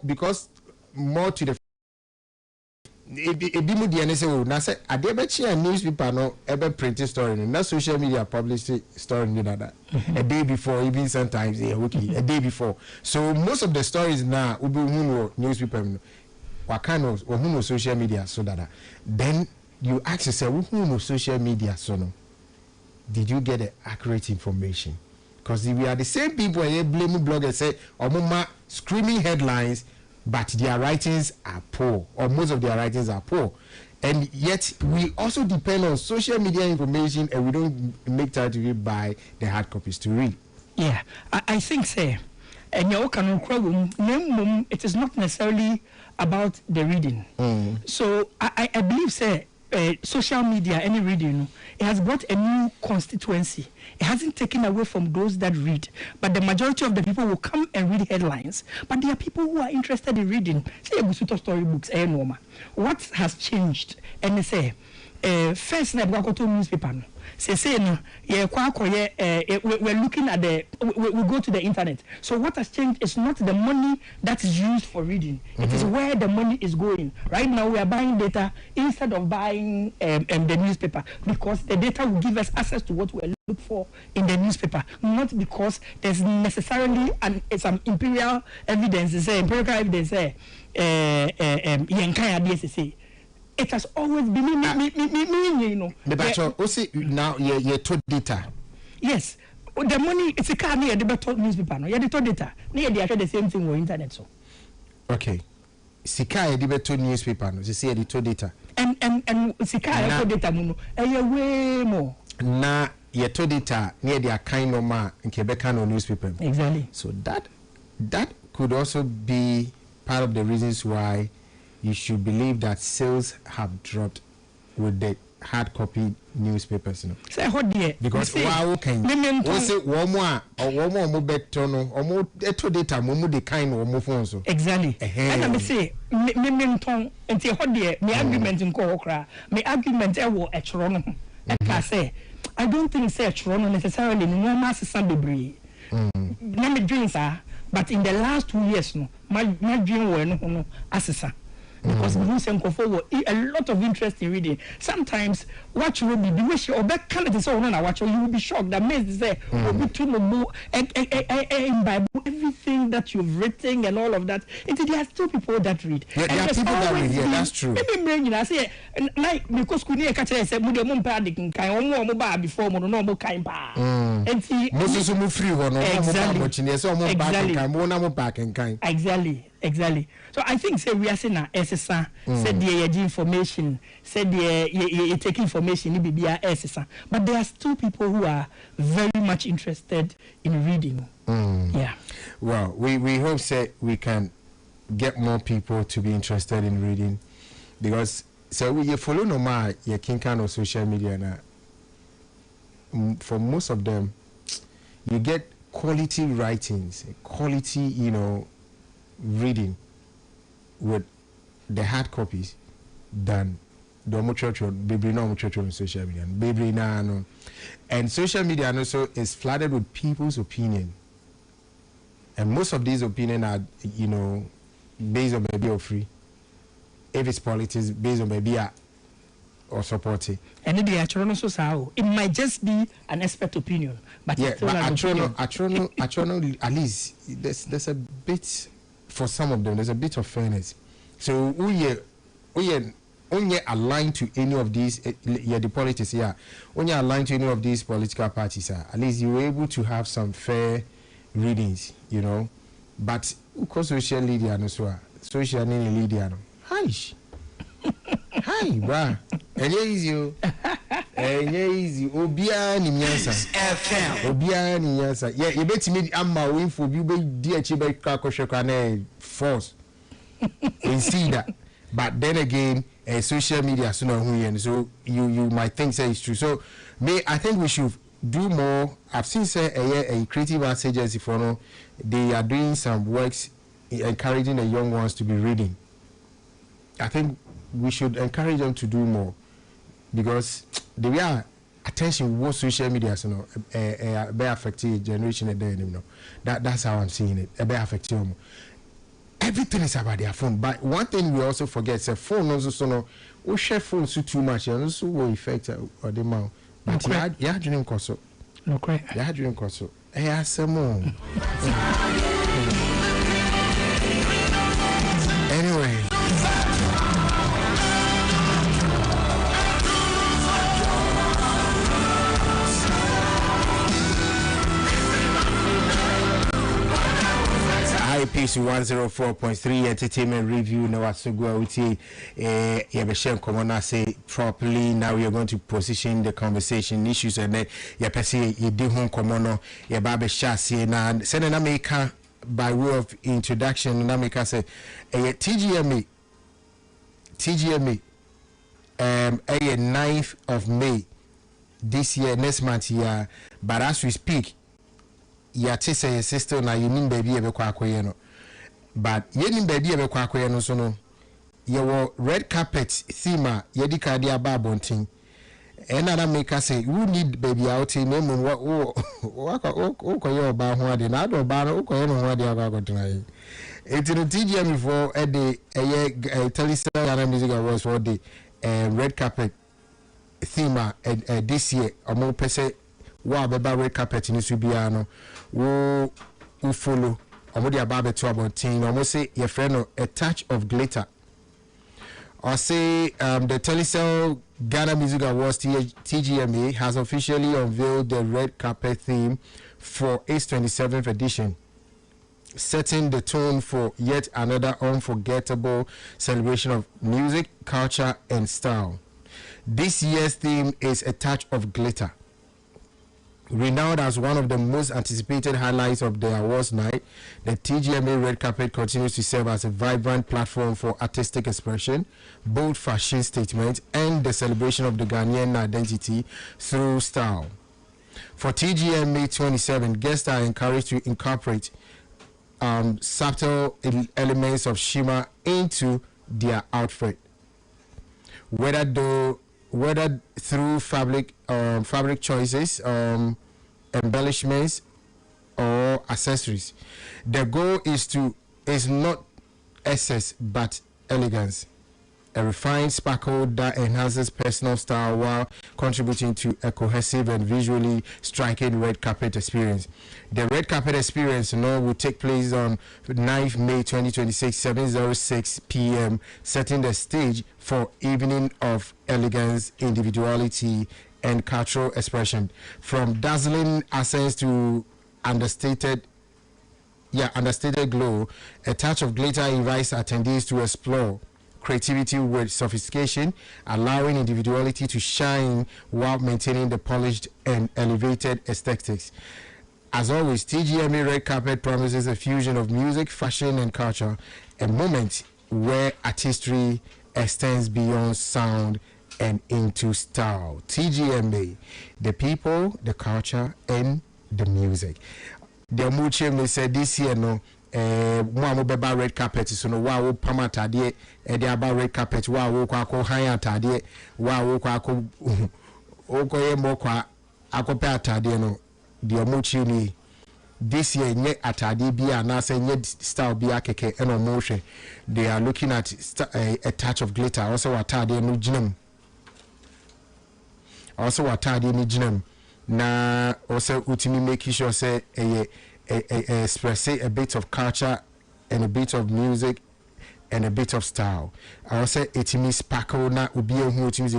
because more to the ebi mu de say o na say ade be chia newspaper no ebe print story no na social media publish story no that a day before, even sometimes a day before. So most of the stories now will be newspaper no what kind of or social media so that then you ask yourself who social media so no did you get the accurate information? Because we are the same people and blame bloggers say omuma screaming headlines, but their writings are poor, or most of their writings are poor. And yet we also depend on social media information, and we don't make time to read by the hard copies to read. Yeah, I think say, and it is not necessarily about the reading. So I believe say social media, any reading, it has brought a new constituency. It hasn't taken away from those that read, but the majority of the people will come and read headlines. But there are people who are interested in reading. Say a storybooks, what has changed? And they say, first, I go to newspaper. Say no, we're looking at we go to the internet. So what has changed is not the money that is used for reading. It is where the money is going. Right now we are buying data instead of buying the newspaper, because the data will give us access to what we are looking for in the newspaper, not because there's necessarily some empirical evidence. It has always been you know. But now you told data. Yes, the money it's a car near the better newspaper. No, you told data. Near the same thing with internet. So okay, Sika the better newspaper. No, you see the told data. And Sika told data. No, way more. Na you told data near the kind of man in Quebec no newspaper. Exactly. So that could also be part of the reasons why you should believe that sales have dropped with the hard copy newspapers, you know. Say what dear? Because wow, can we say one more better no, or more data, more the kind of more phones. Exactly. And I say, me and say what dear? Me argument in Kokra, me argument ewo a Toronto. I say, I don't think say Toronto necessarily no mass Sunday. Let me dream, sir. But in the last 2 years, no, my dream were no assessor. Because we a lot of interest in reading. Sometimes watch will be wish or back candidate so on watch you will be shocked that means say will be too more in Bible everything that you've written and all of that. There are still people that read. Yeah, there are people that read, yeah, that's true. Maybe bring I say like because we catch say we mum pa de kan omo ba before mo no mo kan pa. Enti most of free one Exactly. So I think say we are saying na SSA said the information said the take information SSA, but there are still people who are very much interested in reading. Yeah. Well, we hope say we can get more people to be interested in reading, because so we follow no ma you can kind of social media na for most of them you get quality writings, quality, you know, reading with the hard copies than the baby no on social media. Baby no. And social media also is flooded with people's opinion. And most of these opinions are, you know, based on maybe or free. If it's politics, based on maybe or supporting. And the actual so it might just be an expert opinion, but yeah, but actually, at least there's a bit. For some of them, there's a bit of fairness. So we are aligned to any of these, the politics, yeah. When you're aligned to any of these political parties, at least you're able to have some fair readings, you know. But because social media, no, social media, no. Hi, bruh. And easy. Easy. Obia ni nyansa. Obia ni nyansa. Yeah, you bet me amma win for you be dear chibe kakoshoka na force. You see that. But then again, social media so you might think say it's true. So I think we should do more. I've seen say a creative arts agency for no, they are doing some works encouraging the young ones to be reading. I think we should encourage them to do more, because the way attention what social media be affecting generation a day, you know. That's how I'm seeing it. Be affecting them. everything is about their phone. But one thing we also forget is a phone also so no we share phones too much and also will affect or the mouth. But yeah, dream koso. No cry. Yeah, dream koso. Eh, some anyway. IPC 104.3 entertainment review. Now, so go out here. Say properly. Now we are going to position the conversation issues and then you do home common. You babe chassis na send an America by way of introduction. And America say TGMA. A 9th of May this year, next month here. But as we speak. Yate say sister na yenim baby ebe kwa akoye no, but yenim baby ebe kwa akoye no so no yewo red carpet theme yedi ka dia ba bontin ena na make say you need baby out in no wo koye oba ho ade na do ba no koye no ho ade agagotena yi enti no TGM for e de Telisa Ghana Music Awards for the red carpet theme this year omo pese wa beba red carpet ni su bia no wo follow omodi aba to abontin no mo say your friend a touch of glitter or say the Telecel Ghana Music Awards TGMA has officially unveiled the red carpet theme for its 27th edition, setting the tone for yet another unforgettable celebration of music, culture and style. This year's theme is a touch of glitter. Renowned as one of the most anticipated highlights of the awards night, the TGMA red carpet continues to serve as a vibrant platform for artistic expression, bold fashion statements, and the celebration of the Ghanaian identity through style. For TGMA 27, guests are encouraged to incorporate subtle elements of shimmer into their outfit, whether through fabric choices, embellishments or accessories. The goal is not excess but elegance, a refined sparkle that enhances personal style while contributing to a cohesive and visually striking red carpet experience. The red carpet experience will take place on 9th May 2026, 7:06 p.m., setting the stage for evening of elegance, individuality, and cultural expression. From dazzling accents to understated glow, a touch of glitter invites attendees to explore creativity with sophistication, allowing individuality to shine while maintaining the polished and elevated aesthetics. As always, TGMA Red Carpet promises a fusion of music, fashion, and culture, a moment where artistry extends beyond sound and into style. TGMA, the people, the culture, and the music. The Muche may say this year, no. Mo beba red carpet so no wa wo pam atade e de aba red carpet wa wo kwa ko han atade wa wo kwa ko okoye mo kwa akope atade no de omochi ni this year nye atade bi na say nye style bi akeke e no mo hwe. They are looking at a touch of glitter also atade no ginam na also ultimately making sure say express a bit of culture and a bit of music and a bit of style. I also it means sparkle na obi ehu it means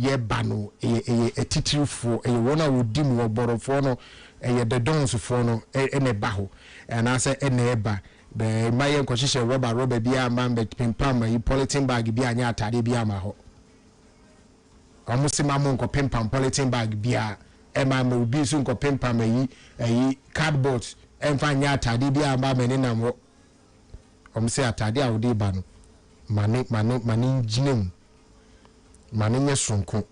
ye bano a titiri for a one would dim or borrow for no the dons for no and a baho and I say and eba the my constitution rubber bia man but pimpam you polythene bag bia nya atade bia ma ho almost mamon ko pimpam polythene bag bia ema me obi so nko pimpam yi cardboard emfa nya atade bia ma me ne nam ho say atade a wode ba no mane nginem mane nye sonko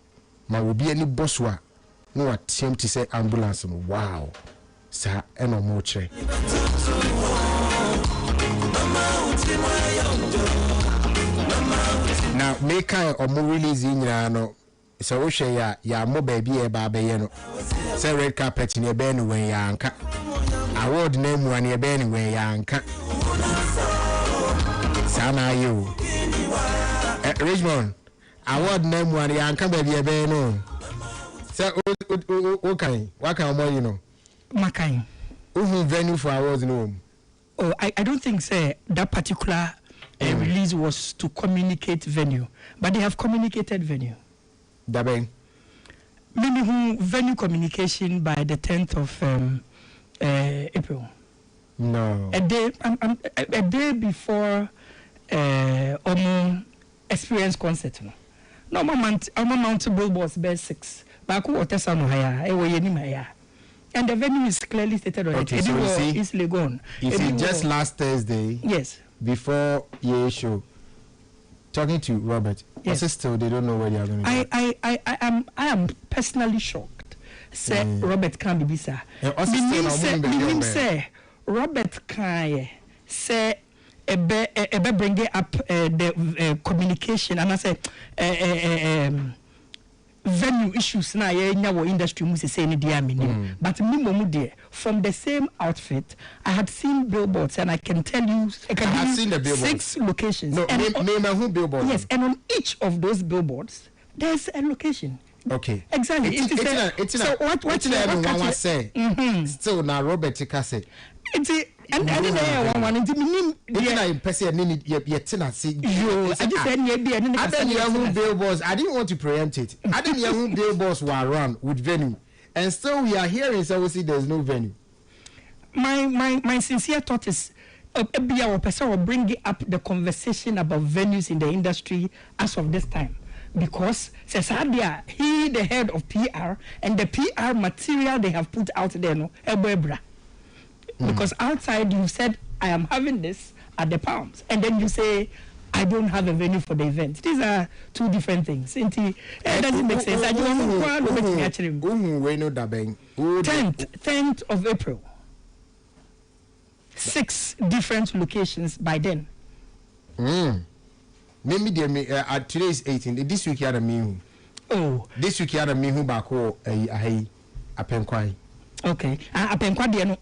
ma obi ani boso a no attempt to say ambulance no wow sa eno mo kire now make or mo release nyina no so wo hwe ya mo ba bi e ba be ye no say red carpet ne be no wen ya anka award na mu an ye be no wen ya anka Sana you. Richmond, award name one, and come baby, no. So, okay, what kind of more you know? Makai. Who venue for awards no? Oh, I don't think say that particular release was to communicate venue, but they have communicated venue. Dabeng. Maybe who venue communication by the 10th of April. No. A day before experience concert. No moment, Mount Billboards best 6. Baku Otesa no higher, higher. And the venue is clearly stated on okay, it. So you see, it's Legon. You see, just last Thursday, yes, before your show, talking to Robert, yes, still they don't know where they are going to go. I am personally shocked. Say Robert can't be bisa. Say Robert can say bring up the communication and I say venue issues na in our industry must say any dear meaning. But me from the same outfit, I had seen billboards and I can tell you I have seen the billboards. 6 locations. No, name who billboards. Yes, and on each of those billboards, there's a location. Okay. Exactly. So what one say? Still now Robert say. And I didn't one into me. I person I see. I just said I didn't billboards. I didn't want to preempt it. I didn't know who billboards were around with venue, and still we are hearing so we see there's no venue. My sincere thought is, be our person will bring up the conversation about venues in the industry as of this time. Because Cesadia, he the head of PR, and the PR material they have put out there, no, because outside you said I am having this at the Palms, and then you say I don't have a venue for the event. These are two different things. It doesn't make sense. I don't know. 10th of April. 6 different locations by then. Maybe today is 18. This week you had a me. Oh. This week you had a me who back home a penquai. Okay. A penquadian.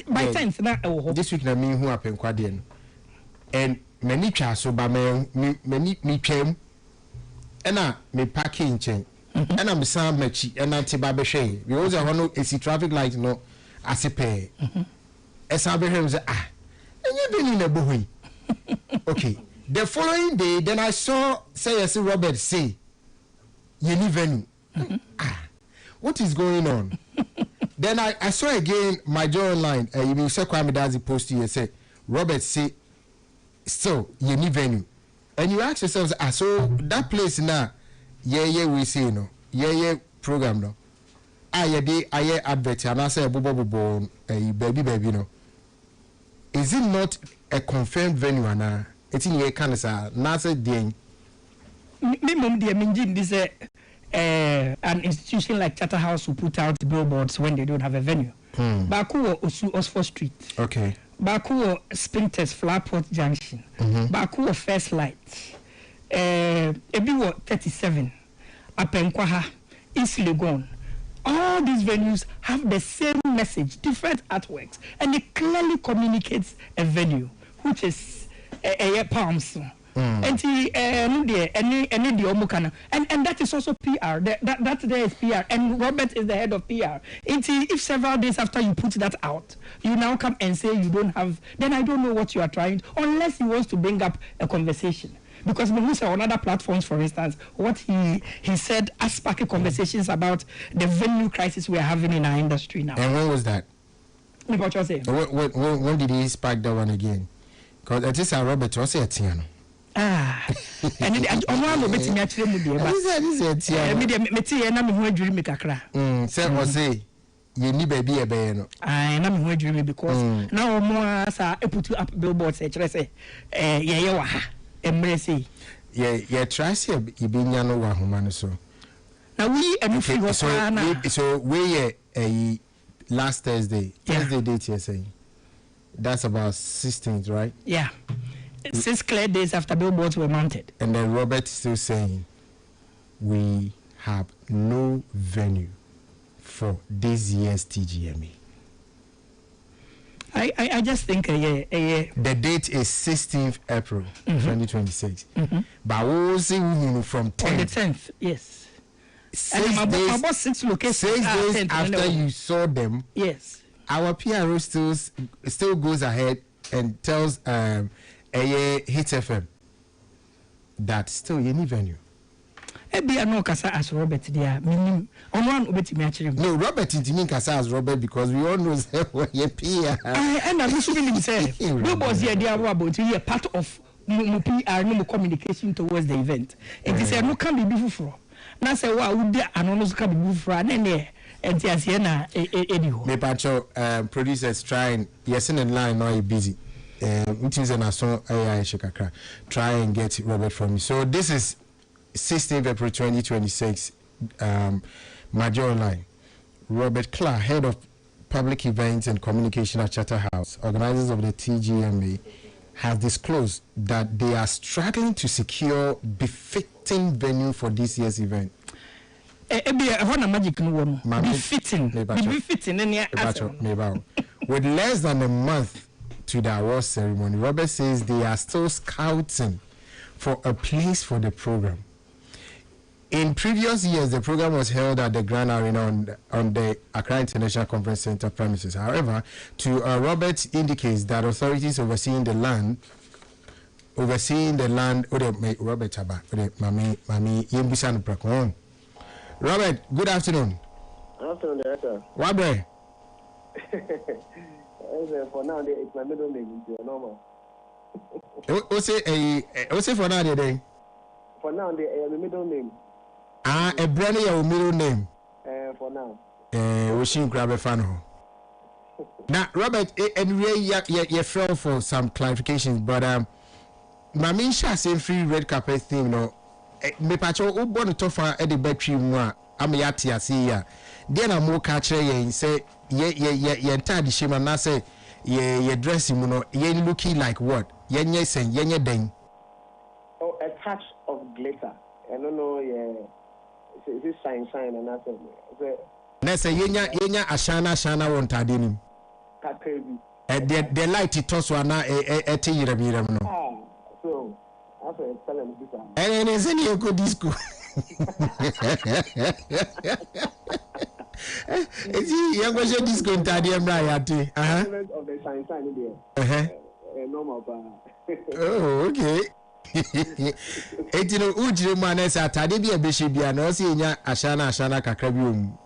By 10th na this week na me who a penquadian. And many so by me came. And me parking chain. And I'm some matchy and anti-baby shay. We also want to see traffic light no as a pay. As I be him say, and you been in a boy. Okay. The following day, then I saw Robert say, you need venue. What is going on? Then I saw again my joy online. You will say Kwame Dazi post you and say, Robert say, so you need venue. And you ask yourselves, so that place now, we say no, program no. I advert and I say baby no. Is it not a confirmed venue and it's in your kind of Nasa Ding? Minimum the Minjin this an institution like Charterhouse who put out billboards when they don't have a venue. Baku Osu Oxford Street. Okay. Baku Sprinters Flowerpot Junction. Baku First Light. Ebiwo 37. Apenkwaha. East Legon. All these venues have the same message, different artworks, and it clearly communicates a venue, which is a Palms. And that is also PR. That there is PR, and Robert is the head of PR. If several days after you put that out, you now come and say you don't have, then I don't know what you are trying, unless he wants to bring up a conversation. Because when we saw on other platforms, for instance, what he said as sparking conversations about the venue crisis we are having in our industry now. And when was that? What you saying? When did he spark that one again? Because it is a Robert was a Tiano. And I'm not betting me actually. You need baby a bayano. I am going to because now more as I put up billboards. Embrace. Yeah, try see you being no one so. Now we so we a last Thursday date you're saying. That's about 16th, right? Yeah. 6 clear days after billboards were mounted. And then Robert still saying we have no venue for this year's TGMA. I just think the date is 16th April 2026. But we'll see from 10th. On the 10th, yes. 6 days, about 6 locations. 6 days after you saw them. Yes. Our PRO still goes ahead and tells Hit FM that still you need venue. Ebi no kasa as Robert there. Minim one obetimi achire. No, Robert intimi kasa as Robert because we all know say we PR. And I wish you say we was here there about you part of no PR no communication towards the event. It is no can be before. Na say wa wo dey anono can be before na ne entiase na ediho. Me pacho producers trying yes in line now busy. It is an aso AI shikakra. Try and get Robert from me. So this is 16th April 2026, Major Online. Robert Clark, Head of Public Events and Communication at Charterhouse, organizers of the TGMA, has disclosed that they are struggling to secure befitting venue for this year's event. Befitting. With less than a month to the award ceremony, Robert says they are still scouting for a place for the program. In previous years, the program was held at the Grand Arena on the Accra International Conference Center premises. However, Robert indicates that authorities overseeing the land, Robert Robert, good afternoon. Afternoon, Director. Wabre. For now, it's my middle name. It's normal. What's for now, today? For now, the middle name. A brand new middle name. For now. Wishing grab a fan. Now, Robert, and you fell for some clarifications, but Mamisha saying free red carpet thing, no. Me pacho o born to fa e the battery mu a amyati ase then am mo ka kire yen say ye entire shema na say ye dress mu no ye looking like what ye sen ye den. Oh, a touch of glitter. I don't know, is it shine and I said na say yenya ashana won tade nim the light it toss one na e te yiram no. So after telling this and is any eco disco. Is he young version disco in Tadium Rayati? Of the sign normal. Oh, okay. It you know, Ujman is at Tadibia Bishibia, no see Ashana Kakrabium.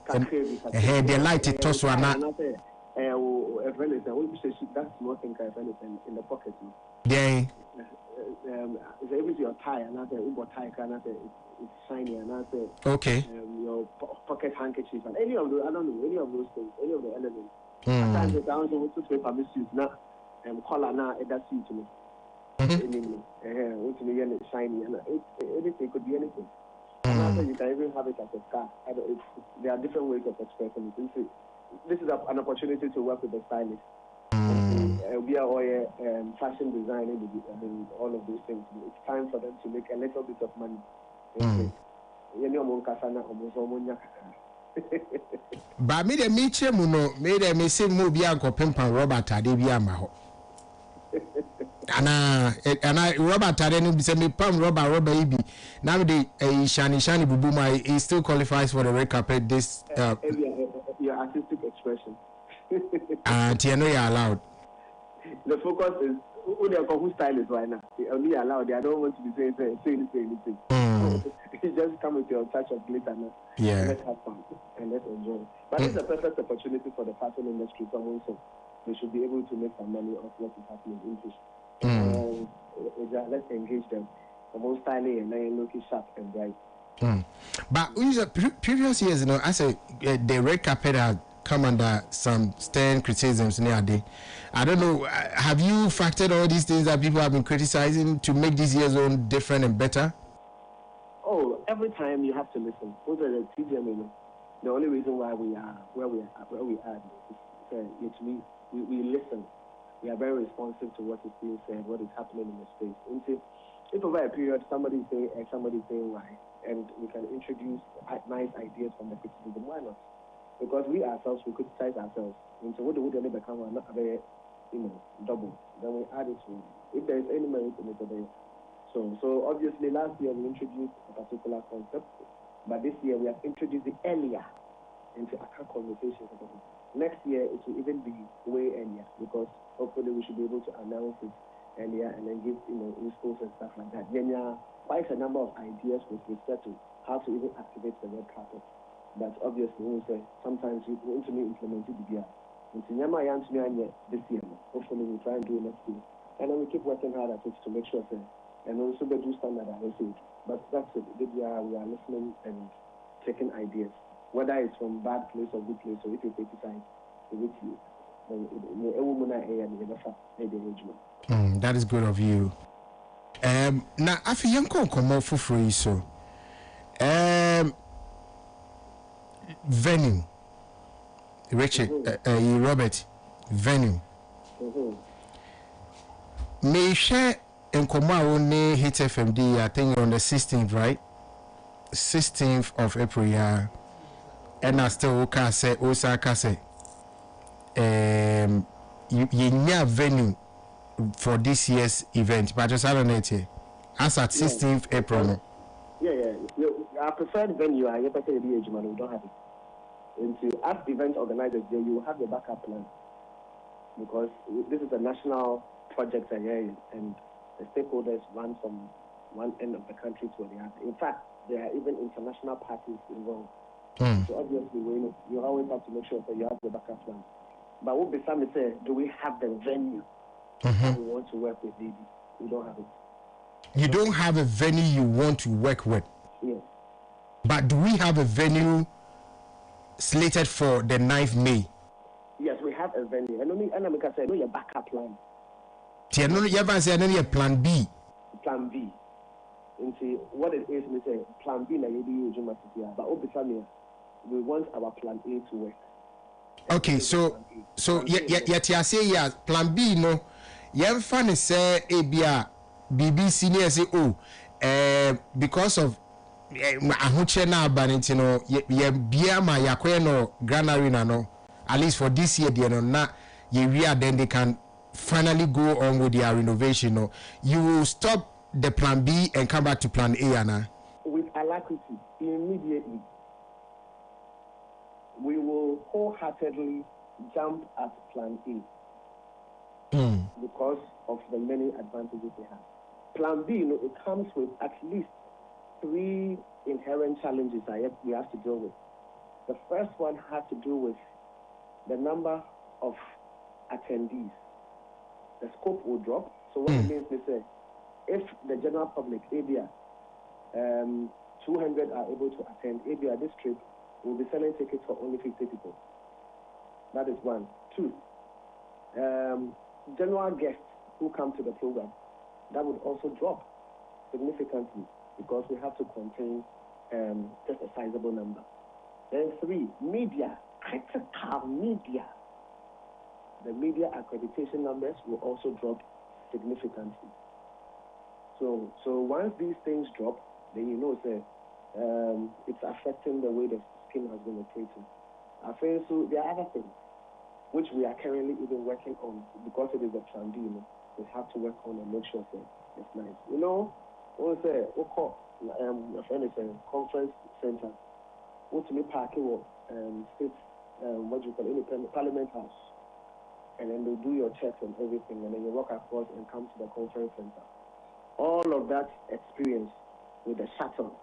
The light it toss one. That's nothing in the pocket. Yeah. If your tie and I say Uber tie and I say it's shiny and I say okay. Your pocket handkerchief and any of those, I don't know, any of those things, any of the elements. Sometimes the down to paper misuse now color now that's it to me. It's really shiny and anything could be anything. And after you can even have it as a scar. There are different ways of expressing it. This is an opportunity to work with the stylist. We are all fashion design and all of those things. It's time for them to make a little bit of money. But me the meche muno me the me say mo bia nkopempa Robert ade bia ma ho. Ana Robert ade no bi say me pam Robert ibi. Now the shani bubu ma he still qualifies for the red carpet this your artistic expression. And you know you're allowed. The focus is who they are who stylist right now. They only allowed. They don't want to be saying anything. You just come with your touch of glitter now. Yeah. Let's have fun and let's enjoy. But it's a perfect opportunity for the fashion industry. Someone so they should be able to make some money off what is happening in English. Let's engage them. Someone styling and then looking sharp and bright. But previous years, you know, I say the red carpet had come under some stern criticisms nowadays. I don't know, have you factored all these things that people have been criticizing to make this year's own different and better? Oh, every time you have to listen. Those are the TGMA. The only reason why we are where we are is we listen. We are very responsive to what is being said, what is happening in the space. If over a period somebody say X, somebody say Y, and we can introduce nice ideas from the criticism, why not? Because we ourselves, we criticize ourselves. And so what do we become? double. Then we add it to if there is any merit in it today. So obviously last year we introduced a particular concept, but this year we have introduced it earlier into our conversations. Next year it will even be way earlier because hopefully we should be able to announce it earlier and then give schools and stuff like that. Then there are quite a number of ideas with respect to how to even activate the red carpet. But obviously we say sometimes we want to implement it here. This year, hopefully we try and do it next year. And then we keep working hard at it to make sure and also the do standard I say. But that's it. We are listening and taking ideas. Whether it's from bad place or good place, or if you criticize, with you. That is good of you. Now, after you come out for free, so venue, Richard, Robert, venue. May share and come out on Hit FMD. I think on the 16th, right? 16th of April, yeah. And I still can say Osaka say you venue for this year's event, but just I don't know it as at 16th April. Yeah. Our preferred venue, I never say we don't have it. And to as event organizers, there you will have the backup plan because this is a national project and the stakeholders run from one end of the country to the other. In fact, there are even international parties involved. So obviously, you always have to make sure that you have the backup plan. But what Besame say, do we have the venue that we want to work with, baby? We don't have it. You don't have a venue you want to work with? Yes. But do we have a venue slated for the 9th May? Yes, we have a venue. And I'm going to say, your backup plan. You haven't said any plan B. Plan B. Into what it is, we say, plan B, but Besame, we want our plan A to work. Okay, so yet you say yes, plan B no. Yem fan say ABA BBC near say because of ahuche na abaniti no ye bia ma yakwe no granary na no at least for this year they no na ye then they can finally go on with their renovation no. You will stop the plan B and come back to plan A Anna. With alacrity immediately. We will wholeheartedly jump at plan A because of the many advantages they have. Plan B, it comes with at least 3 inherent challenges we have to deal with. The first one has to do with the number of attendees. The scope will drop. So what it means is if the general public, ABA, 200 are able to attend ABA this trip, we'll be selling tickets for only 50 people. That is 1. 2, general guests who come to the program, that would also drop significantly because we have to contain just a sizable number. Then 3, media, critical media. The media accreditation numbers will also drop significantly. So once these things drop, then it's affecting the way the scheme has been operating. I feel so there are other things which we are currently even working on because it is a plan D. We have to work on and make sure that it's nice. What say? A friend is a conference center. What to me park state what you call independent parliament house, and then they do your checks and everything, and then you walk across and come to the conference center. All of that experience with the shuttle,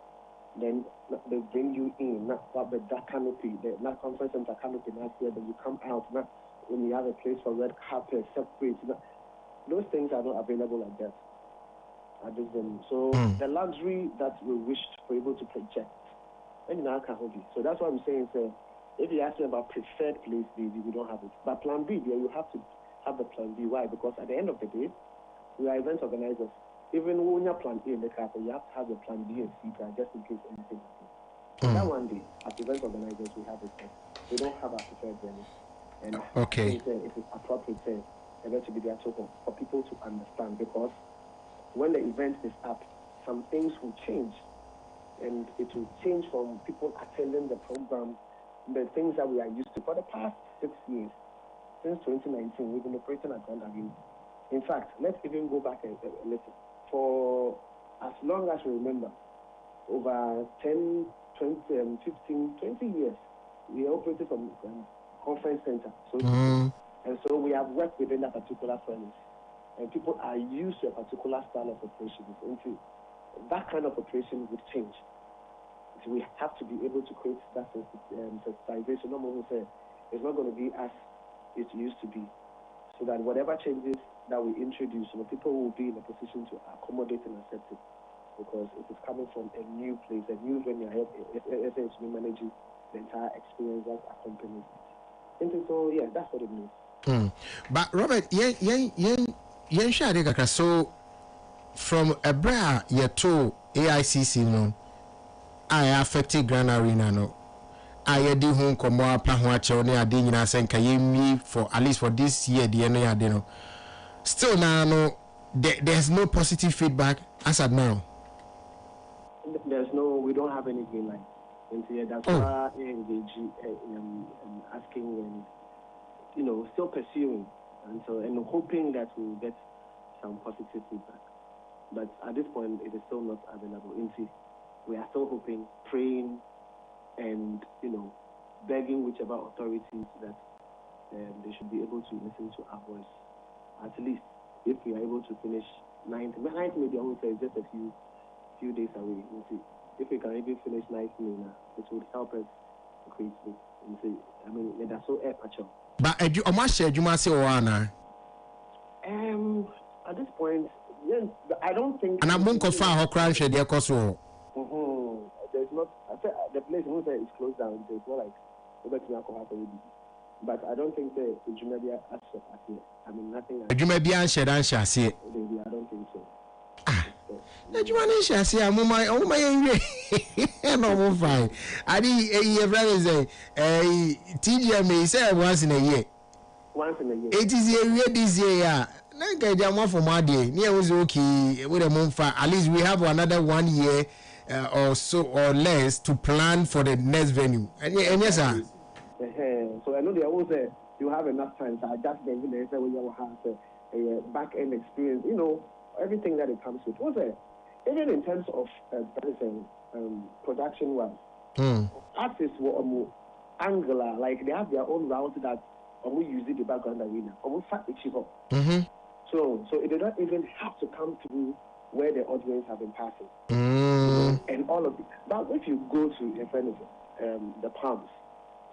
then they bring you in, not with that canopy, that conference center canopy last year, then you come out, when you have a place for red carpet, separate. Those things are not available like that at this venue. So the luxury that we wished for able to project, and now can hold it. So that's what I'm saying. So if you ask me about preferred place, we don't have it. But plan B, you have to have the plan B. Why? Because at the end of the day, we are event organizers. Even when you plan A in the car, you have to have the plan B and C plan just in case anything happens. So that one day, as event organizers, we have it. We don't have our preferred venue. And okay. I think it is appropriate to be there for people to understand, because when the event is up, some things will change. And it will change from people attending the program, the things that we are used to for the past 6 years. since 2019, we've been operating at Grand Arena. In fact, let's even go back a little. For as long as we remember, over 10, 20, 15, 20 years, we operated from conference center. So, and so we have worked within that particular premise. And people are used to a particular style of operation. Until that kind of operation would change. So we have to be able to create that sensitization. No more say it's not going to be as it used to be. So that whatever changes that we introduce, people will be in a position to accommodate and accept it. Because it is coming from a new place, a new venue. It's managing the entire experience that accompanies it. So yeah, that's what it means. But Robert, so from a bra to AICC no, I affected Grand Arena no. I did home come up ne ade nyina senka yemi for at least for this year the no ade no. Still now no there's no positive feedback as of now. We don't have any green light. And so, yeah, that's why I engage asking and, still pursuing and hoping that we'll get some positive feedback. But at this point, it is still not available. We are still hoping, praying, and, begging whichever authorities that they should be able to listen to our voice. At least, if we are able to finish 9th, maybe I would say just a few days away. If we can even finish 9th, it would help us greatly. That's so air. But at this point, yes, I don't think. And I'm going to find how crime should be there's not. I said the place is closed down. It's not like but I don't think the Jumabia aspect here. Nothing. Jumabia and see it. I don't think so. Jumanisha say my no fine. I did a year brother say TGMA say once in a year. It is a year this year. Nanka jama for my day. Near was okay with a month. At least we have another 1 year or so or less to plan for the next venue. And yes, sir. So I know they always say you have enough time. So I just say when you have a back end experience, everything that it comes with. Even in terms of production wise, artists were angular, like they have their own route that we use the background arena, we fact achieve up. So it did not even have to come through where the audience have been passing, and all of it. But if you go to the Palms,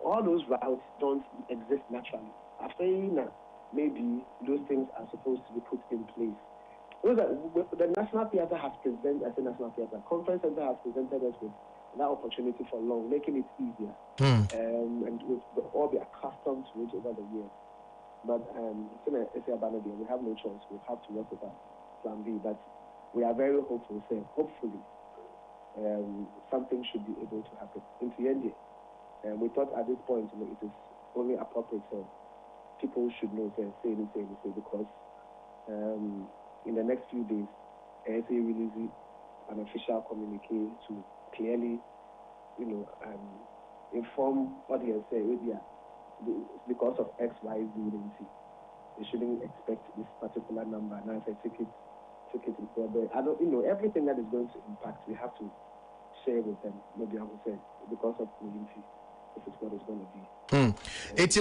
all those routes don't exist naturally. After maybe those things are supposed to be put in place. The National Theatre has presented as a National Theatre. Conference Center has presented us with that opportunity for long, making it easier. And we'll all be accustomed to it over the years. But we have no choice. We have to work with our plan B. But we are very hopeful, hopefully, something should be able to happen. Into the end, we thought at this point it is only appropriate people should know say because in the next few days, ASA releases an official communique to clearly, inform audience say because of X, Y, Z, they shouldn't expect this particular number. Now, if I take it is there. I don't, everything that is going to impact, we have to share with them. Maybe I would say because of community, this is what it's going to be. It's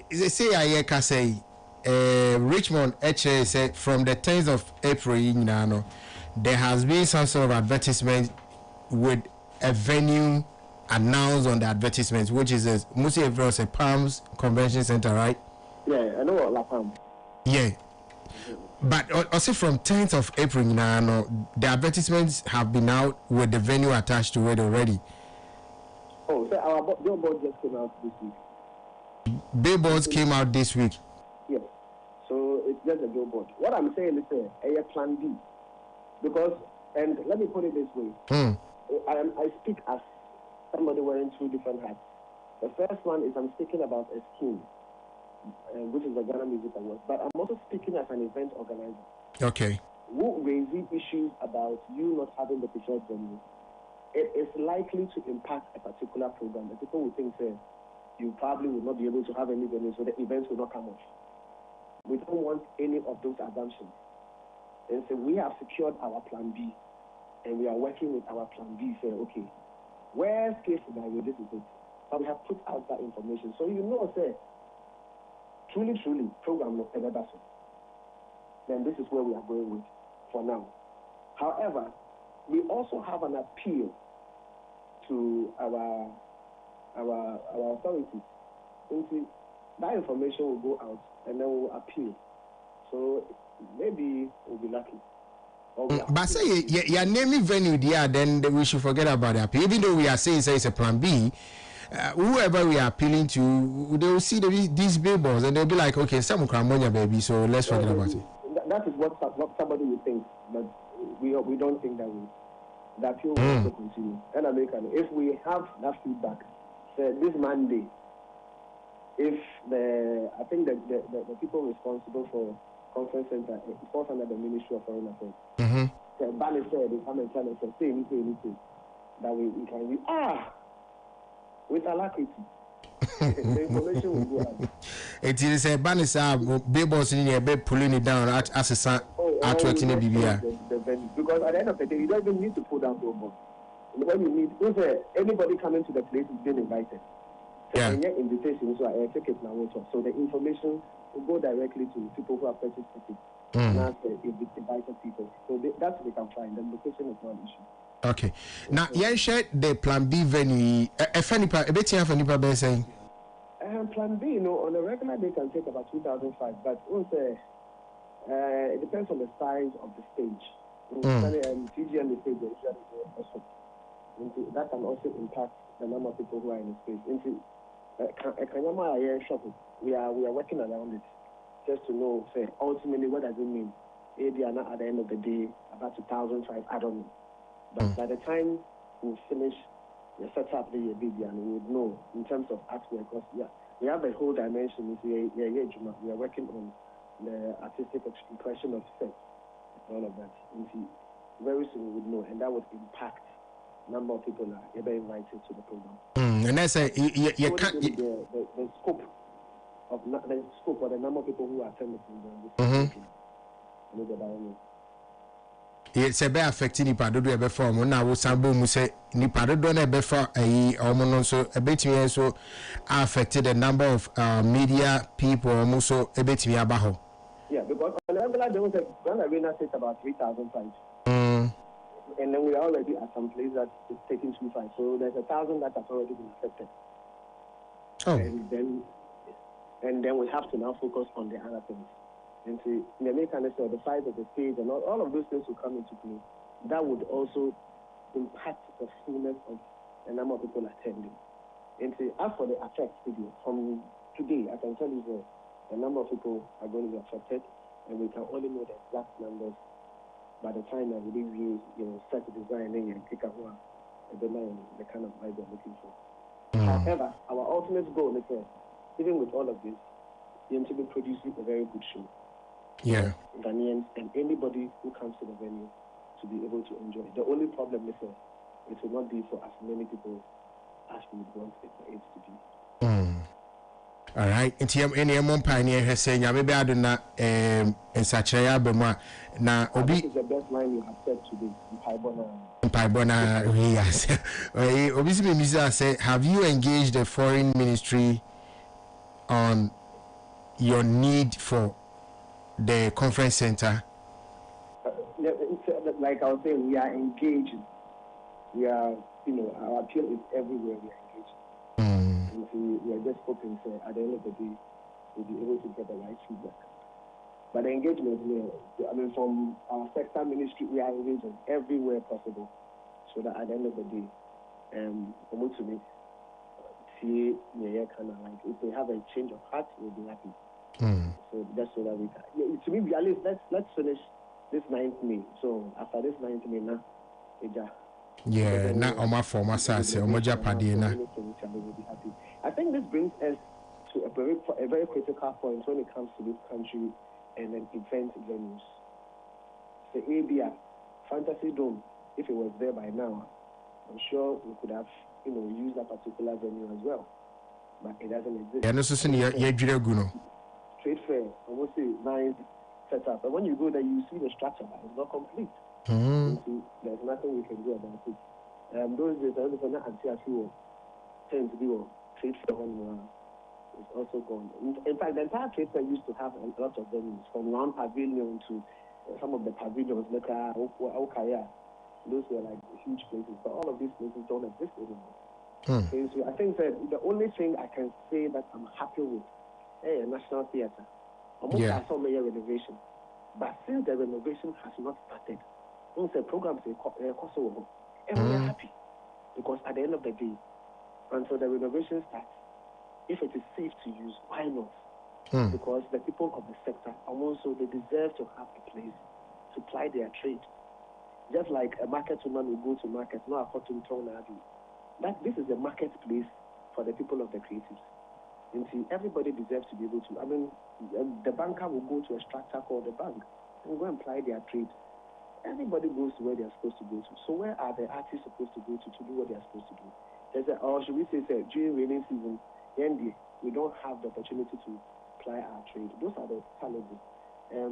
they say I can say. Richmond HA said from the 10th of April, there has been some sort of advertisement with a venue announced on the advertisement, which is mostly across a Palms Convention Center, right? Yeah, I know what La Palm. Yeah. But also from 10th of April, the advertisements have been out with the venue attached to it already. Oh, so our billboard just came out this week. Billboards came out this week. Yes. So it's just a billboard. What I'm saying is a plan B. Because, and let me put it this way. I speak as somebody wearing two different hats. The first one is I'm speaking about a scheme, which is the Ghana Music Awards. But I'm also speaking as an event organizer. Okay. Who raising issues about you not having the preferred venue. It is likely to impact a particular program. The people will think, you probably will not be able to have any venue, so the events will not come off. We don't want any of those assumptions. And so we have secured our plan B, and we are working with our plan B, saying, okay, worst case scenario, this is it. But we have put out that information. So you know, say, truly, program of Ebebaso. Then this is where we are going with for now. However, we also have an appeal to our authorities. And that information will go out and then we'll appeal. So maybe we'll be lucky. But say you're naming venue there, then we should forget about that. Even though we are saying say it's a plan B, whoever we are appealing to, they will see these billboards and they'll be like, okay, some Cramonia baby, so let's forget about it. That is what somebody will think, but we don't think that way. The appeal will also continue. And if we have that feedback, say this Monday, if I think that the people responsible for conference center, it falls under the Ministry of Foreign Affairs. The banner said, they come and tell us, say anything that we can use. With alacrity. The information will go out. It is a banner, billboards in your bed pulling it down at Assassin artworking the BBR. Because at the end of the day, you don't even need to pull down billboards. When you need, anybody coming to the place is being invited. So yeah. Invitations, so tickets now. So the information will go directly to people who have purchased tickets. And ask invited people. So that's what we can find. The location is not an issue. Okay. Now, you shared the plan B venue. Plan B, on a regular day can take about 2,005, but also it depends on the size of the stage. TGMA stage is also. That can also impact the number of people who are in the space. We are working around it just to know, say, ultimately what does it mean? Maybe at the end of the day about 2,005, I don't know. But by the time we finish the setup, the baby, and we would know in terms of artwork, because we have a whole dimension. We are working on the artistic expression of sex and all of that. Very soon we would know, and that would impact number of people that are ever invited to the program. And that's the scope of the scope or the number of people who attend the program. It's a bit affecting the Pado ever form. Now, Sambo Muse, Nipado don't ever for a so a bit so affected the number of media people almost so a bit abajo. Yeah, because on the regular there was a grand arena set about 3,005. And then we are already at some place that is taking 2,500. So there's 1,000 that has already been affected. Oh. And then we have to now focus on the other things. And see, the mechanism, the size of the stage, and all of those things will come into play. That would also impact the fullness of the number of people attending. And see, as for the affect video, from today, I can tell you that the number of people are going to be affected, and we can only know the exact numbers by the time that we review, set the design and pick up the kind of vibe we're looking for. However, our ultimate goal is even with all of this, we aim to be producing a very good show. Yeah. Ghanaians and anybody who comes to the venue to be able to enjoy. The only problem is it will not be for as many people as we would want it for it to be. All right. Any pioneer has saying, maybe I do not such a bema. Now, this is the best line you have said today. In Paibona, yes. Obviously, Mr. said, have you engaged the foreign ministry on your need for the conference center? Like I was saying, we are engaging. We are, our appeal is everywhere we are engaging. And so we are just hoping that at the end of the day, we'll be able to get the right feedback. But the engagement, from our sector ministry, we are engaging everywhere possible, so that at the end of the day, if they have a change of heart, we'll be happy. So that's so that we can. To me, at least let's finish this 9th May. So after this 9th May, now, yeah, now on my former side, on my Japadi, I think this brings us to a very critical point when it comes to this country and then event venues. The ABA Fantasy Dome, if it was there by now, I'm sure we could have used that particular venue as well. but it doesn't exist. Yeah, no, so trade fair, almost say nice setup. But when you go there, you see the structure, but it's not complete. There's nothing we can do about it. Those days, I was not anti-actual tend to be trade fair when it's also gone. In fact, the entire trade fair used to have a lot of venues, from round pavilion to some of the pavilions, like Okaya. Those were like huge places, but all of these places don't exist anymore. Okay, so I think that the only thing I can say that I'm happy with, National Theatre. I saw major renovation, but since the renovation has not started, once the program is and we are happy because at the end of the day, until the renovation starts, if it is safe to use, why not? Because the people of the sector are also, they deserve to have a place to ply their trade. Just like a market woman will go to market, no according to that this is a marketplace for the people of the creatives. And see, everybody deserves to be able to. I mean, the banker will go to a structure called the bank and go and ply their trade. Everybody goes to where they are supposed to go to. So where are the artists supposed to go to do what they are supposed to do? Or should we say, during rainy season, we don't have the opportunity to ply our trade. Those are the challenges.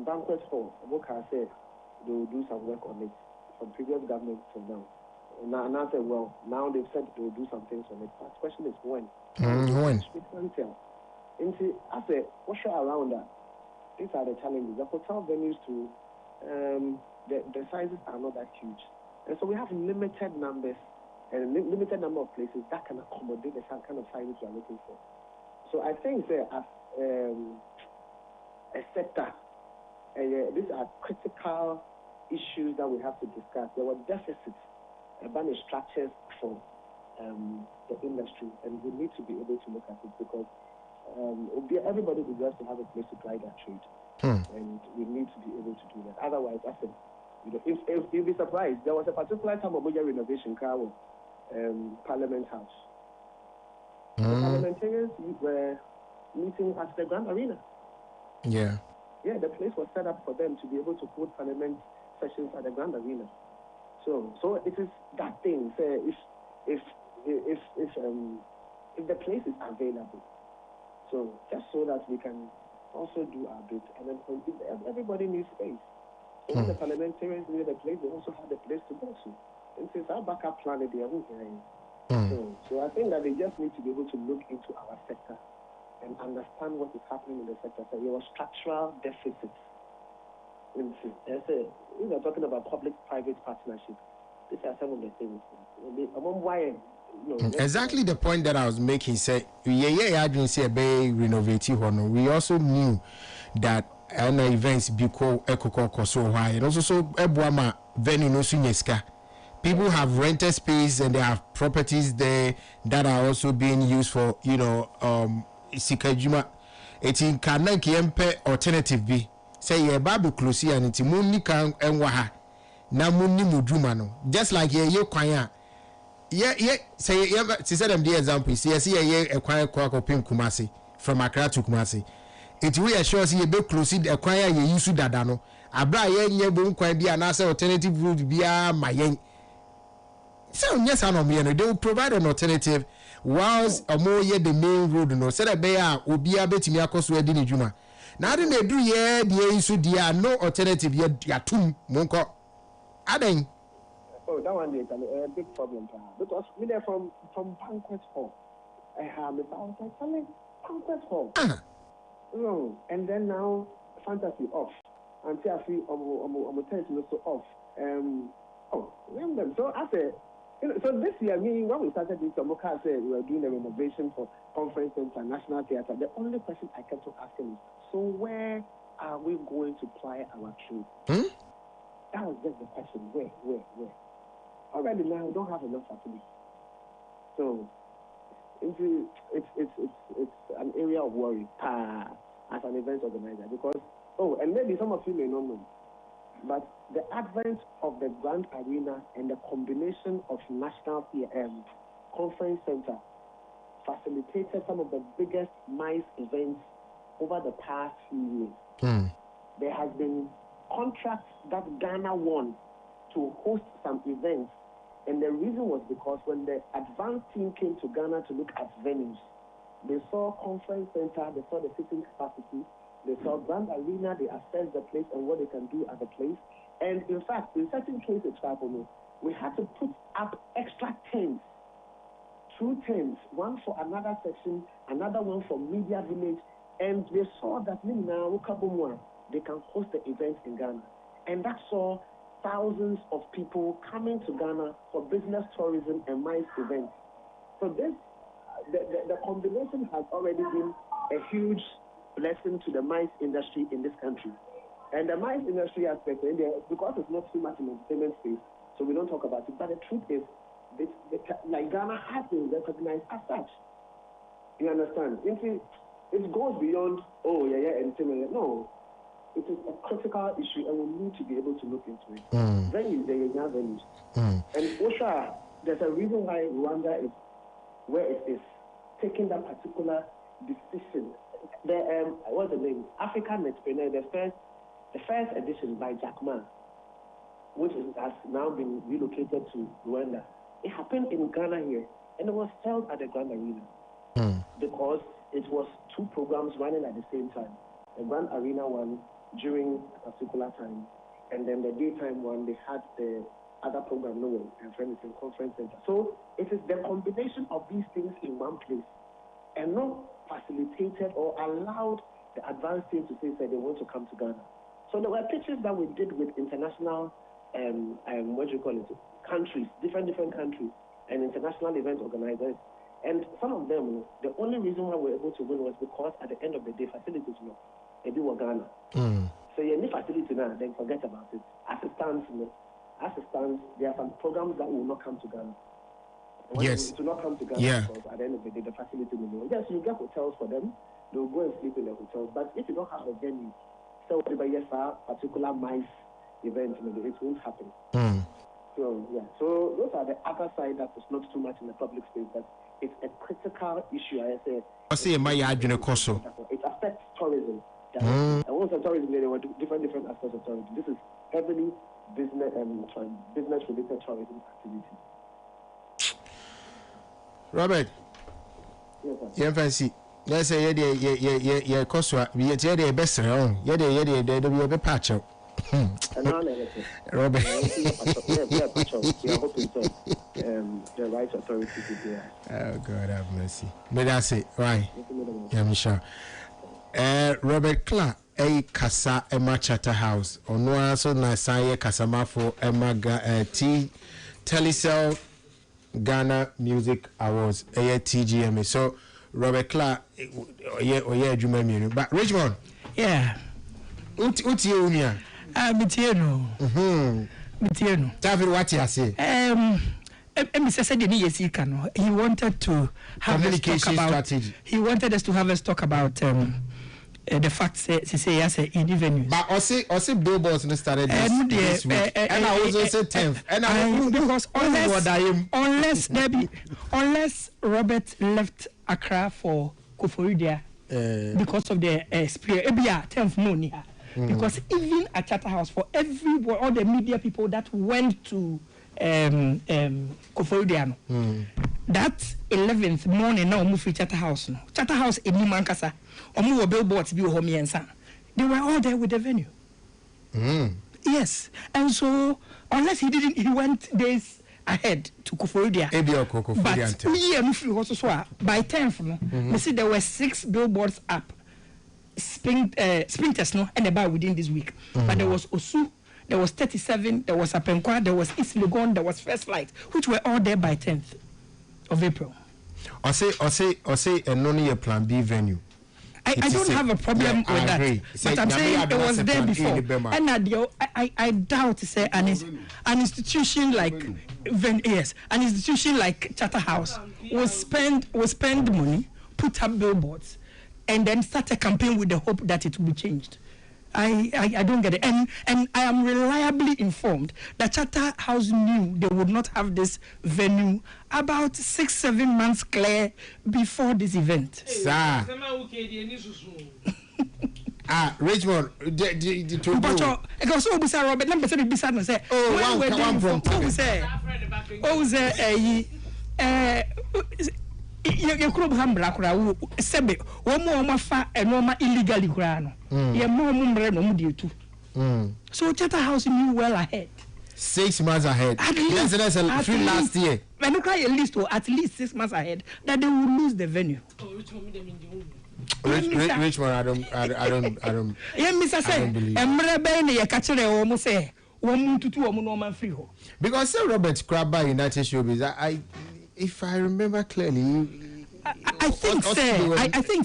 Banquet hall, Boka said they will do some work on it from previous government to now. And I said, well, now they've said they will do some things on it. But the question is when? When? We can't tell. And see, I said, what's around that? These are the challenges. The hotel venues too, the sizes are not that huge. And so we have limited numbers and limited number of places that can accommodate the kind of sizes we are looking for. So I think that as a sector, these are critical issues that we have to discuss. There were deficits about the structures for the industry, and we need to be able to look at it because everybody deserves to have a place to ply their trade, and we need to be able to do that. Otherwise, I said, if you'll be surprised, there was a particular time of renovation, Parliament House. The parliamentarians were meeting at the Grand Arena. Yeah, the place was set up for them to be able to hold parliament sessions at the Grand Arena. So it is that thing. Say if the place is available, so just so that we can also do our bit, and then everybody needs space. So when the parliamentarians need a place, they also have the place to go to. And since our backup plan, they are here. So I think that they just need to be able to look into our sector and understand what is happening in the sector. So there are structural deficits. We are talking about public-private partnership. These are some of the things. Exactly the point that I was making. Say, we also knew that events because so high, and also so venue no sunyeska. People have rented space and they have properties there that are also being used for sikajuma. It's in Kanaki alternative B. Say ye babu close and it's muni kan enwaha na muni muduma no just like ye kwanya say she said them the example see ye kwanya kwa pim Kumasi from Accra to Kumasi it we assure see ye be close the kwanya ye use dada no abra ye nye bo kwan bi na say alternative route bia mayen so yes no me no they will provide an alternative whilst ye the main road no say that be obi abetimi akoso edi ni djuma. Now they do the issue there no alternative yet tum monko aden. Oh, that one is a big problem because we there from banquet hall. I was like telling banquet hall. And then now fantasy off. Until I feel I'm so off. Remember. So I said, so this year, when we started this, Moka said we were doing a renovation for Conference Center, National Theatre. The only question I kept on asking is, so where are we going to ply our trade? That was just the question. Where? Already now we don't have enough facilities. So it's an area of worry as an event organizer because and maybe some of you may not know, but the advent of the Grand Arena and the combination of National Conference Center facilitated some of the biggest MICE events over the past few years. There has been contracts that Ghana won to host some events, and the reason was because when the advanced team came to Ghana to look at venues, They saw conference center, they saw the sitting capacity, they saw Grand Arena, they assessed the place and what they can do at the place. And in fact, in certain cases, we had to put up extra tents, 2 tents, one for another section, another one for Media Village, and they saw that now they can host the events in Ghana. And that saw thousands of people coming to Ghana for business tourism and MICE events. So this, the combination has already been a huge blessing to the MICE industry in this country. And the MICE industry aspect, because it's not too much in the entertainment space, so we don't talk about it. But the truth is, like Ghana has been recognized as such. You understand? It goes beyond, entertainment. No. It is a critical issue, and we need to be able to look into it. Venues, they are venues. And OSHA, there's a reason why Rwanda is where it is, taking that particular decision. What's the name? African Entrepreneur, the first edition by Jack Ma, which has now been relocated to Rwanda. It happened in Ghana here, and it was held at the Grand Arena because it was 2 programs running at the same time. The Grand Arena one during a particular time, and then the daytime one, they had the other program, and friends in conference center. So it is the combination of these things in one place, and not facilitated or allowed the advanced team to say they want to come to Ghana. So there were pitches that we did with international, countries, different countries, and international event organizers. And some of them, the only reason why we were able to win was because at the end of the day, facilities were Ghana. So you need facility now, then forget about it. As it stands, there are some programs that will not come to Ghana. Yes. To not come to Ghana because at the end of the day, the facility will be. Yes, you get hotels for them. They'll go and sleep in the hotels. But if you don't have a venue, so a particular MICE event, it won't happen. So those are the other side that is not too much in the public space, but it's a critical issue. It affects tourism. And also tourism, there were different aspects of tourism. This is heavily business-related tourism activity. Robert, fancy. Let's say yeah, cost the best around. Yeah, be patch up. Robert, the right authority to do that. Oh God have mercy. But that's it, right? Yeah, I'm sure. Robert Clark, Kasa Emma Chatterhouse, on one so nice Kasama for Emma Telecel Ghana Music Awards, TGMA. So Robert Clark, but Richmond, Utiunia. Mitieno. David, what you say? He wanted to have communication strategy. He wanted us to have us talk about the facts. Say yes, in the venue. But also billboards started this week. And I also said 10th. And because unless Robert left Accra for Koforidua because of the spirit, 10th no. Because even at Chatterhouse, for all the media people that went to Koforidua, that 11th morning now move to Chatterhouse. Chatterhouse in Nimankasa, or billboards be home and they were all there with the venue. Yes, and so unless he went days ahead to Koforidua. But by 10th, you see there were 6 billboards up. Sprinters and about within this week. But there was Osu, there was 37, there was Apenkwa, there was East Legon, there was First Flight, which were all there by 10th of April. I say and only a plan B venue. I don't have a problem with that. But I'm saying it was there before. And I doubt to say an institution like an institution like Chatterhouse will spend money, put up billboards, and then start a campaign with the hope that it will be changed. I don't get it. And I am reliably informed that Chatterhouse knew they would not have this venue about 6-7 months clear before this event. Sir. Richmond, Robert, number 7 beside me say, you could have black crowd, Sebe, one more fa and normal illegally grano. You're more no due to. So Charterhouse knew well ahead. 6 months ahead. At least, that's a few last year. When you cry at least 6 months ahead, that they will lose the venue. Richmond, I don't. Yeah, Mr. Say, and Mrebene, you catch it almost say, 1 to 2 woman free. Because Sir Robert Crabber United Showbiz, if I remember clearly, I think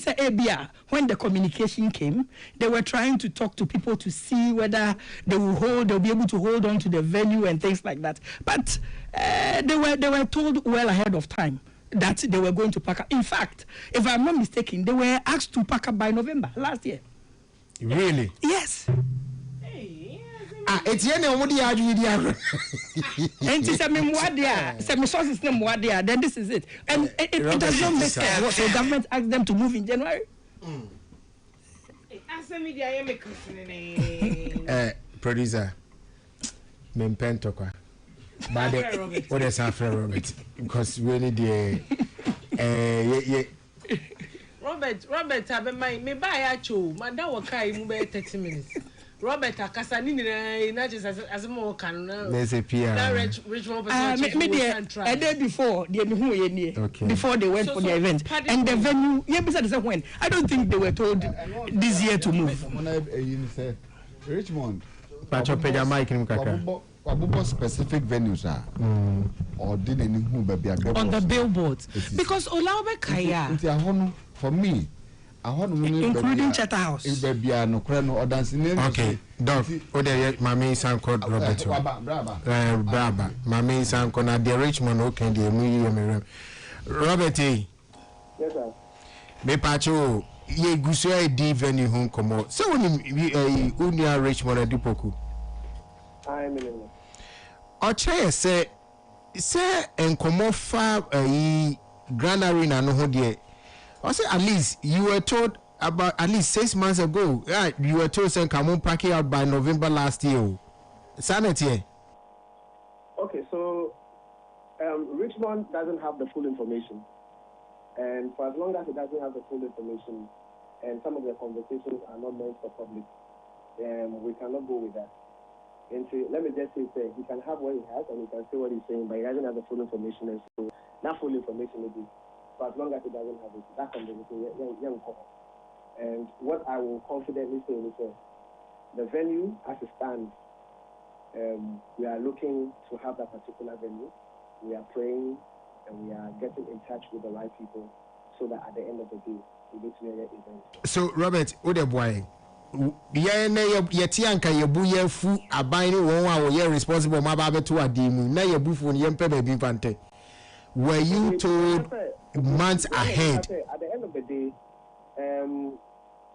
sir Abia, when the communication came, they were trying to talk to people to see whether they'll be able to hold on to the venue and things like that. But they were told well ahead of time that they were going to pack up. In fact, if I'm not mistaken, they were asked to pack up by November last year. Really? Yes. It's any of the idea. And she said, "Me sources name Wadia." Then this is it, and it does not make sense. So government asked them to move in January. Producer, me pentokwa. But what is after Robert? Because we need the Robert, have me buy a show. Madam will carry me 30 minutes. Robert Akasanini, not just as more can. There's a PR. Maybe a day before before they went for the event, and the venue. Yeah, besides when I don't think they were told this year to move. Richmond, What specific venues are or did any on the billboards? Because Olaobe Kaya for me. Including Charterhouse. Okay, Doc, Mami San called Robert. Braba, Mami San Cona, the Richmond, okay, the Museum. Robert, yes, sir. Me Pacho, ye Gusua D venue home come out. So when you Unia Richmond at Dupoku. I'm in Oche say, and come off far Grand Arena no hodie. I say at least you were told about at least 6 months ago. Right, you were told saying come on pack it out by November last year. Sanity. Okay, so Richmond doesn't have the full information, and for as long as it doesn't have the full information, and some of the conversations are not meant for public, we cannot go with that. And so, let me just say, he can have what he has and he can say what he's saying, but he doesn't have the full information, and so that full information will be. For as long as it doesn't have it, that can be young couple. And what I will confidently say is the venue as it stands, we are looking to have that particular venue. We are praying and we are getting in touch with the right people so that at the end of the day, we get to the event. So, Robert, what a boy. Yetianka Yabuya fu abine one year responsible Mababe to a demu, na Yabufu and Yempe Bifante. Were you told months ahead? At the end of the day,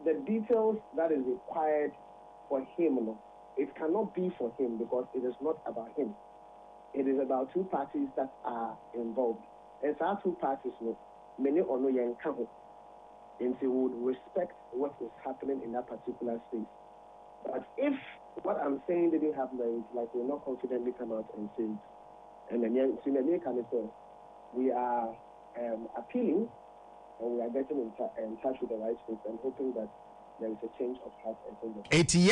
the details that is required for him, it cannot be for him because it is not about him. It is about two parties that are involved. And so our two parties, many or no young couple, and they would respect what is happening in that particular space. But if what I'm saying didn't happen, it's like we're not confidently come out and say it. And then we are appealing and we are getting in touch with the right folks and hoping that there is a change of heart and things. Eti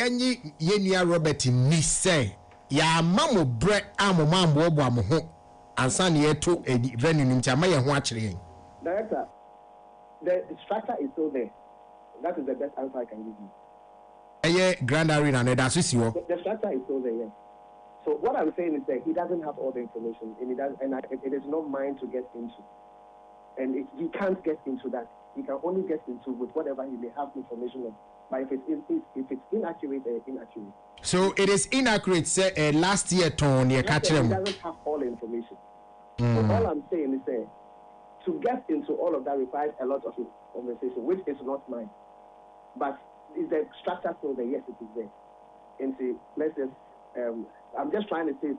yenya Robert ni say ya mamo bre amo mambo obo amho ansa na yeto venue ni ntia ma ye ho akire. Director, the structure is still there. That is the best answer I can give you. Grand Arena and that's the structure is still there, yes. So what I'm saying is that he doesn't have all the information, and it is not mine to get into. And he can't get into that. He can only get into with whatever he may have information on. But if it's inaccurate, inaccurate. So it is inaccurate. Say last year, Tony, he doesn't have all the information. So all I'm saying is that to get into all of that requires a lot of conversation, which is not mine. But is the structure still there? Yes, it is there. And see, let's just. I'm just trying to say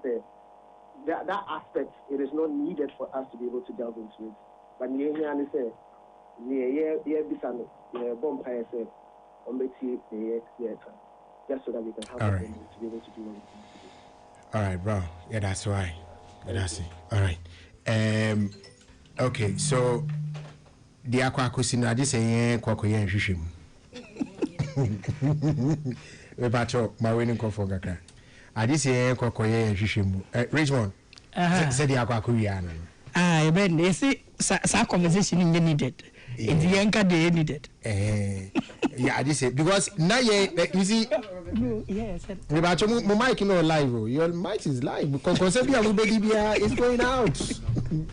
that aspect, it is not needed for us to be able to delve into it. But just so that we can have to be able to do what we need to do. All right, bro. Yeah, that's right. Yeah, that's it. All right. Okay, so the aquacusina, I just say, Quacoyan Shishim. My winning Kofogaka. I just say, Quacoyan Shishim. Richmond said the Aquacurian. Ah, Ben, they say, some conversation in the needed. In the Yanka, they needed. Yeah, I just say, because now you see, yes, my mic is not live. Your mic is live because concept of baby is going out.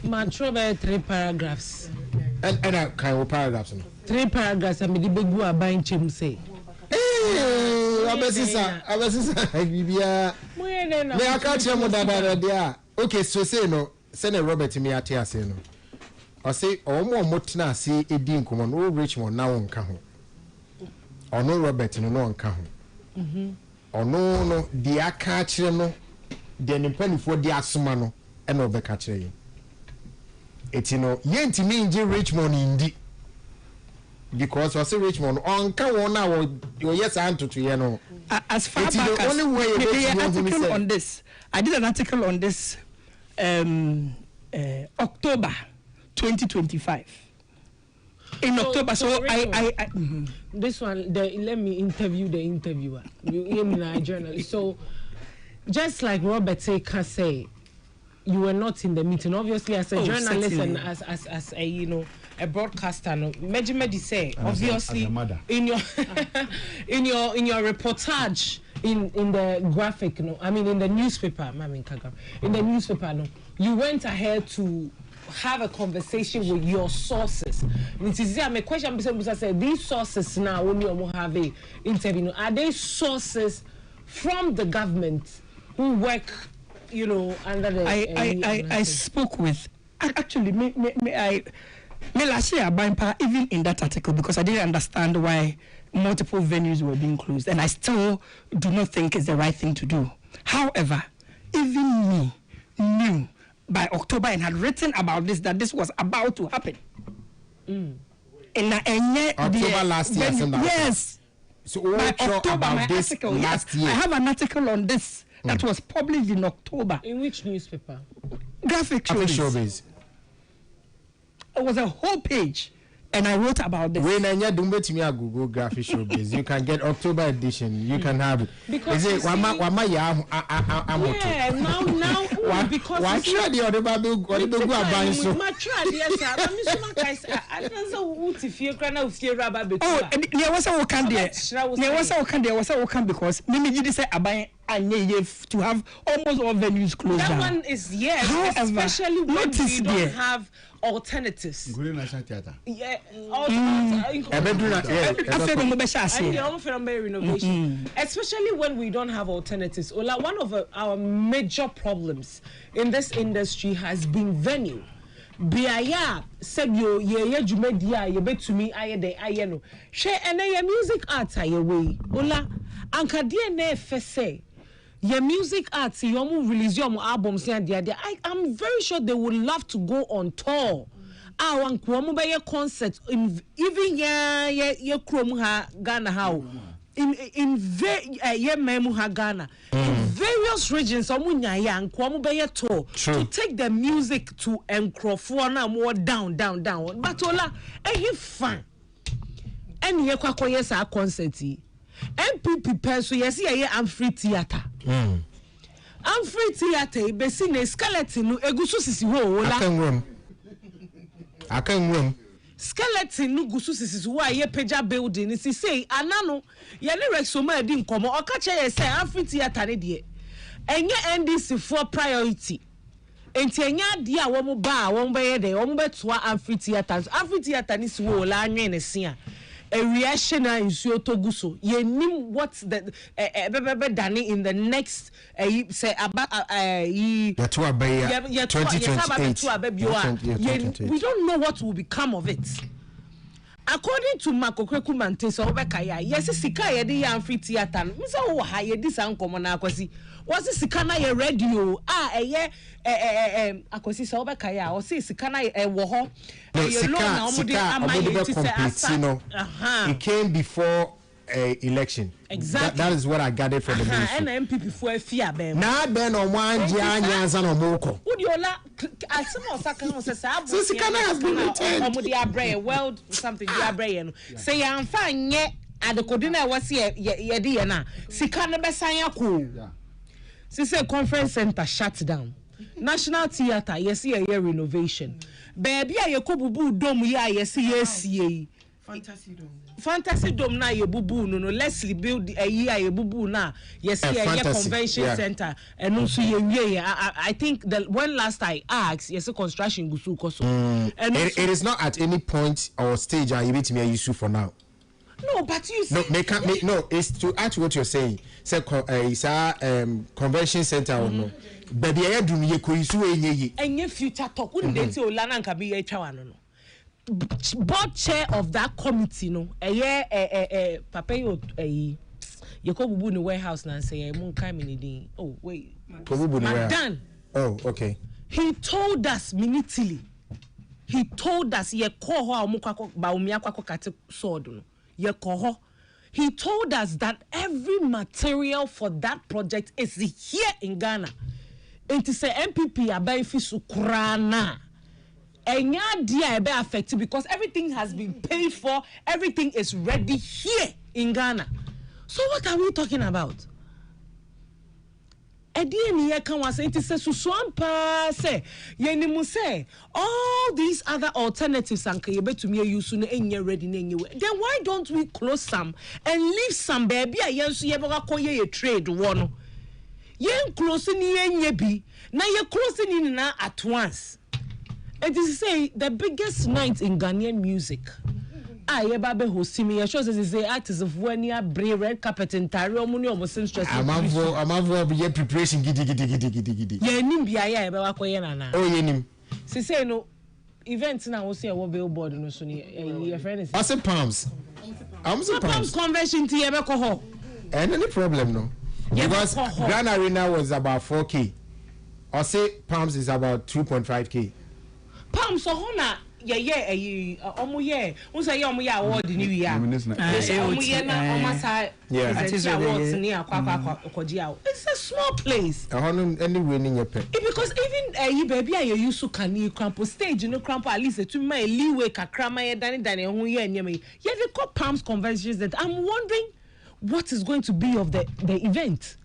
My trouble 3 paragraphs. And I kind of paragraphs. 3 paragraphs. I mean, the big boy are buying chim say. Hey, Abesisa, Bibia. Me I catch him with that. Okay, so say no. Send a Robert to me at here. Say no. I say, oh, more motina see a dean come on, old Richmond now on Caho. Or no Robert no on Caho. Or no, the I catch no, then in penny for the Asumano and over catch it's yen to me in Richmond indeed. Because I say Richmond on Caho now, yes, I'm to you know. As far back as the only way article on this, I did an article on this October 2025. In October, so I this one, let me interview the interviewer. You in a journalist. So, just like Robert Taker say, you were not in the meeting. Obviously, as a journalist certainly. And as a a broadcaster, no. Medi say obviously in your in your reportage in the graphic, no. I mean in the newspaper, in the newspaper, no. You went ahead to have a conversation with your sources. My question is, these sources now, when you have a interview, are they sources from the government who work, under the? I spoke with. Actually, last year even in that article because I didn't understand why multiple venues were being closed, and I still do not think it's the right thing to do. However, even me knew by October and had written about this that this was about to happen. In October last year, yes. So by October, about this article, last year. I have an article on this that was published in October. In which newspaper? Graphic Showbiz. It was a whole page. And I wrote about this. When I do me Google Graphic Showbiz, you can get October edition. You can have it. Because is it now because why should the other Bible or the go buy so? Oh, there was a can there. There was a can because Mimi say abai to have almost all venues closed down. That one is yes, however, especially when we don't have alternatives. National Theatre. Yeah, especially when we don't have alternatives. One of our major problems in this industry has been venue. Biaya said you jumedia you bet to me ayeno. Share and your music arts are way. Ola anka DNA fese. Your music arts, you release your albums and I'm very sure they would love to go on tour. I want to concert in even yeah Ghana how in Ghana in various regions tour to take the music to Nkrofo more down but ola fun and ye kwakoye sa concert MPP person yes ye Amfree Theatre Amfree Theatre be see na skeleton no egusu sisi ho ola I can room. Skeleton no gusu sisi ho a ye pagya building si say anano ye ne rexoma edi nkomo okache ye say Amfree Theatre ne de enye NDC for priority enti enya de a wo mo ba a wo be ye de wo mo betoa Amfree Theatre ni si ho ola anwe ne se a reaction in Toguso. You knew what's the Danny in the next say about 2028. We don't know what will become of it. According to Makokweku Mante so Obekaya, yes, Sika ye de Amfree Theatre. Misa wo ha ye dis ankomo na akwasi. Was Sika na ye radio? Akwasi so Obekaya o say Sika na wo ho. It came before election. Exactly. That is what I gathered from the news. And MPP for a fear, baby. Now then on one Janyan or Moko. Would you allow? I somehow second says, so Sikana has been returned. World something, Diabrayan. Say, I'm fine yet. At the Codina was here, Yediana. Sikana Besanya cool. Since conference center shut down. National Theatre, yes, a year renovation. Baby, I bubu dome, yes, Fantasy dome na ye bubu no Leslie build a year ye bubu na yes a convention center and also I think that when last I asked yes construction gusu koso and it is not at any point or stage I meet me issue for now. No, but you see, no, it's to add to what you're saying. Say it's a convention center or no. Baby, I do me kuisu enye future talk. Wouldn't they say Olana nka be ye chawa no? Board chair of that committee no papa you ko bubu in the warehouse na say mun kai me din. Oh wait, Madan. Oh okay. He told us minutely. He told us ye ko ho amukwa ba umi akwa kate sword no ye ko ho. He told us that every material for that project is here in Ghana. It is a MPP abai fi sukrana. Enya dia ebe affected because everything has been paid for, everything is ready here in Ghana. So what are we talking about? Ediye ye kan wa say it is susuampa say ye ni mu say all these other alternatives anka ye betumi use no enye ready na enye. Then why don't we close some and leave some baby a ye so ye be ye trade one. Ye close ni enye bi na ye close ni na at once. It is say the biggest night in Ghanaian music. I babe hosimi ya shows is the artists of Wenia Bray red carpet and Tario Muni almost stress. I'm be preparation giddy. Ye nim bia ya ebe wa koye na. Oh ye nim. Se say no events na wo say wo billboard no so ni your friend is. What's palms? I'm so palms convention ti ebe ko ho. Any problem no. Because Grand Arena was about 4K. I say palms is about 2.5K. Palms so hona omuye unsa ye omuye award ni wi ya omuye na omasa awards ni akwa it's a small place anyway ni nyepe because even you baby are you so can you crampo stage no crampo at least to my leeway kakra ma ye dani ho ye nyame ye they call palms conventions that I'm wondering what is going to be of the event.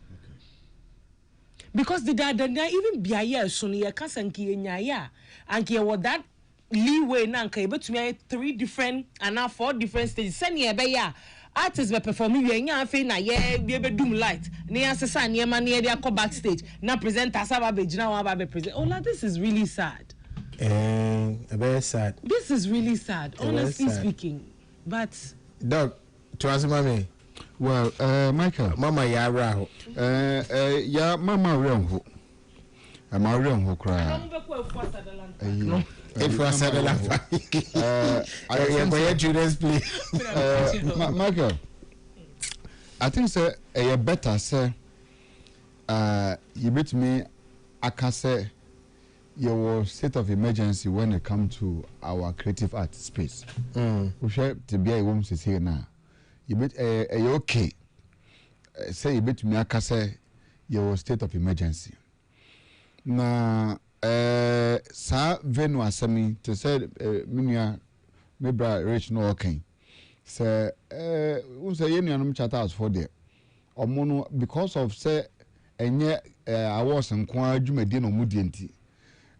Because the even biya so ni ka sanki nya ya anke what that leeway na nka ebetumi 3 different and now 4 different stages send ye be ya artists be perform we nya afi na ye be doom light na ya sesa na ma na dey come backstage na presenter saba be gina wa ba be present. Oh la, this is really sad. Very sad. This is really sad, honestly speaking. But dog to ask mommy. Well, Michael, Mama ya raho. Ya mama renho. Am I renho cry? If was said I Judas play. Michael, I think say a better say you bet me I can say your state of emergency when it comes to our creative art space. We share to be a woman to say now. You bet okay. Say you bet me I can say your state of emergency. Na sa venue asemi to say minia mebra rich no okay. Say unse ye nuanom chat house for there. Omo because of say enye awards nkwa adwumadi no mudi enti.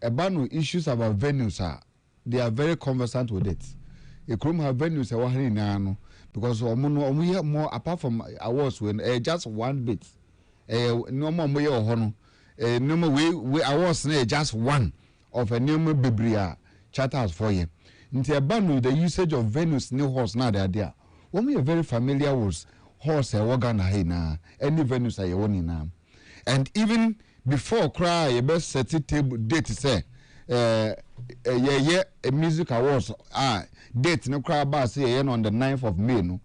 Eba no issues about venues they are very conversant with it. Ekrom have venues e wahani na no because omo more apart from awards when just one bit. No more moye oho no no we awards na just one of a new biblia charters for you. Nti eba no the usage of venues new horse na there. When we are very familiar with horse e organ na any venues are you na. And even before cry you best set it table date say a music awards date no cry about say on the 9th of May no.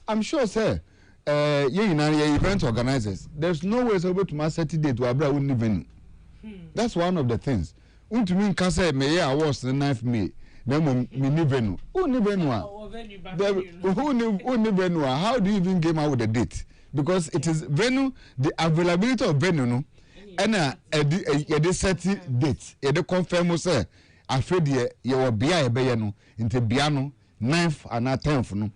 I'm sure say event organizers there's no way so to set date to abra venue. That's one of the things. To me can say May awards the 9th May na mo mini venue who ni venue how do you even game out with the date because it is venue the availability of venue no and the set date the confirm say afraid ye wo bia e be ye no inte bia no 9th and 10th no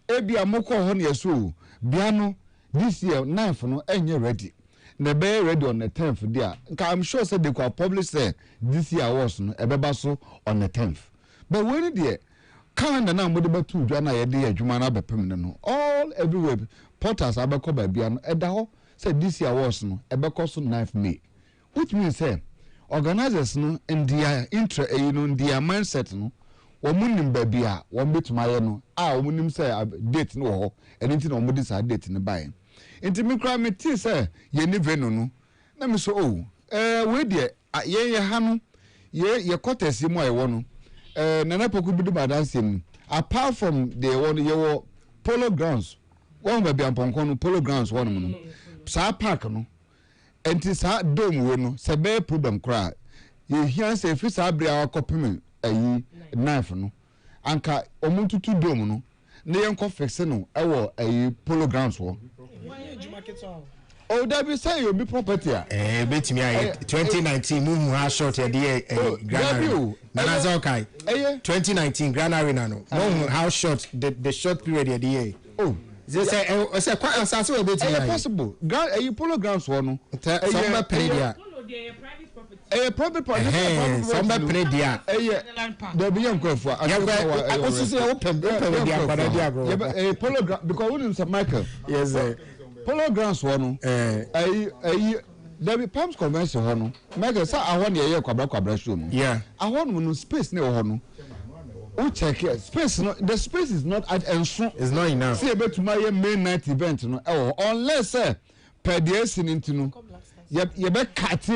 ebi amoko ho ne so bia no this year 9th no enye ready na be ready on the 10th there I'm sure say they could publish say this year was no ebeba so on the 10th but when there calendar na mo de betu dwa na ye de adwuma na bepem ne no all everywhere portals abeko ba bia no eda ho say this year was no ebeko so 9th May which means say organizers no in their in their mindset no womunim ba bia won betumaye no womunim say date no ho anything no modi say date ne buy enti me kra me ti say ye ni venu no na me so we de ye ha no ye quarters mu ayewo no nana poku bidu badansem apart from the one ye polo grounds one ba bia mponko no polo grounds one no sa park no enti sa dome we no se be problem kra ye hia se fi sa bria akopem ayi knife no anka omuntutu dome no na yenko fixe no ewo ayi polo grounds wo oh that be say you be property betimi 2019 muhu ha short e dey granary na za okay 2019 granary na no muhu how short the short period e dey they say quite asase we betimi possible polo grounds wo no some period private property some period there be young kwefo osusu e open dia kwada dia go polo ground because we Mr. Michael yes polo grounds one there be Palms Convention one Michael say ahon ye kwabra show no yeah ahon no space ne ho no o check it space no the space is not at enso it's not enough see about my main night event no unless per day sin into no ye be cut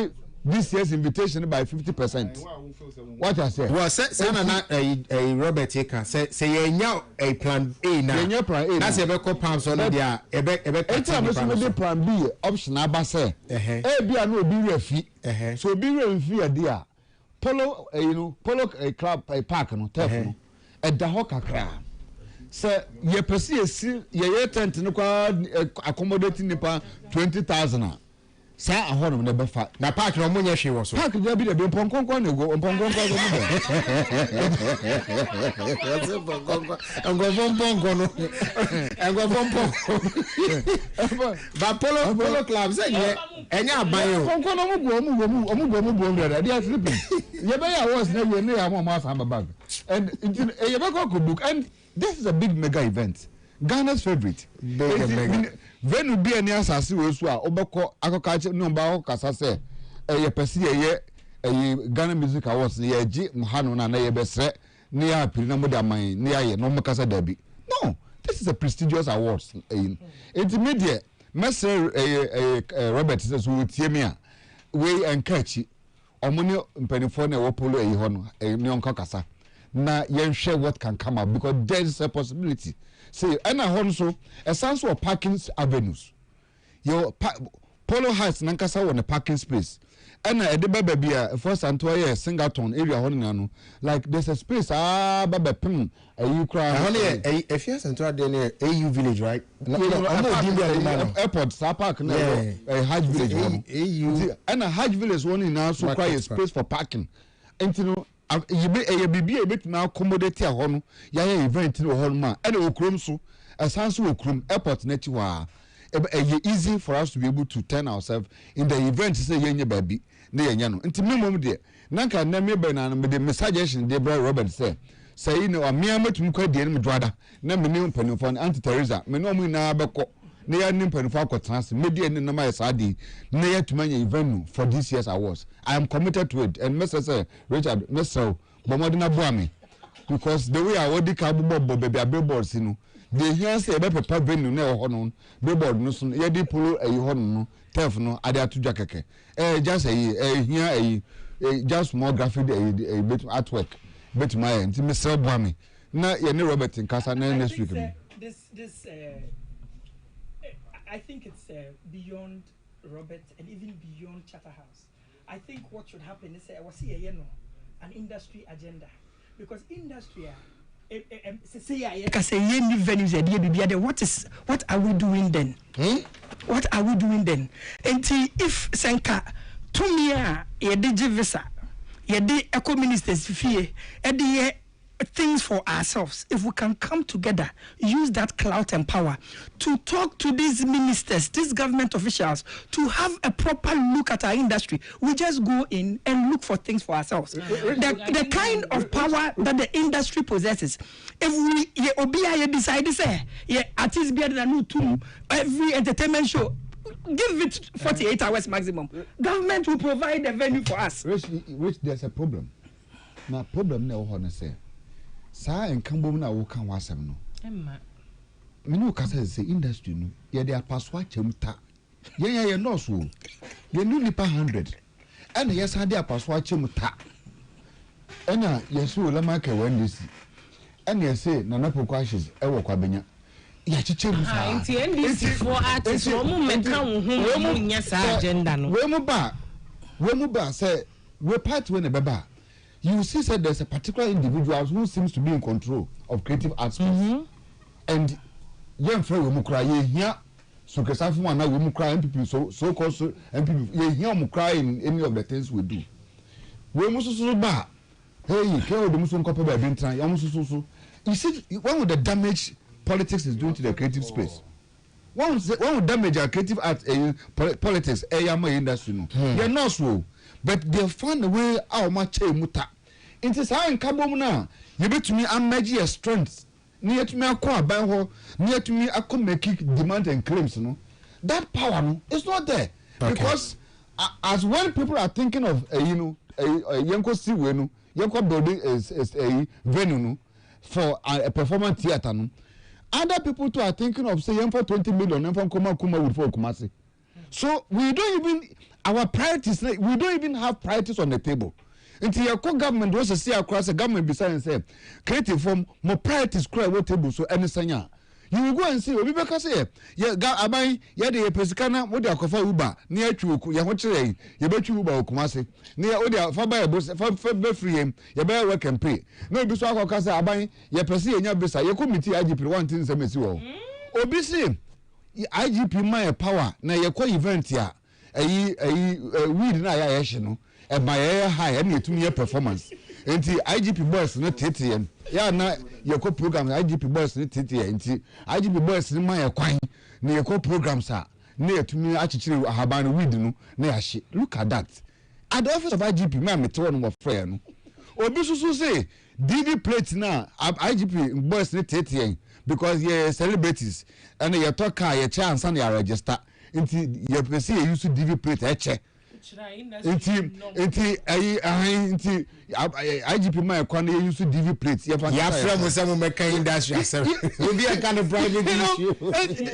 this year's invitation by 50%. What I say? Well, say na a Robert Eka say ye nya a plan A na. Ye nya plan A. That's a be pounds on there. Ebe enter me plan B option aba say. A B na obi refi. So obi refi a dia. Polo polo club park no turf no. E da ho kakra. Say ye pesi ye tent no kwa accommodating nipa 20,000. Sa ahon no be fa na park no munye hwe wo so park dey be dey ponkonkon no go ponkonkon go no ba polo club say ye enya aban o ponkonkon no mu go brother they are sleeping ye be ya was na ye na ya mo asa bag and ye be go book and this is a big mega event Ghana's favorite big venu bi ani asase we so a obekọ akokache no ba akokasa se ye pese ye Ghana Music Awards ye gi mhano na ye besre ne ya apiri na modaman ne ya ye no mokasa dabi no this is a prestigious awards intermediate mesre Robert says we tie me a we enkachi omune mpanifo na wo polo ho no ne onka kasa na ye hwe what can come up because there is a possibility. See, and I also a sense of parking avenues. Your Polo Heights Nankasa on a parking space. And a deba first and 2 years Singleton area honey like there's a space baba pim a you cry honey a first and 2 AU village right airport star park a Hajj village AU and a Hajj village one in now so quite a space for parking and you know you be a bit now accommodate a home ya event no home man and okrom so asan so okrom airport netiwa easy for us to be able to turn ourselves in the event say yenye baby na yenya no nti memom de nanka na me be na me de suggestion de bra Robert say you know amia matum kwa de no dwada na me ne mpanimfo Auntie Teresa me no mu na beko na ya ne mpanimfo akotrans me de ne na ma yesadi na ya tumanya event for this year's awards. I am committed to it and Mr. Richard Mr. Bomodina Boami because the way I already can baby billboards you know they hear say be papa venue na ho no billboard no so ye di polo ho no turf no ade atudwa keke just here just more graphic bit artwork bit my nti Mr. Boami na ye ne Robert Nkasa na next week this I think it's beyond Robert and even beyond Charterhouse. I think what should happen is an industry agenda. because industry say any venues what are we doing then? What are we doing then? And if Senka to me ye de visa ye de eco ministers fee e things for ourselves, if we can come together, use that clout and power to talk to these ministers, these government officials, to have a proper look at our industry. We just go in and look for things for ourselves. The kind of power that the industry possesses, if we decide to say, artists be than every entertainment show, give it 48 hours maximum. Government will provide a venue for us. Which there's a problem. Now problem now want say. Sa en kambo na wo kan wasem no emma me no ka say industry no ye dey apaswa chemuta ye nurse wo ye nu nipa 100 and yes ha dey apaswa chemuta ena yesu ola maka wandisi and ye say nana pokwaches e wo kwabenya ya chichemu sa nti ndc for artists wo mu meka wo ho mu nya sa agenda no we mu ba say we part we ne beba. You see, said there's a particular individual who seems to be in control of creative arts space. And young friend we mukra ye here, so kesafu wana we mukra MPP so called MPP ye here mukra in any of the things we do. We musu ba, hey, ke o de musu nkope ba bintran, ya musu so. You see, one of the damage politics is doing to the creative space. One will damage our creative art politics, industry no. They're not so. But they found a way out much muta. It is how in Kabom now. You bet me I'm magic strength. Near to me a car by ho, near to me I could make demand and claims, no. That power no is not there. Okay. Because as when people are thinking of a Yanko Siwenu, Yanko building is a venue no, for a performance theater no. Other people too are thinking of say for 20 million and from Kuma with for Kumasi. So we don't even our priorities, we don't even have priorities on the table. Until your government was to see across the government beside and say, creative form more priorities cry what table so any sanya. You will go and see we because say, yeah, abai, yeah, the Pescana, what they are called Uber, near to Yahoche, you bet you Uber Kumasi, near Odia, for free, you better work and pay. No, Biswaka Casa, abai, ya Percy and your Bessa, your committee, IGP, one thing, some is you. Obviously, IGP my power, now your co event here. Weed na ya no e my high and you to me performance enti IGP boys no TTM ya na your program IGP boys no TTM enti IGP boys no my kwan na your programs are na to me achichire ahaban weed no na ya hye. Look at that at the office of IGP me te won mo frɛ no obi so say DV plate na IGP boys no TTM because ye celebrities and ye talk car ye chance and you register inti ye pese ye use DV plate eche inti IGP my kwan ye use DV plate ye from some meka industry will be a kind of private issue.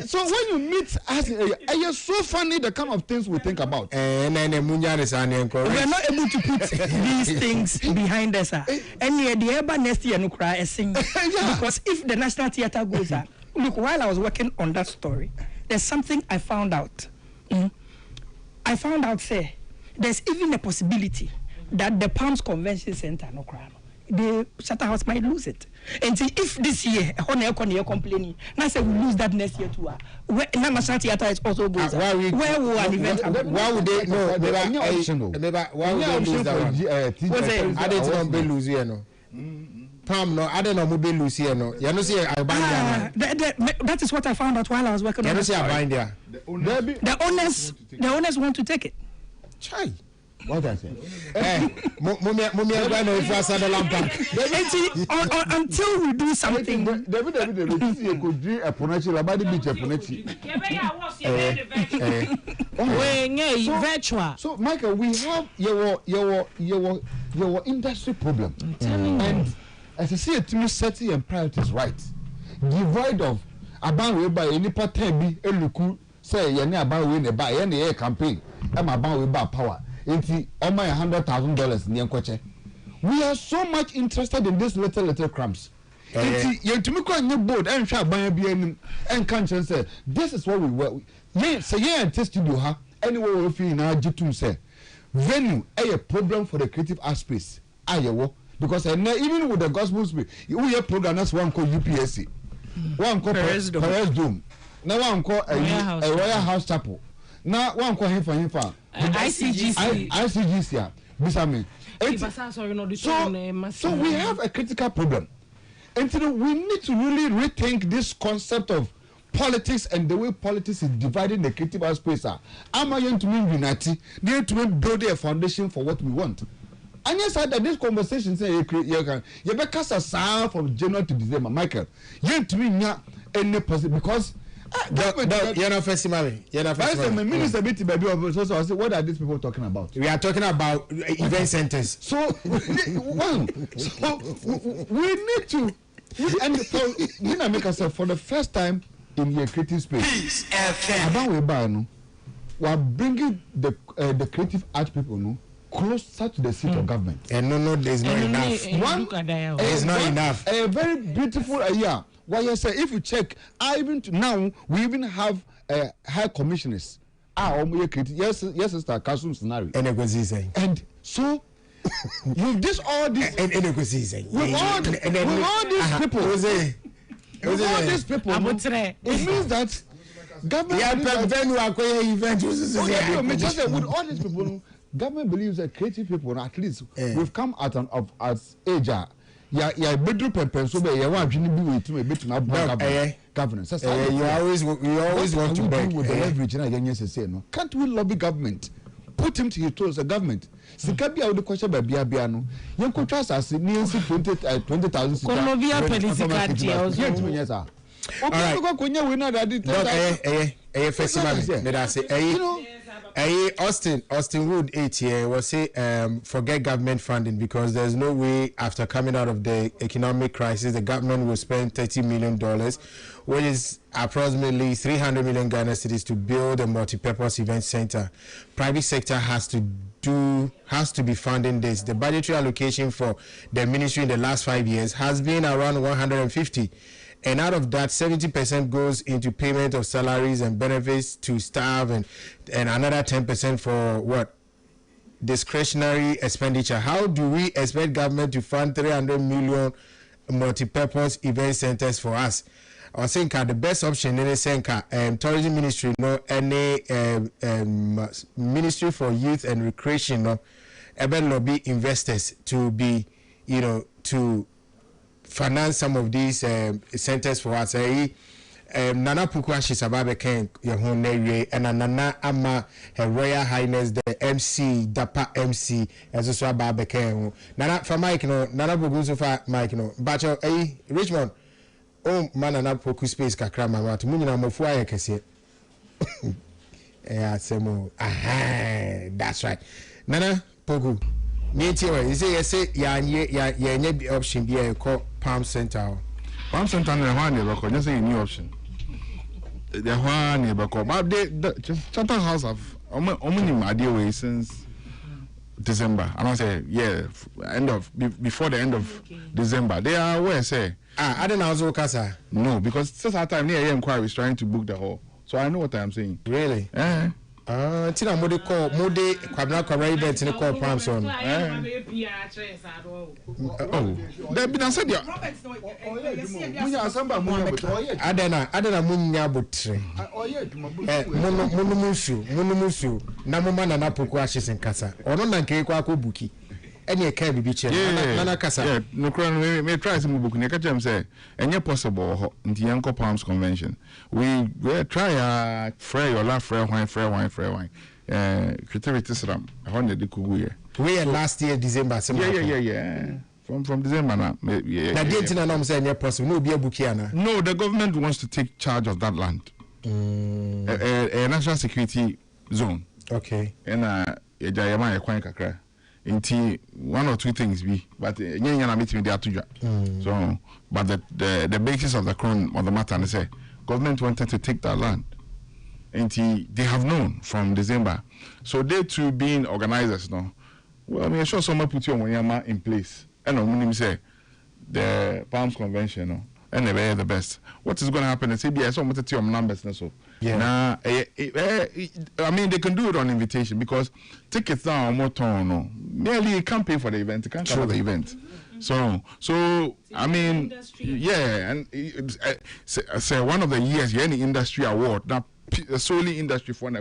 So when you meet us it's so funny the kind of things we think about we are not able to put these things behind us and the ever next year no cry sing because if the National Theatre goes look, while I was working on that story, there's something I found out. I found out, say, there's even a possibility that the Palms Convention Center, no crime, the Shatter House might lose it. And see, if this year, you're complaining, now say we lose that next year too. Where National Theatre is also goes. Where will an event happen? Why would they? No, why would they lose that one? I didn't lose here, no. Palm no, I don't know mobile Luciano. You know see I bind that is what I found out while I was working on. You see I bind there. The owners want to take it. Chai. What I say? Mommy I know if I said the lamp. Until we do something. David you could do a ponachi about the beach a ponachi. Virtual. So Michael, we have your industry problem. And as I see it to me setting and priorities right. Devoid of about we buy any part time be eluku say ye ne about we ne buy any air campaign. Am about we buy power. Into on my $100,000 near Koche. We are so much interested in these little crumbs. You to me quite new board and try buy and conscience say this is what we were. Yes, say yeah and test you ha anyway we feel now Jitum say venue a problem for the creative art space. Ayewo because even with the gospel spirit, we have program that's one called UPSC, one called Perez Dome, now one called a Royal House Chapel, now one called Himfa ICGC, Bisame. So we have a critical problem, and we need to really rethink this concept of politics and the way politics is dividing the creative space. Am I going to mean unity? They to build a foundation for what we want. And yes, that this conversation say you can cast a sound from January to December, Michael. You to me any possible because you're not first minister what are these people talking about? We are talking about event centers. So we need to and for make us for the first time in your creative space. About we are bringing the creative art people closer to the seat of government. And no, there's not enough. There's not enough. A very beautiful area. Why you say if you check, even now we even have high commissioners. Yes, sister, Kasum scenario. And so with this all this with all these people. With all these people, it means that government. With all these people, government believes that creative people, at least, we've come out of as age. Yeah, bedroom pepper. So you want to be with a bit of governance. You always want to beg with the leverage. No, can't we lobby government? Put him to his toes, the government. Sikabi out the question by Biabiano. You could trust us in 20,000. Colombia Pelicicati. Yes, sir. Austin Wood 8 here was say forget government funding because there's no way after coming out of the economic crisis the government will spend $30 million, which is approximately 300 million Ghana cedis to build a multi-purpose event center. Private sector has to be funding this. The budgetary allocation for the ministry in the last 5 years has been around 150. And out of that, 70% goes into payment of salaries and benefits to staff, and another 10% for what? Discretionary expenditure. How do we expect government to fund 300 million multi-purpose event centers for us? I think the best option in the tourism ministry, any ministry for youth and recreation, ever lobby investors to be, to finance some of these centers for us. Nana Pukwa Shisababe Ken Yahone and Nana Ama Her Royal Highness the MC Dapa MC as a Swababe Ken. Nana for Mike Nana Buguzo for Mike Bacho Richmond. Oh man Nana Puku space Kakrama to Munina Mofua Kese. Semo. Aha, that's right. Nana Puku. You say yeah option be call Palm Center. Palm Center and one neighbor just say new option. The one neighbor but the Chatham House have way since December. I don't say before the end of December. They are where say I don't know Casa. No, because since our time near inquiry is trying to book the hall. So I know what I'm saying. Really? Tina Mode call Mode Kwabna event in the call Palms on. Oh, there been said ya. Adana Munya Butre. Munumusu, Namuma Nana Puku ashes in Casa. Or no Nankwa Buki. Any can be chair. Nana Casa. Yeah, no crown may try some book. Nekajem say, and you're possible in the Uncle Palms Convention. We try frey or laugh, frey wine. Creativity Sram, I wanted the Kuguya. We had last year, December. Yeah. From December now. Yeah. I'm saying, yeah, possible. No, be a bookiana. No, the government wants to take charge of that land. A national security zone. Okay. And Jayama Kakra. Inti one or two things be, but meeting there to so but the basis of the crown on the matter and say government wanted to take that land. Inti they have known from December. So they too being organizers now. Well, I mean sure someone put your money in place. And I'm say the Palms Convention and they're the best. What is going to happen is CBS or to your numbers so. Yeah. Now, I mean, they can do it on invitation because tickets now are more torn. Merely you can't pay for the event, you can't cover the event. So I mean, yeah, and say one of the years, any industry award now solely industry for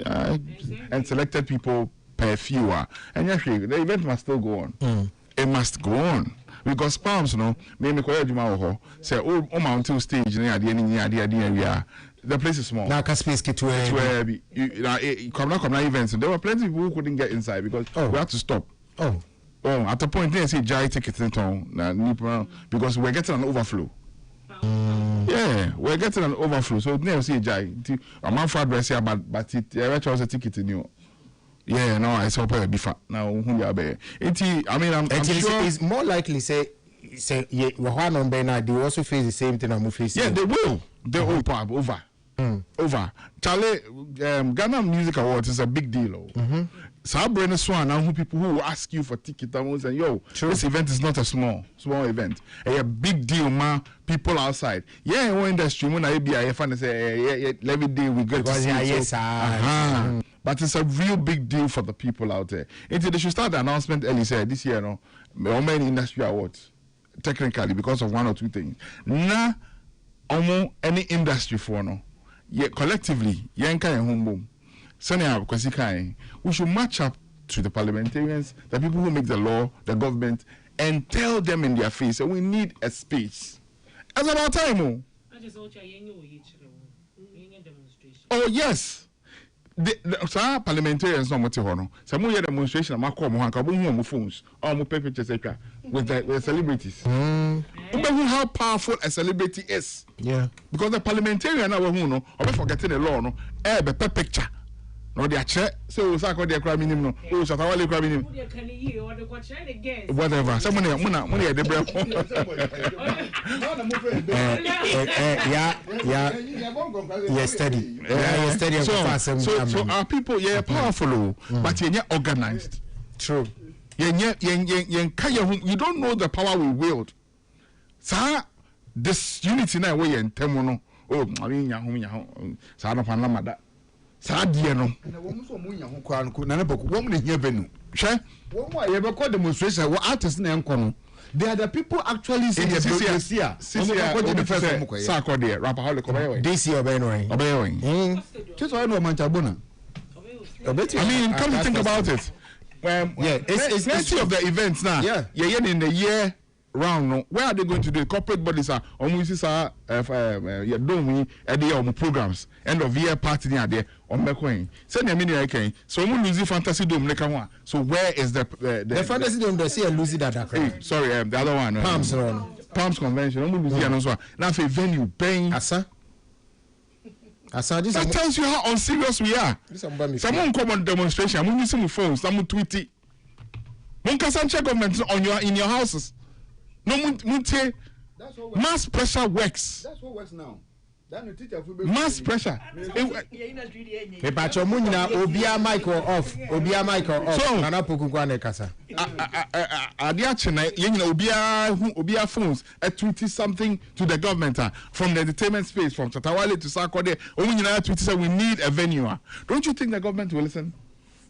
and selected people per fewer, and actually the event must still go on. It must go on. Because palms, no, maybe say, oh, mountain stage, the place is small. Now, space get to where come events. There were plenty of people who couldn't get inside because we had to stop. Oh, at the point, they say, Jai tickets in town, because we're getting an overflow. Yeah, we're getting an overflow. So, never see Jai. I'm not far dress here, but it was a ticket in you. Yeah, no, I saw probably before. Now, who are there? I'm sure it's more likely say one on Bernard. They also face the same thing I'm facing. Yeah, they will. They will pop over. Over. Charlie, Ghana Music Awards is a big deal. So Brenda Swan now who people who will ask you for ticket and say, yo, this event is not a small event. A big deal, man. People outside. Yeah, in one industry, when I be I find say, every day we get to see. But it's a real big deal for the people out there. Until they should start the announcement early, say this year, no, many industry awards, technically because of one or two things. Nah, any industry for no, yeah, collectively, yanka and home we should match up to the parliamentarians, the people who make the law, the government, and tell them in their face that we need a space. It's about time. Oh yes. The parliamentarians no mote hono. Some hear demonstration am akọ mo hanka bo hu phones or mo pictures with the celebrities. How powerful a celebrity is. Yeah. Because the parliamentarian now who no or forgetting the law no be picture. No they check so sako dey kra minim no. O Shatawale kra minim. Whatever. Someone money dey break. Yesterday. So our people powerful but you're organized. True. You don't know the power we wield. Sir, this unity now way in temono. Oh, I mean yahu. Sana panamada. Sadia no. Demonstration. What artists na enkono? They are the people actually saying this year. This year, I mean, come to think about it. It's plenty of the events now. Yeah, in the year round. No, where are they going to do? Corporate bodies are almost doing programs. End of year party there on Mekoin. Send a mini again. So we lose fantasy dome. So where is the fantasy dome? They say lose that. Sorry, the other one. Palms convention. Now for venue paying. That tells you how unserious we are. Someone come on demonstration. I'm using phones. Someone tweet it. Munkasanche government in your houses. No munte. Mass pressure works. That's what works now. Mass pressure. Pepacho munina obia Michael off. Obia Michael off. So nana pokukwane kasa. Adia chena yenina obia phones tweet something to the government from the entertainment space from Chatawale to Sakode. Omunina tweet say we need a venue. Don't you think the government will listen?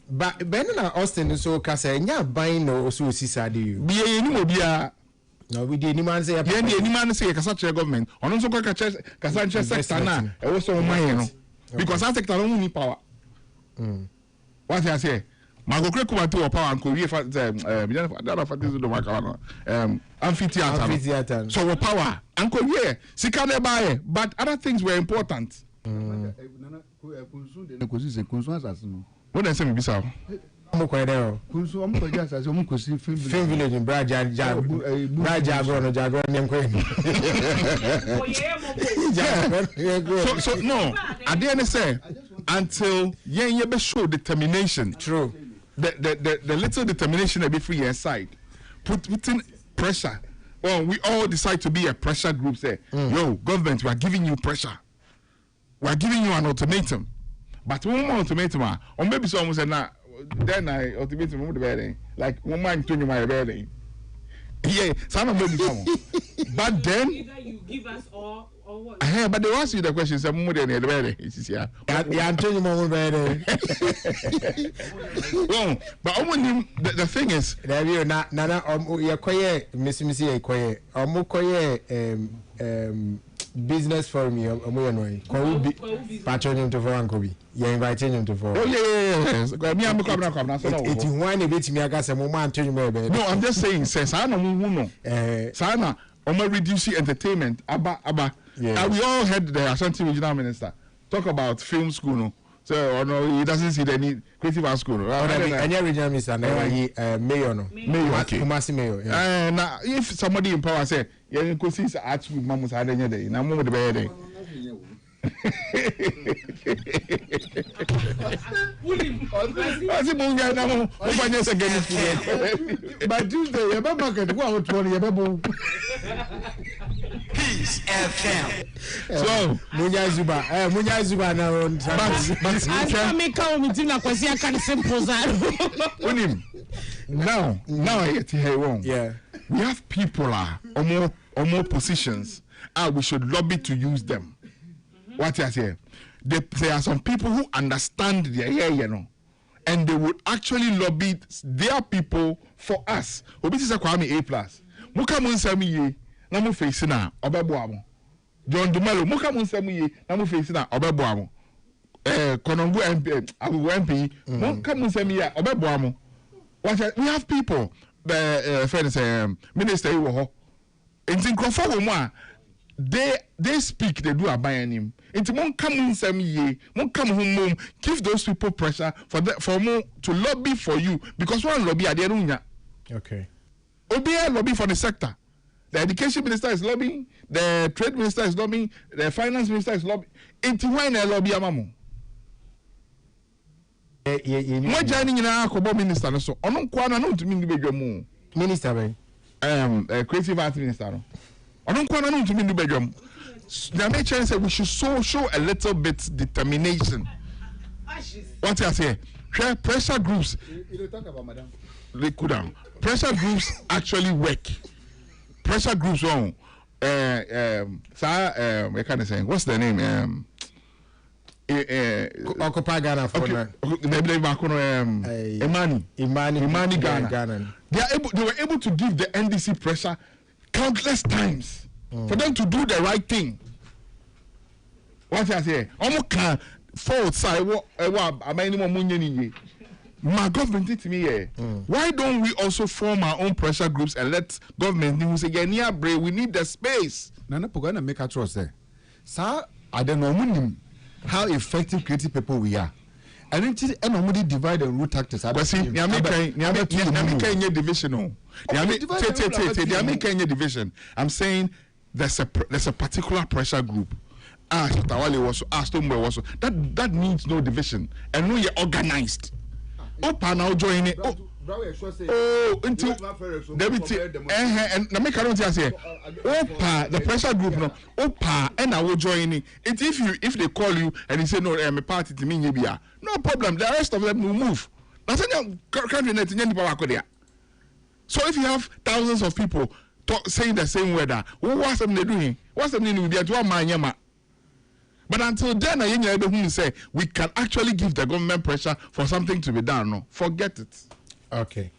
But Benina Austin so kasa nya buying no so sisade you. Be eni obia. No, we did. Any man say Kasache government. On also Kasache sector na. It was so mine, because that sector don't need power. What I say? Mago Krekuba to power and Korea for amphitheater. So power and Korea. Sikane buy, but other things were important. What I say, Bisa? I'm quite there. Film village in Braja So no, I didn't say until you show determination. True. The little determination a bit free inside. Putting pressure. Well, we all decide to be a pressure group. Say, yo, government, we are giving you pressure. We are giving you an ultimatum. But we want ultimatum, or maybe someone said, nah. Then I ultimatum the bedding. Like one man to my bedding. Yeah, some of maybe some. But then either you give us or But they ask you the question, some more than the I'm telling you more better. But the thing is, Nana, you're quiet, Miss Missy, quiet, or more quiet, business for me, or more annoying. Patron him to for Uncle. You're inviting him to for. Oh, yes. Me, I'm coming. It's one a bit me, I got some moment to you, maybe. No, I'm just saying, says, I know, Sana, reducing entertainment, Abba. Yeah. We all heard the Ashanti Regional Minister talk about film school, no? So, no, he doesn't see the need creative art school. And your regional minister, mayor, no? Mayor, okay. Kumasi mayor. Now, if somebody in power say, you could see art school, Mamus had any day, now more the better. By Tuesday, you better market. What 20? You better. Peace FM. So, Munya Zuba now. But I make out with him like I can simple that. Now I get here wrong. Yeah, we have people or more positions. We should lobby to use them. What you say? There are some people who understand their area, you know, and they would actually lobby their people for us. Obisi Kwame A+. Muka munsami ye na mu face na obeboamo. John Dumelo muka munsami ye na mu face na obeboamo. Konongo MP Abu MP muka munsami ye obeboamo. We have people friends minister wo ho. Enti nkrofo wo mu a they speak, they do a bianim. It's mon come in some ye, mon come home, give those people pressure for more to lobby for you because one lobby at the end. Okay. OBA lobby for the sector. The education minister is lobbying, the trade minister is lobbying, the finance minister is lobbying. It's when a lobby amamo. What joining in our Kobo minister so on Kwana no to mean the minister creative art minister. I don't want to be in the bedroom. The nature said we should show a little bit determination. What I say? Pressure groups. You talk about madam. They could down. Pressure groups actually work. Pressure groups on. I can't say. What's the name? Occupy Ghana for Imani Ghana. They were able to give the NDC pressure countless times for them to do the right thing. What I say? Almost can fault side what my government to me here. Why don't we also form our own pressure groups and let government who say yeah, we need the space. Nana Pogana make a trust there. Sir, I don't know how effective creative people we are. And it's normally divide and rule tactics. But see, division. Division. I'm saying there's a particular pressure group. That needs no division. And no, you're organized. Opa now join it. Until and na make I don't say Opa the pressure group no Opa and I will join it. If they call you and they say no I'm a party to me no problem, the rest of them will move. So if you have thousands of people saying the same word, what's them they doing? What's them doing? But until then, I say we can actually give the government pressure for something to be done. No, forget it. Okay.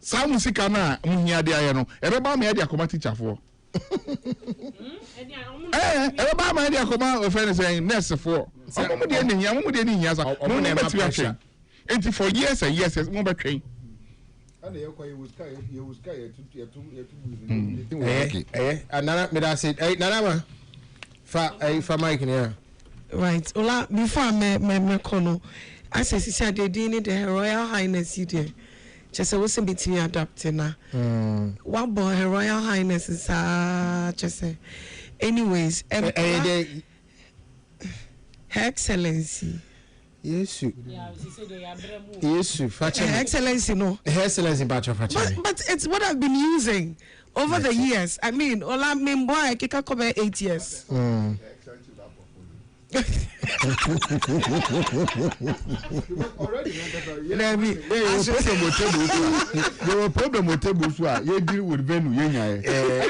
Some music na muhiadia no. Everybody me dia koma teacher for. Everybody me dia koma friend saying nurse for. Amu de ni hia sa. Mo na be train. Enti for years and years mo be train. Nana me da say Nana ma fa Mike here. Right. Ola before me kono. I say sisi de din the Royal Highness there. Just was a bit adapted na. One boy Her Royal Highness is just say. Anyways, Her Excellency. Yes, you. Yes, Her Excellency no. Her Excellency but it's what I've been using over the years. I mean, Ola Mimboy kika cover 8 years. There were problem with tables. You deal with venue. The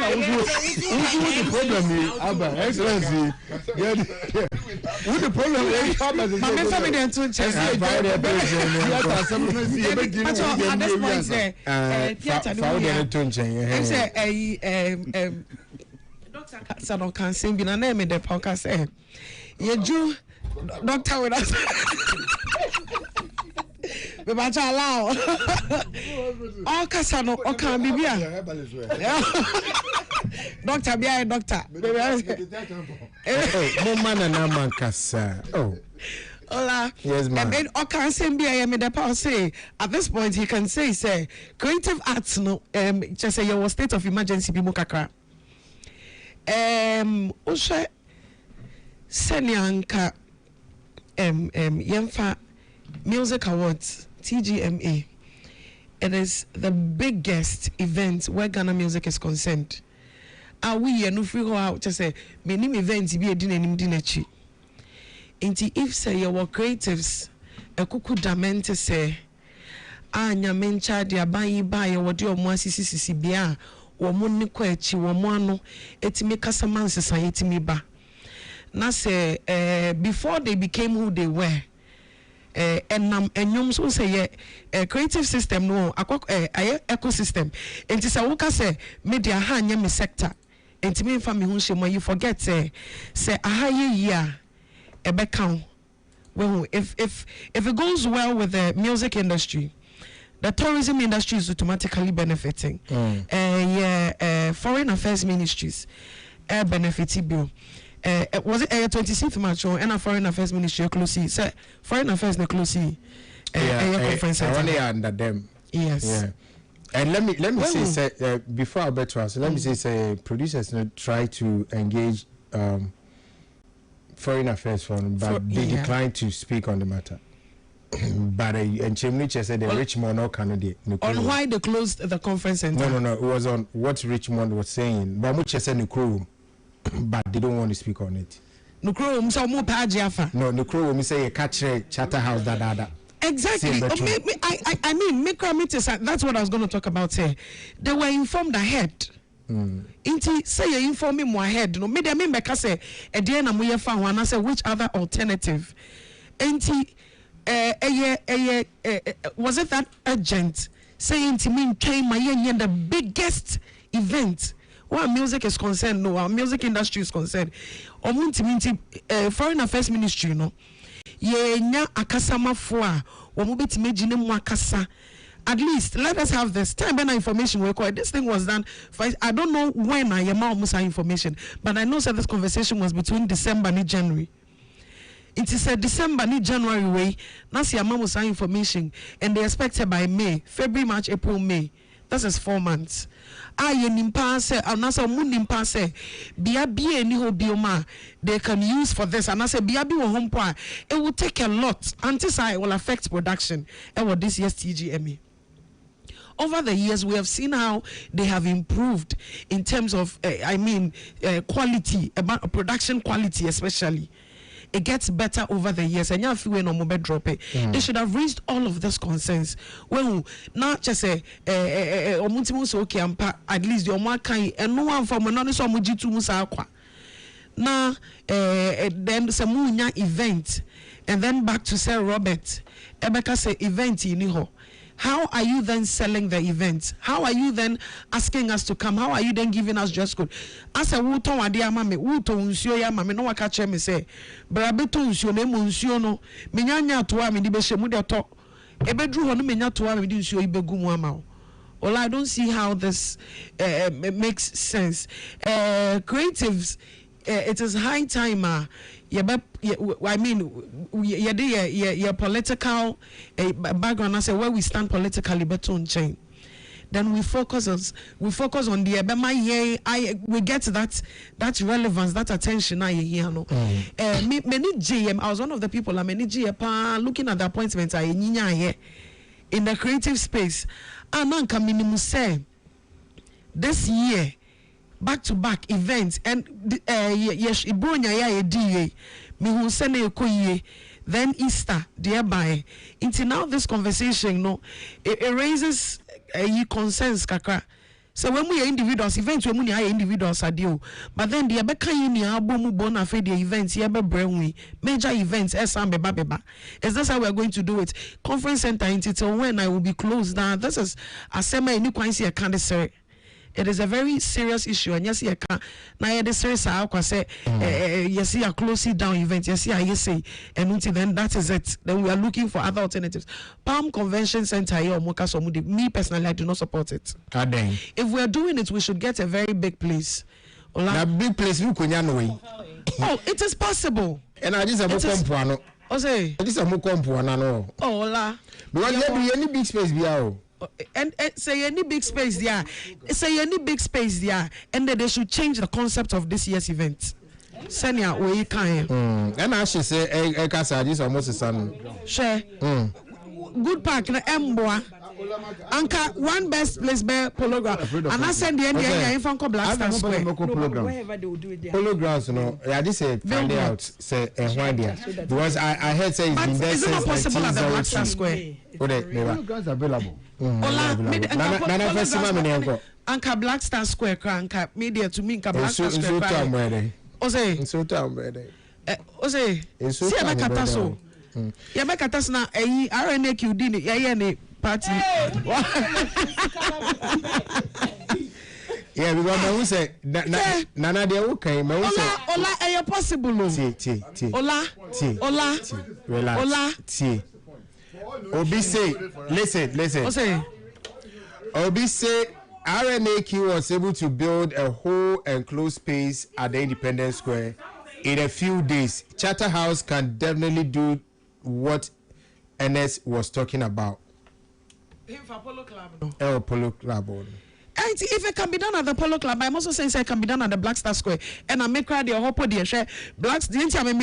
problem is Excellency. What the problem is? My family and two chairs. At this point, Dr. Katsano can sing in a name in the podcast. You do, Doctor, with us. We might allow all Cassano, or can be here. Doctor, be a doctor. Oh, man and man, Cassa. Oh. Hola. Yes, ma'am. And then can say be I am in the power say at this point he can say creative arts no just say your state of emergency bi mukakra. Ushe Senyanka Yemfa Music Awards TGMA. It is the biggest event where Ghana music is concerned. Are we no free go out just say me name event bi edin enim dinachi. Inti if say your creatives a kuku damente say anya mencha dia bayi ba ye wode omo asisi bia wo mo ne ko achi wo mo ano etimi kasama nsesa etimi ba na say before they became who they were enam enyum so say creative system no ecosystem enti say wo ka say media ha anya me sector enti me fa me hu hye you forget say aha ye well, if it goes well with the music industry, the tourism industry is automatically benefiting. Foreign affairs ministries benefiting bill. Was it 26th March or any foreign affairs ministry closely? So foreign affairs na closely. Conference. Only under them. Yes. Yeah. And let me say before I bet to us, let me say producers try to engage. Foreign affairs fund, but they declined to speak on the matter. But and Chimnich said the Richmond or Canada. On why they closed the conference center? No. It was on what Richmond was saying. But much said Nukro, but they don't want to speak on it. Nukro, so more pajafa. No, Nukro, we say a catcher Charterhouse that. Exactly. I mean, that's what I was going to talk about here. They were informed ahead. Inti say you inform me more ahead no me dey me make say e dey na mo ye fa ho na say which other alternative inti was it that urgent saying to me train my yen the biggest event where music is concerned no our music industry is concerned omunti foreign affairs ministry no ye nya akasama fo a wo mo betime gine mu akasa. At least let us have this time when information we call this thing was done I don't know when I am almost information, but I know that this conversation was between December and January. It is a December and January way. Now see was information and they expected by May, February, March, April, May. That is 4 months. I nimpa say anasa munimpa say bia ni ho bioma they can use for this and I say bia bi wo home po it will take a lot until it will affect production and what this year's TGMA. Over the years, we have seen how they have improved in terms of, quality, about production quality especially. It gets better over the years. And they should have raised all of these concerns. Well, not just say, at least the Omakai, and no one from another Somuji to Musakwa. Now, then some event, and then back to Sir Robert. Ebeka say event in Iho. How are you then selling the event? How are you then asking us to come? How are you then giving us dress code? As a wuto wadia mame, wuto unsio ya mame no wakache me say, brabeto unsio ne unsio no, minyanya toa me di beshe mude to, ebedru ho no menya toa me di unsio ibegu mu ama. Well, I don't see how this makes sense. Creatives, it is high time. I mean, your political background. I say where we stand politically, but on chain. Then we focus on the we get that relevance, that attention. I was one of the people. Looking at the appointments in the creative space. And say this year. Back-to-back events and yes, Ibronya ya DA. me who send a koye, then Easter, dear by. Until now, this conversation, no, it raises a concerns, kakra. So when we are individuals, events when we are individuals are deal. But then the abeka yini album bona fide events, yebe brainwe, major events, beba. Is this how we are going to do it? Conference center until when I will be closed down. This is a semi any quincy a candidacy. It is a very serious issue, and yes, you can. Now, the serious I say, yes, you are closing down events. Yes, you say, and until then, that is it. Then we are looking for other alternatives. Palm Convention Center here, Mokasomudi. Me personally, I do not support it. If we are doing it, we should get a very big place. A big place, you couldn't know. Oh, it is possible. And I just have a compound. Oh, say, this is a more compound. Oh, la. Because there be any big space here. And say any big space there, say any big space there, and then they should change the concept of this year's event. Senior, where you can. And I should say, I can say this almost a son. Share. Good park na Mboa. Anka one best place be Polo Ground. And I send the NDA in Fanco Black Star Square. Wherever they will do it there. Polo Grounds, I just say find out say one there because I heard say it's been there since 1902. Is it not possible at the Black Star Square? Polo Grounds available. Anka Black Star Square Anka media to me Anka Black Star Square. Ose. So town where Ose. See Abakata so. Yabakata na RNA QD ne party. Yeah, because I will say Nana de okay, me will say Ola possible. Ola. Relax. Ola. Obi say listen. Ose. Obi say RNAQ was able to build a whole enclosed space at the Independence Square in a few days. Charterhouse can definitely do what NS was talking about. Polo Club. Polo Club. And if it can be done at the Polo Club, I'm also saying it can be done at the Black Star Square. And I make cry the hope the share Blacks.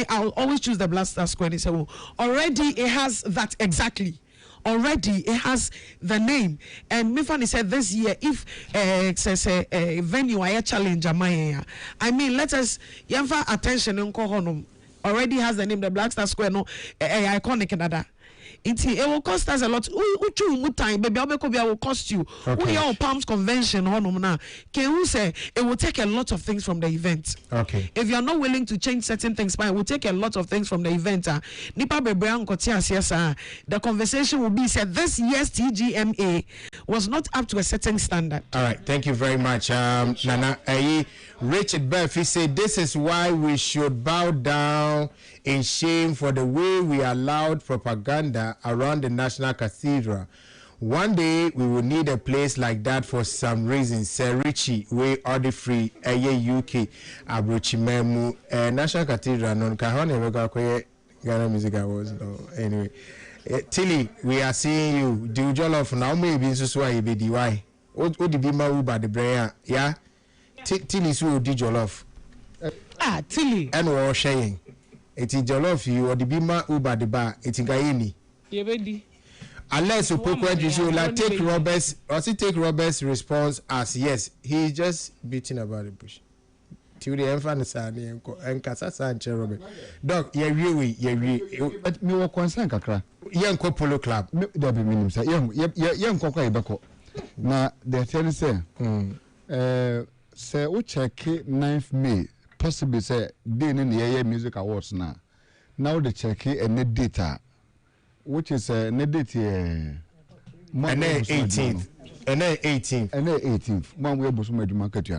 I'll always choose the Black Star Square. They say, well, already it has that exactly. Already it has the name. And Mifani said this year, if a venue I challenge I mean, let us attention already has the name the Black Star Square, no iconic Canada. It will cost us a lot. Time, baby, I will cost you. We are Palms Convention. Can you say it will take a lot of things from the event? Okay. If you are not willing to change certain things, it will take a lot of things from the event. The conversation will be said this year's TGMA was not up to a certain standard. All right, thank you very much, Nana. Richard Burfi said this is why we should bow down in shame for the way we allowed propaganda around the National Cathedral. One day we will need a place like that for some reason. Sir Richie, we are the free UK Abrochimemu National Cathedral non kahone Ghana Music Awards. Anyway, Tilly, we are seeing you. Do jollof now maybe so why be why? What would be my Uber the brain? Yeah. Tilly so di jollof. Tilly. And we're sharing. It is jollof you or the bima Uber the bar. It is gaini. Yeah, baby. Unless you take Robert's response as yes, he is just beating about the bush. Till the infant and Casasa Robert. Doc, yeah, but me were concerned, Kakra. Young Polo Club. There be minimum, sir. Young Coca Bako. Now, the thing is, say, we check 9th May, possibly say, being in the AA Music Awards now. Now they check and the data, which is net data, and 18th. And then 18th. One way was made market.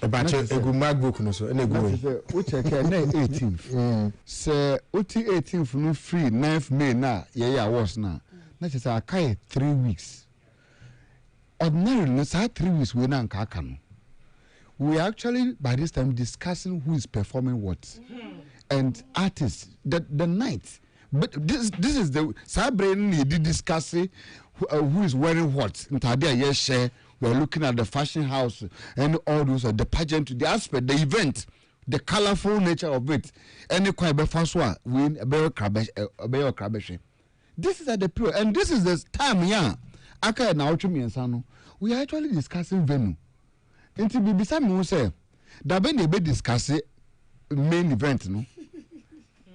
A batch of a good MacBook, no, so and a good. We check 18th. Say, OT 18th, no free, 9th May now, yeah, was now. That is a 3 weeks. Ordinarily, 3 weeks we now can. We are actually by this time discussing who is performing what and artists the night. But this is the Sabrain need discussing who is wearing what. We're looking at the fashion house and all those the pageant, the aspect, the event, the colorful nature of it. And the quite first one win a bear crabbesh. This is at the period, and this is the time, yeah. Aka na Ochumi and Sano. We are actually discussing venue. Until we say that when they be discussing main event, no.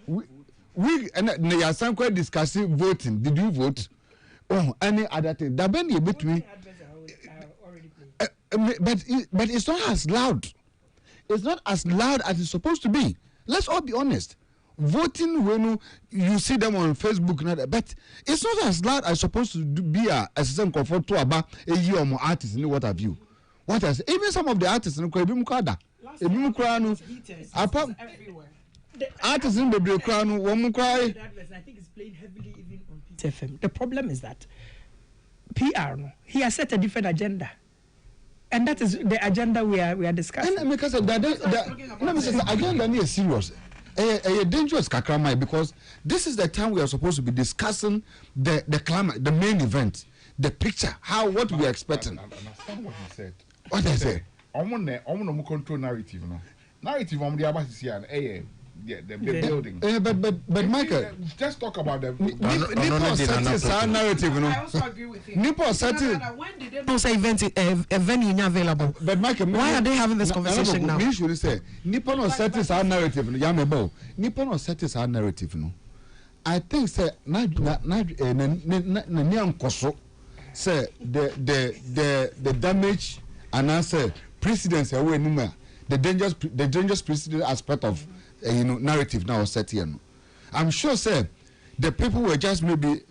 we and they are some quite discussing voting. Did you vote? Oh, any other thing? That ben between. But it's not as loud. It's not as loud as it's supposed to be. Let's all be honest. Voting when you see them on Facebook, but it's not as loud as supposed to be as some comfort to about a year or more artists. What have you? What has even some of the artists in Kwebimukada, everywhere. Artists in the crown, one cry. I think it's playing heavily even on PTFM. The problem is that PR, he has set a different agenda. And that is the agenda we are discussing. And because of that, the agenda is serious. A dangerous kakramai, because this is the time we are supposed to be discussing the climate, the main event, the picture, what we are expecting. Understand what he said. What I say? I'm gonna control narrative now. Narrative on the Abasi and the building. But Michael, just talk about the Nippon set our narrative, you know. I also agree with him. Nippon set it. When did they not say a venue available? But Michael, why are they having this conversation now? Me should say Nippon set our narrative. Yamebo. Nippon set our narrative, no. I think say na koso say the damage and answer precedence away numa the dangerous precedent aspect of narrative now set here. No. I'm sure say the people were just maybe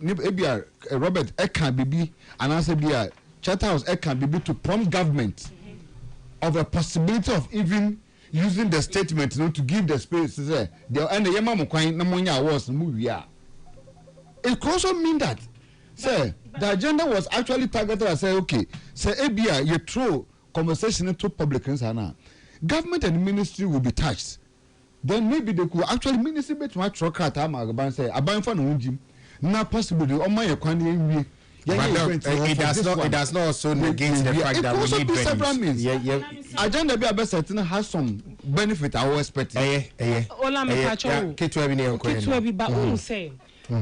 Robert Ekan Bibi and answer be a Charterhouse Ekan Bibi to prompt government of a possibility of even using the statement to give the space to say and the Yamamu Kwai Namonya was movie. It could also mean that say the agenda was actually targeted and say okay, say ABI you throw conversation into public and government and ministry will be touched. Then maybe they could actually ministry bet my truck at Amaban say about for no gym. Not possibly on my economy. It does not also negate the fact that we need venues. Agenda be a best has some benefit our expecting. Ola me pacho. Ketwe ba o say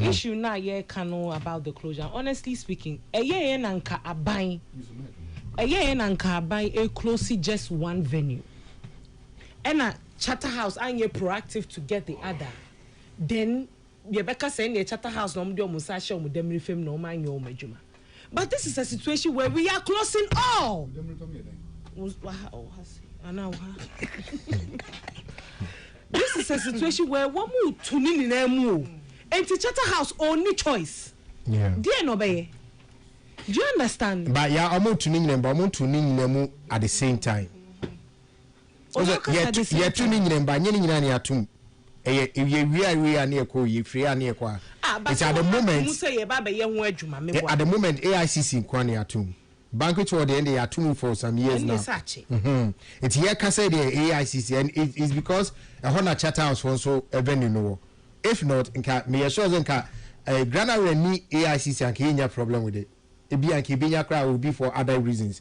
issue na ye kanu about the closure. Honestly speaking, eye nanka aban. Eye nanka aban e close just one venue. And Charterhouse and you're proactive to get the other. Then Rebecca saying the Charterhouse no do musasha mu dem refem no man yo majuma. But this is a situation where we are closing all. This is a situation where one mu tuning in emu. And the Charterhouse only choice. Yeah. Dear no be. Do you understand? But yeah, I'm tuning in, but I'm tuning in at the same time. You're tuning in by any atum. We are near ko, you free near qua. It's at the moment AICC in Kwani atum. Banquet for the end they are tuned for some years now. It's here can say the AICC and it's because a Honda Charterhouse also a venue no. If not, me assure them Grana will need AICC and Kenya problem with it. It be and Kibenya crowd will be for other reasons.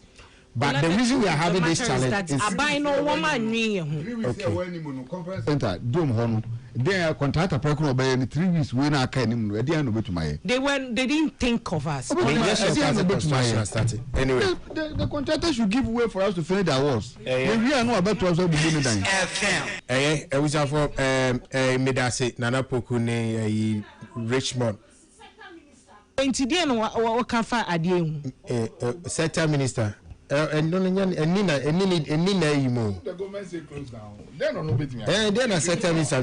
But the reason we are having this challenge is I no woman center dome hon they contract a person obey 3 weeks we na kai nim no dey no betu my they didn't think of us. Anyway, the contractor should give way for us to finish our works. We are no about to also be doing that. We have for Medase Nana Poku ne Richmond. Today no what can find adie sector minister and Nina Imo. The government say close down. Then no bet me. Then a sector minister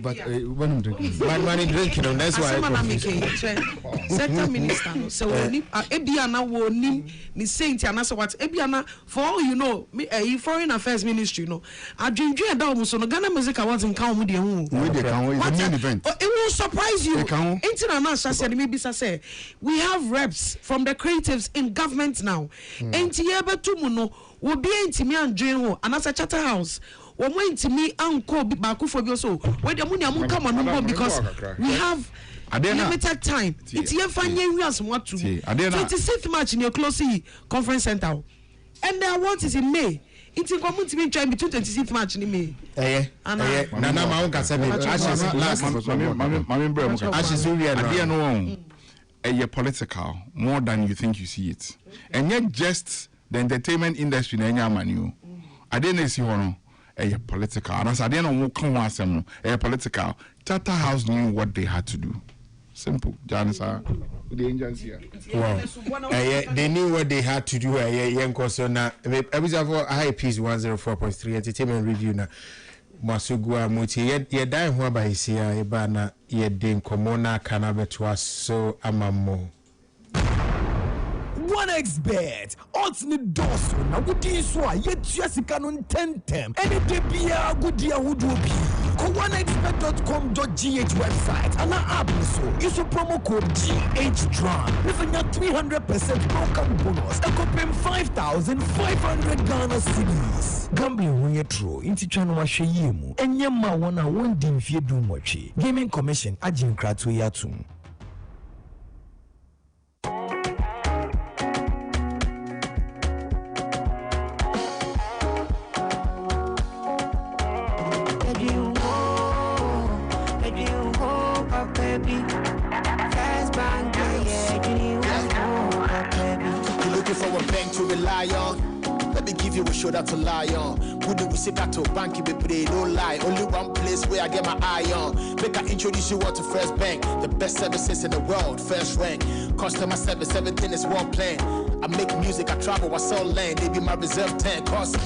but when I'm drinking. Man drinking on that's why. Sector minister so Ebiana wo nim ni saint anasa what Ebiana for all you know me foreign affairs ministry no adwendwe da omuso no Ghana music awards in kan mu de hu we dey kan is the main event. It will surprise you. Intina na say me bisa say we have reps from the creatives in government now. Enti betumu no wo bia ntimi andwen ho anasa Charterhouse wo mo ntimi anko baakufo bi so we dem nya mo kama no because we have limited time. It's here fanye wias what to 26th March in your closing conference center and the award is in May. It's in community between 26th March in May. Nana ma unka sabe ashes we are no a political more than you think you see it. And yet just the entertainment industry na nya manu. Ade na si hono political. And as I didn't know come on some political. Charterhouse knew what they had to do. Simple. Janice, the angels here. Wow. They knew what they had to do. Young Kosona. I was for high piece 104.3 entertainment review now. Masugua Muti, ye die who by here, Ebana, ye din Komona Canabetua, so amamo. 1xbet odds ni doso na wodi so a yetua sika no tentem ene de bia gudi ahodo bi ko 1xbet.com.gh website ana app so use promo code GHDRAM with a 300% welcome bonus and copim 5,500 Ghana cedis. Gambling when you true into channel hwe yemu enye ma wona won di mfie du mochi gaming commission agin krato yatum. To rely on, let me give you a shoulder to lie on. Who do we say that to bank? Be play, no lie. Only one place where I get my eye on. Make I introduce you all to First Bank, the best services in the world. First rank, customer service, everything is one plan. I make music, I travel, I sell land. They be my reserve 10 cost.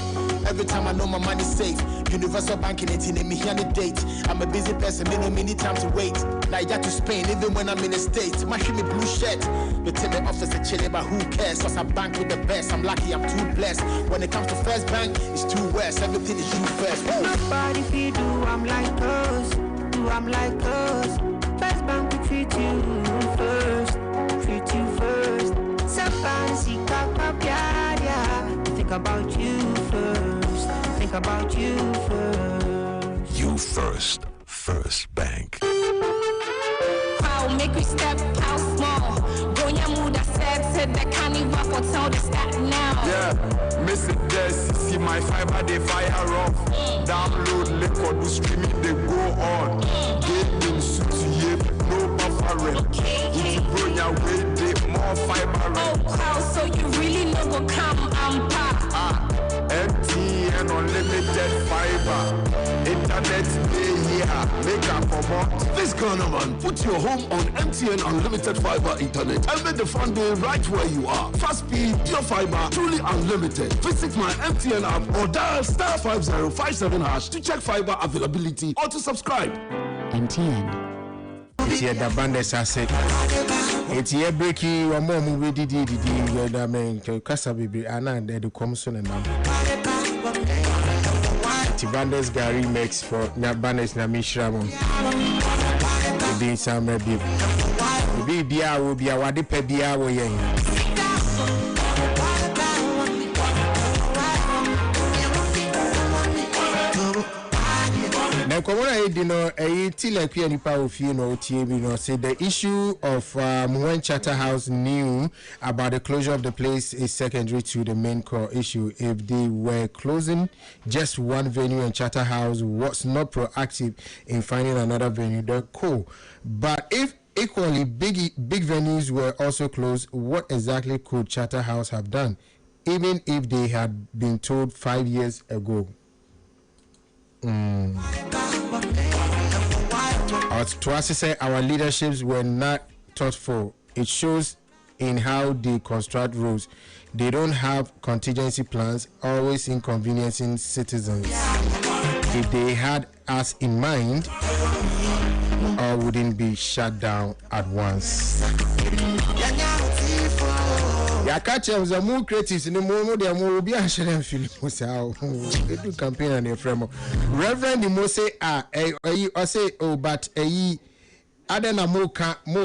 Every time I know my money's safe. Universal banking, it in me here on the date. I'm a busy person, me no many time to wait. Now I got to Spain, even when I'm in the States. My shimmy blue shirt. The tell me officer chilling, but who cares? Cause I bank with the best. I'm lucky, I'm too blessed. When it comes to First Bank, it's too west. Everything is you first. Nobody feed do I'm like us. Do I'm like us. First Bank we treat you first. Treat you first. Somebody see think about you first. Think about you first. You first. First Bank. How make we step out small. Go your mood, I said that can't even tell the stat now. Yeah, miss it there, see my fiber, they fire off. Download, record, streaming, they go on. Gaming, suit, no buffering. Okay. Bro, your way, they more fiber. Oh, wow, so you really know what come and pop. MTN unlimited fiber. Internet day here. Make a promote. This Ghana man, put your home on MTN unlimited fiber internet and make the fun day right where you are. Fast speed, your fiber, truly unlimited. Visit my MTN app or dial *5057# to check fiber availability or to subscribe. MTN. It's here the bandits are sick. It's here breaking your mom with the main Casa Baby and the Comson and now. Bandits Gary makes for Bandits Namishram. The being some baby. The Bia will be a wadi pebia way. Now, come on, you know, till like we any power of you know, say the issue of when Charterhouse knew about the closure of the place is secondary to the main core issue. If they were closing just one venue and Charterhouse was not proactive in finding another venue, they're cool. But if equally big venues were also closed, what exactly could Charterhouse have done, even if they had been told 5 years ago? To us, say our leaderships were not thoughtful. It shows in how they construct rules. They don't have contingency plans, always inconveniencing citizens. If they had us in mind, or wouldn't be shut down at once. Ya catch them more critics in the more they will be a shame feel they do campaign on their frame. Reverend the Mose I say oh but other than more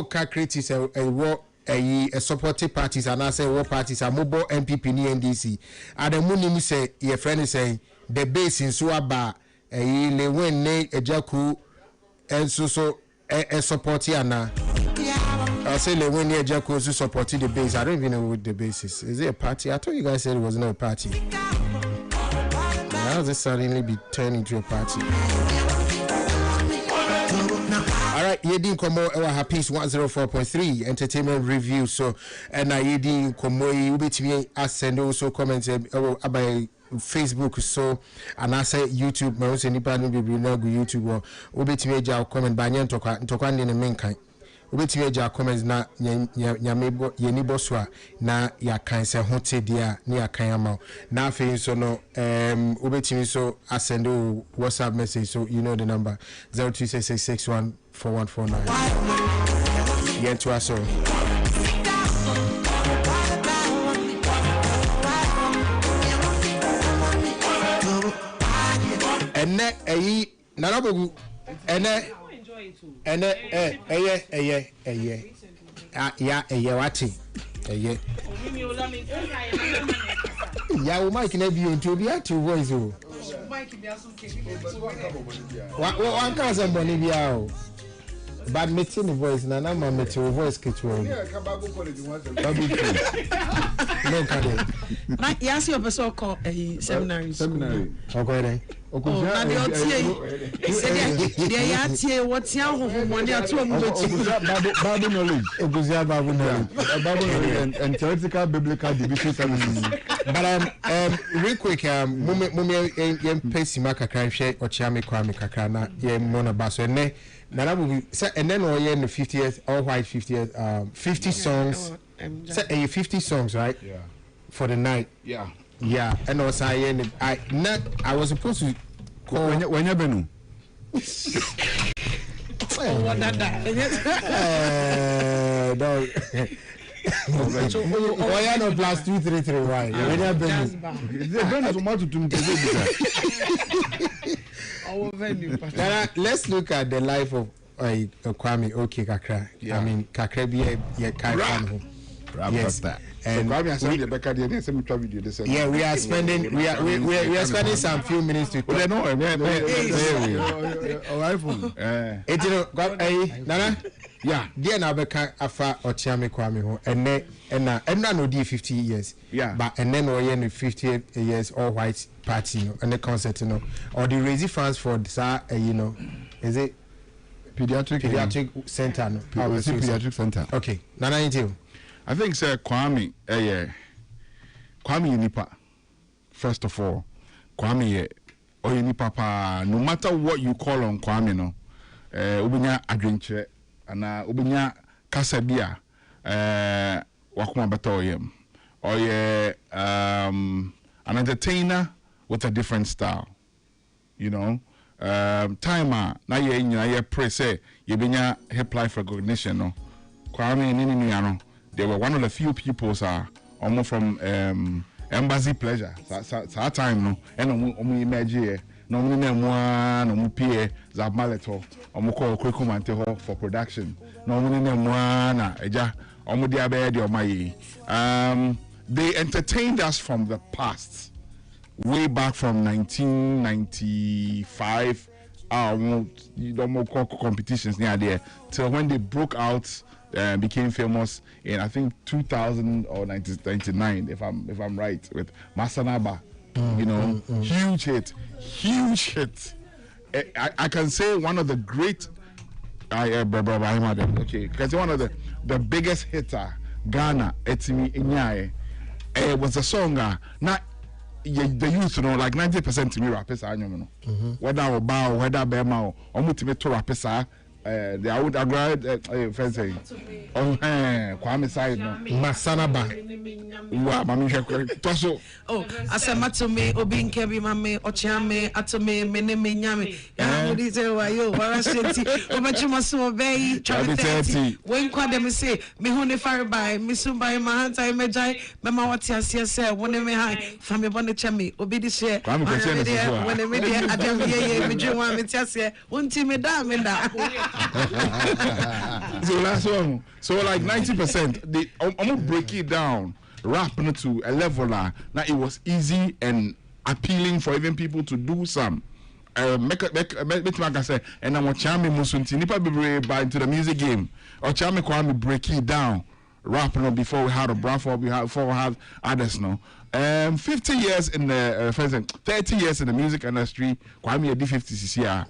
critics a supporting parties and I say what parties are mobile MPP ni NDC. Other money say your friend is saying the base in Suaba le when ne a jaku and so a supportiana. I say when near Jacko who supported the base. I don't even know what the base is. Is it a party? I thought you guys said it was not a party. Now this suddenly be turned into a party. Alright, Yedin Komo Ewa Happy's 104.3 entertainment review. So and Yedin Komo you bet me as send also comments about Facebook so and I say YouTube ma so nipa no bebre na go YouTube or obetimi eja comment ba nye ntokwa ndi ne menkan obetimi eja comments na nyamebo yenibo so a na ya kan se hote dia na ya kan ama na afi so no obetimi so asend WhatsApp message so you know the number 0266614149 yeah to us so ene eyi narabogu ene ya wati ya o mic na bi o nti obi ati voice o mic bi aso ke wa kan se mboni bi a o but meeting the voice na ma meeting voice ketwa yeah ka babu college one babu no kade na yasi opeso ko seminary okay then na de otie de ya tie wotia hohomone ato mu bechi babu knowledge babu knowledge and theoretical biblical division services but real quick mummy pesi makakra hwe ochiame kwame kakra na ye mona baso ne na will say and then all in the 50th all white 50th 50 songs say 50 songs right yeah for the night yeah and also I was supposed to call when you been what that no oh yeah no plus 233 why when you been let's look at the life of Kwame Kakra. Yeah. I mean Kakra be a kind of yes that. And so yeah, we are spending some few minutes to talk. Nana yeah dear na beka afa Ochiame Kwame ho and no di 50 years yeah but and then we in 50 years all white party no and the concert no or the raising funds for you know is it pediatric center no pediatric center okay Nana into I think sir Kwame Kwame nipa first of all Kwame nipa pa no matter what you call on Kwame no obinya adwenkyere ana obinya kasa bia wakoma beta oyem an entertainer with a different style you know timer na ye nyina ye pray say ye benya hip life recognition no Kwame ni no they were one of the few people almost from embassy pleasure that time no and omu imagine no mu na mu no mu pie za maleto omu call Kwekumante ho for production no mu na mu na eja omu dia be de omayi they entertained us from the past way back from 1995 competitions near there till when they broke out became famous in I think 2000 or 1999 if I'm right with Masanaba you know huge hit I can say one of the great okay can say one of the biggest hitter Ghana etimi enyae was a song na the youth know like 90% to me rappers anyom no whether oba or whether bema or mutime to rappers they I would agree first say Kwame side no Masanaba wa mami hwe toso asema to me obi nke bi mame Ochiame atome mene me nyame ya wodi say wa yo warashenti obachuma so obey charity when kwa dem say me ho ne fire by me so by my hand I mejai me ma wati asie say woni me high fa me bone chame obi di share when me dey adam ye me dwuma me tiasie wonti me da so last one so like 90% they almost break it down rap to a level now it was easy and appealing for even people to do some make I say and I'm Ochiame musunti nipa bebre by into the music game Ochiame Kwame break it down rap before we had a Bradford before we have others no 50 years in the 30 years in the music industry Kwame did 50 yeah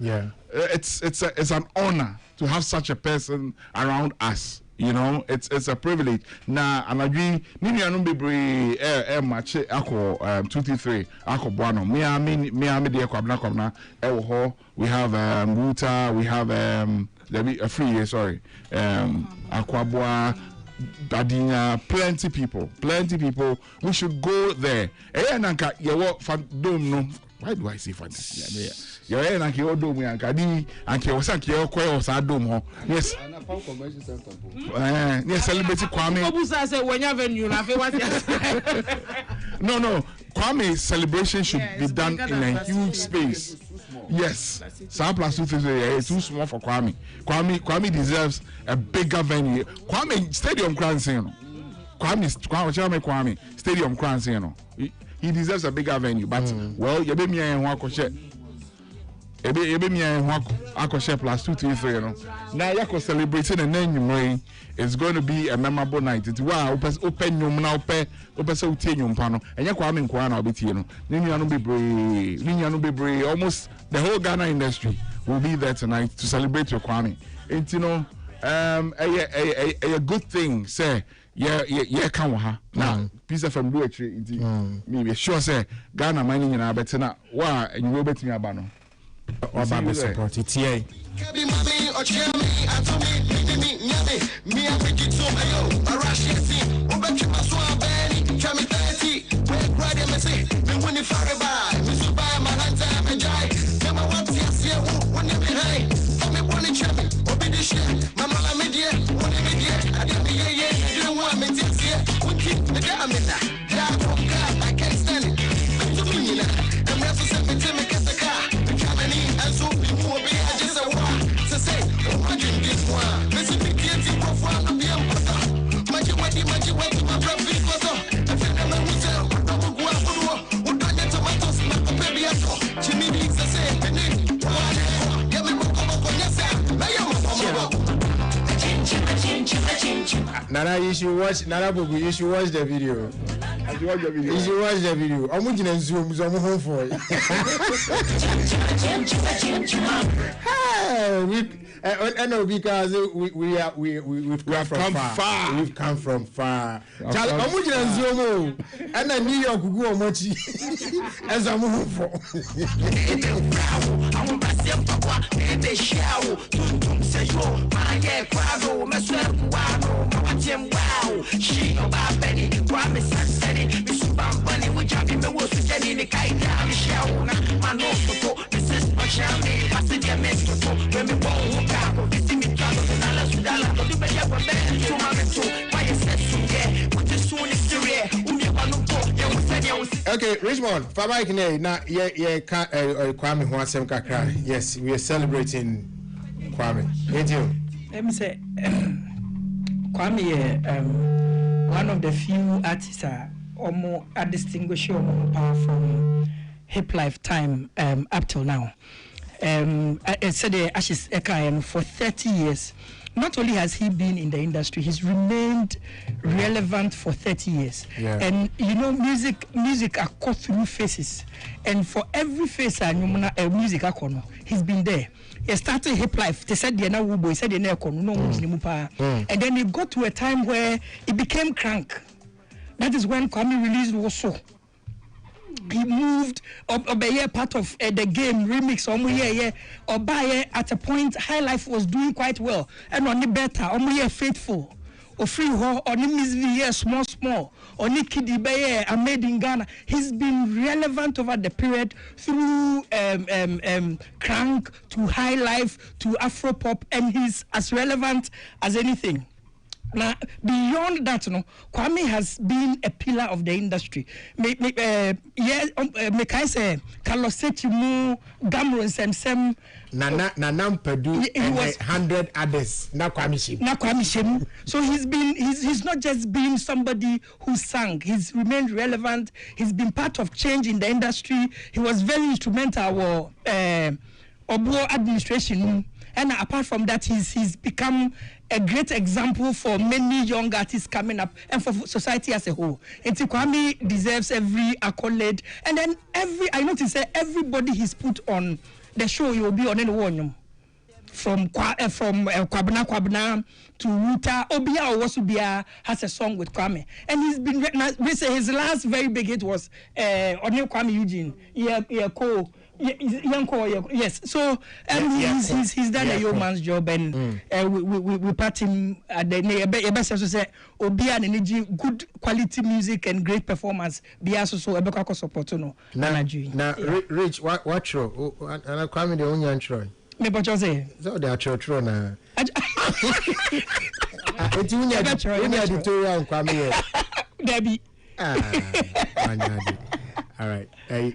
it's an honor to have such a person around us You know, it's a privilege. Now, and I agree. Mimi anu bebre match ako 2-3 ako buano. Me de kwabna we have Ruta, we have a free sorry. Akwabwa Badina, plenty people. We should go there. Nanka yewo dome no. Why do I say fantasy? Yeah, you're like your dome and Kadi and Kiosaki or Koyos dome. Yes, yes, celebrating Kwame. No, Kwame's celebration should be done in a huge space. Yes, some plus 2 is too small for Kwame. Kwame deserves a bigger venue. Kwame Stadium Crans, you know. Kwame Stadium Crans, you know. He deserves a bigger venue, but well, you be me and Wako plus 2, 3, 3, you know. Now you're celebrating and then you know it's going to be a memorable night. It's wow, open your now, open so tin pano, and you're coming Kwana bit, you know. Ninyanu be brave, almost the whole Ghana industry will be there tonight to celebrate your Kwame. And you know, a good thing, say. Yeah, come on, now, piece of from poetry, maybe sure say Ghana mining in Abetina, why, and you will bet me a banner. Or Baby support it, yeah. Nana, you should watch Nana Bogu, you should watch the video. You should watch the video. I'm going to zoom some home for it. I know because we've come far. We've come from far. I'm going to zoom and I New York go much as I'm home for. Wow, she no Benny, promise and steady. Miss Bambani, which I be the worst in the Kaita, Michelle, my nose, this is my champagne. I said, yeah, miss, when we won't go, this is me, $1 to $2, do better for Ben, to my mentor, why you said so, yeah, what is soon is to rear, who never know, okay, Richmond, Fabike, now, yeah, Kwame Hwasem Kakra. Yes, we are celebrating Kwame. Thank you. Let me say, Kwame, one of the few artists are distinguished power from hip lifetime up till now. I said Ashes Eka for 30 years. Not only has he been in the industry, he's remained relevant for 30 years. Yeah. And you know, music are cut through faces. And for every face music he's been there. He started hip life. They said they now he said they never and then it got to a time where it became crank. That is when Kwame released Woso. He moved part of the game remix at a point High Life was doing quite well and on the better faithful or free or small or Kidi Baye made in Ghana. He's been relevant over the period through crank to High Life to Afro pop, and he's as relevant as anything. Now, beyond that, Kwame has been a pillar of the industry. Make I say, Carlos Setimu, Gamron, Sem, Nanam Pedu, and 100 others. Now Kwame Shim. So he's not just been somebody who sang. He's remained relevant. He's been part of change in the industry. He was very instrumental Obo administration. And apart from that, he's become a great example for many young artists coming up and for society as a whole. And Kwame deserves every accolade. And then I notice that everybody he's put on the show, he will be on any one. from Kwabena to Ruta. Obia Owosubia has a song with Kwame, and he's been his last very big hit was Onye Kwame Eugene. Yes, so he's done a yeoman's job, and we part him at the best also say Obia and energy, good quality music and great performance. Be also so Ebeka support no. Now, Rich, what show? And I Kwame the only intro. Me but you say so they are true na. It's unya editorial Kwame. Debbie. All right.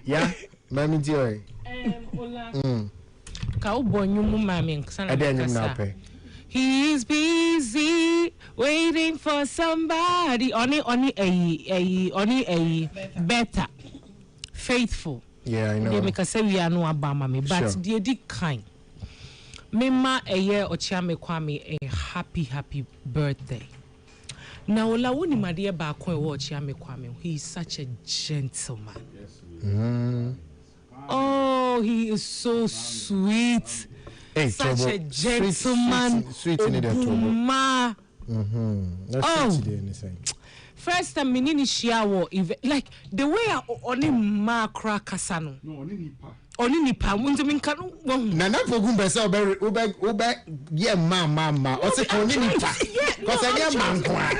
Yeah. Mami Joy. He is busy waiting for somebody. Only a better, faithful. Yeah, I know. They make us say we are no Obama me, but they did kind. Mema a year or Chiame Kwame a happy birthday. Now la woni madia ba kwa watch Chiame Kwame. He is such a gentleman. Oh, he is so sweet. Hey, such a gentleman. Sweet in the Obuma. Oh. First time menini shiawo like the way oni makra kasano. No, oni nipa. Oni nipa munzo minkanu. Na na fogumbe sa ube ye ma. O se oni nipa. Cause I am man kwa.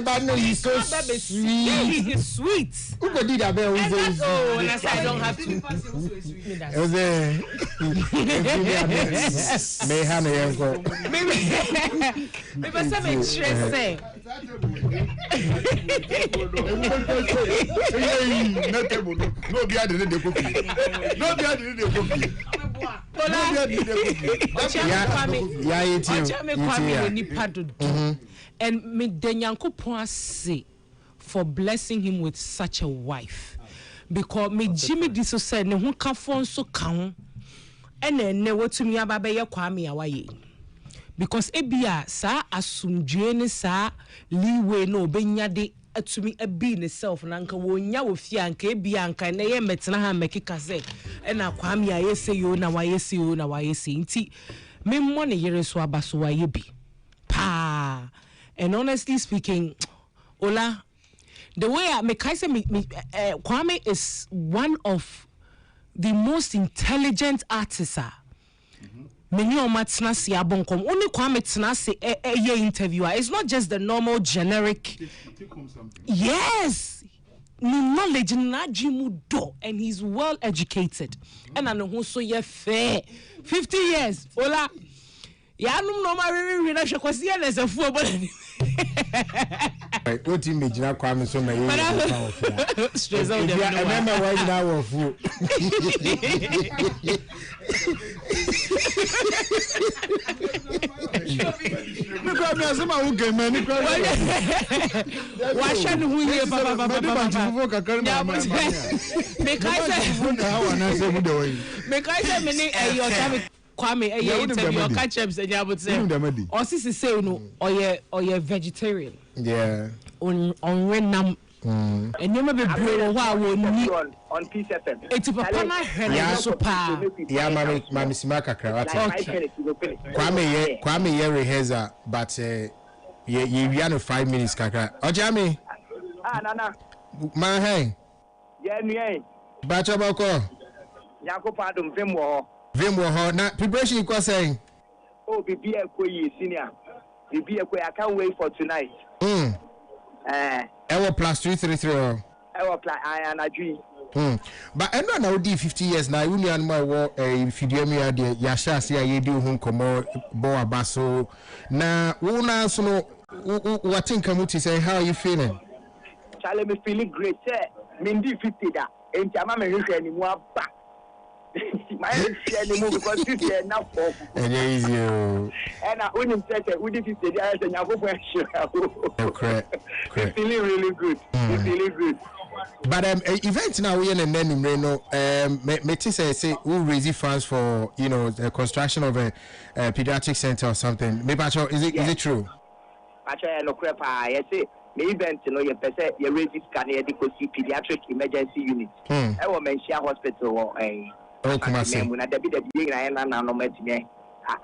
But no, he's so sweet. Yeah, he is sweet. Who did that? Oh, that's I don't have to. Maybe some interesting. No, be added the cookie. No, be added the cookie. And me Denyanko say for blessing him with such a wife, because me Jimmy Diso said ne ho ka fon so kan and then ne wotumi ababe ye Kwame awaye, because ebia sa asumdwe ne sa liwe no benya de atumi abi ne self na nka wonya wo fia nka ebia nka na ye metena ha mekika se na Kwame ayese yo na wayese yo na wayese nti me mo ne yere so abaso waye bi pa. And honestly speaking, Ola, the way Kwame is one of the most intelligent artists. Many of my bonkom only Kwame Tnasi a interviewer. It's not just the normal generic. Yes, knowledge najimudo, and he's well educated. And I know who so ye fair 50 years. Ola, ya num no ma we na hwekwasi ya na safu but right, what image na Kwame so na you stress out them. I remember when that was full. Because me asema who game man wa sha no hu ye baba me kai say me ni your time Kwame interview catch up say ya but say o sisi say no oye vegetarian. Yeah. On renam and you may be blue on Peace FM. It's a papa na hene so pa. Yeah, mami simaka krawati. Kwame ye rehearsa but you ran 5 minutes kaka. Ojami. Nana. Ma hey. Yeah, ni. Bacha bako. Yakopa dum Vimwo na preparation you was saying. Oh, bibi ekwe senior. Bibi ekwe, I can't wait for tonight. Ewo plus 333. Ewo plus I agree. But I know now 50 years now. You need more if you do me idea. Yasha say you do home come bo abaso. Na una so no what think kamuti say how are you feeling? Charlie, me feeling great. Say me 50 da. Enti ama me hwehwe ni mu aba. My anymore because this is enough for easy. And I wouldn't say that we did 50 days and I go correct. Feeling really good. Feeling good. But event now we in and then me say we raise funds for the construction of a pediatric center or something. Maybe is it true? Actually, no crap. I say the event you person you raise scan here the pediatric emergency unit. I will mention hospital or Oh, come on, say. When I debut the being I am no matine,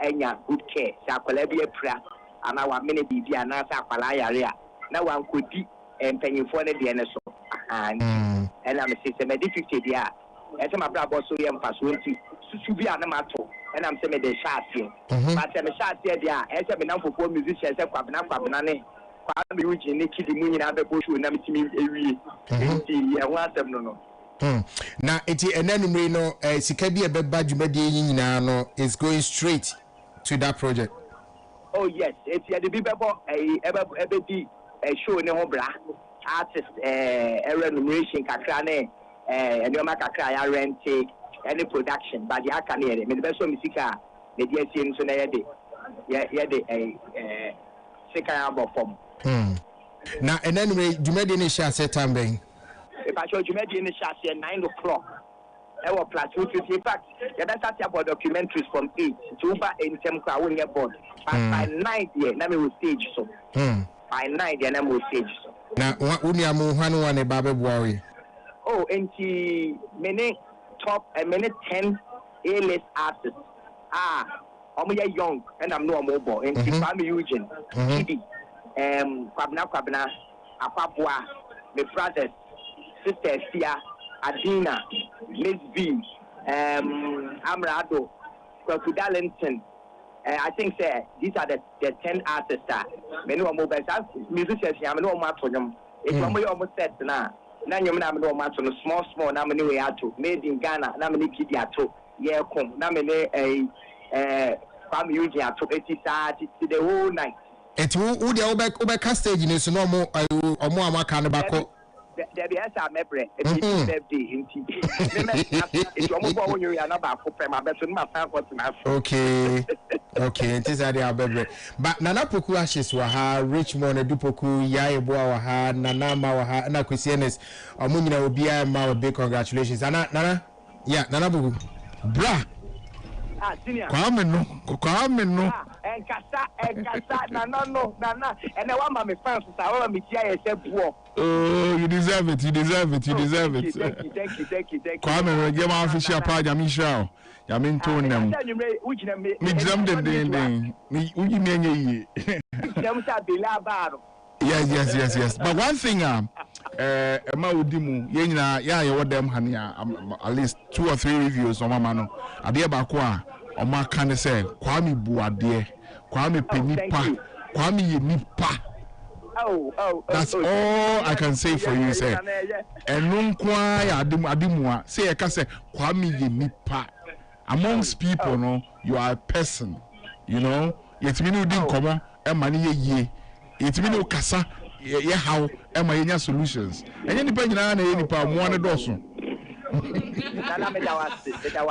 enya good care. Sakwalabi pra, and our many BB and Nasa Palaya. Now one could be and penny for the DNSO. And I'm a system at 50 years. As my brother so young pass will to be an amateur, and I'm saying the shot here. But I'm a shot here, as I've been out for 4 musicians, I've been out for Banane. I'm using Nicky the Moon and the bush with Namity every year. Once I'm no. Now, it's an enemy, no, Sikabi a bad badge, no, is going straight to that project. Oh, yes, it's the Bible, a show in the Hobra artist, a remuneration, Kakrane, and your Macacra rent any production, but the Akane, the best of Misica, the DSM, so a second album form. Now, and anyway, you made any share set time being. If I showed you made any chassis at 9 o'clock, I will plus 250. In fact, you better start about documentaries from 8 to over in Temka when you're board. But by 9, yeah, now we will stage so. By 9, yeah, now we will stage so. Now, what would you move one a Baba worry? Oh, and many top and many 10 A-list artists. I'm young and I'm no mobile. And I'm Eugene, Kidi, Kwabna, Apapua, my brothers. Sister Sia, Adina, Miss B, Amrado, Darlington. I think these are the 10 artists that many of mobile musicians. I'm no match for them. It's almost set now. Now you're no match on a small, namely way out to made in Ghana, namely Kidiato, yeah, come, namely a family to 80 the whole night. It's who the Oba stage in this no more or more kind of there be a memory. It's birthday in TV. It's your mobile when you are not back for my best in my family. Okay, it is a baby. But Nana Poku ashes were her, Richmond, Dupoku, Yaiboa, her, Nana, her, Nakusianes, or Munina will be a my big congratulations. Nana, yeah, Nana Bugu. Bra. Kwame no. And Kasa, no, and I want my fans to say, me here. Oh, you deserve it. Thank you. Kwame, give my official part. I'm sure. I'm tone them. Me jam them. Me, you mean Yes. But one thing, Emma Udimu, yeah, what them honey, at least 2 or 3 reviews on my man. Adia Bakwa, or my can say, Kwame Buade, Kwame Penipa, Kwame Nipa. That's all I can say for you, say. And no kwaya adimwa, say I can say, Kwame Nipa. Amongst people, no, you are a person, you know. Yet me no didn't come on, and money ye. It means no kasa, how am I solutions? And any penny na any power one dozen.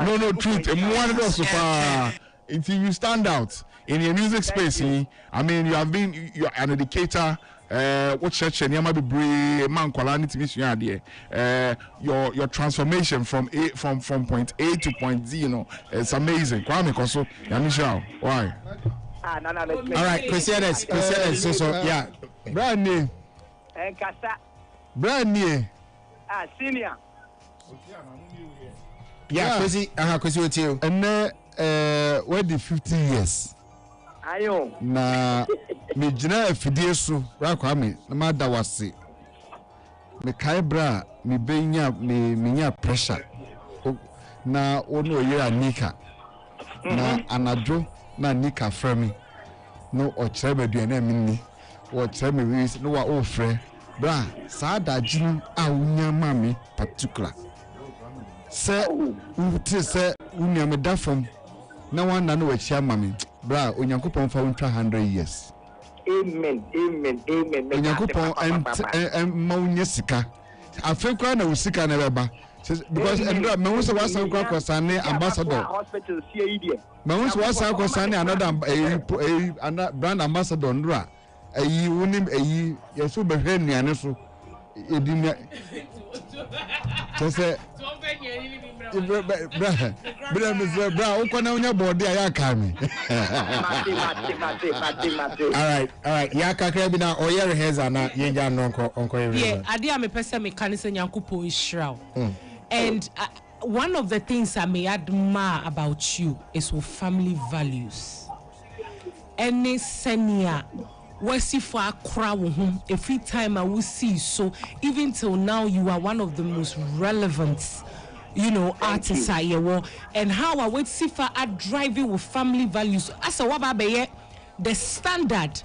No, truth, and one dozen far. Until you stand out in your music space, I mean, you're an educator. What church and you might be brave man quality mission idea. Your transformation from point A to point Z, you know, it's amazing. Kwame Koso, Yamisha, why? All right, Christianes, so yeah, brand new. Senior. Yeah, Chrissy with you. And what the 15 years? Ayo. Na me jina afidie so ra kwa me na ma da wase. Me kai bra me benya me nya pressure. Na ono ye anika. Na anadwo na nika frame no o kire badua na minni o kire me wi no wa o frɛ bra saa da jinu a unya mami particular se uti se unya me da fam na wan na no wa chia mami bra onyankopɔn fa untwa 100 years. Amen. Onyankopɔn ma unya sika afekwa na usika na beba because Andra me wose wasan kwa kwasane ambassador hospital CID me wose wasan kwasane another brand ambassador Andra ayi wonim ayi yeso behwe nuane so edina tose bra ukona unya body aya kami. All right ya kakra bi na oye rehearsal na yenja no onko yeah ade a me pese me kan se nyankopon israel and one of the things I may admire about you is your family values. Any senior, wasi for a crowd, every time I will see. So even till now, you are one of the most relevant, artists I hear. And how I would see for a driving with family values. As a wababe, the standard.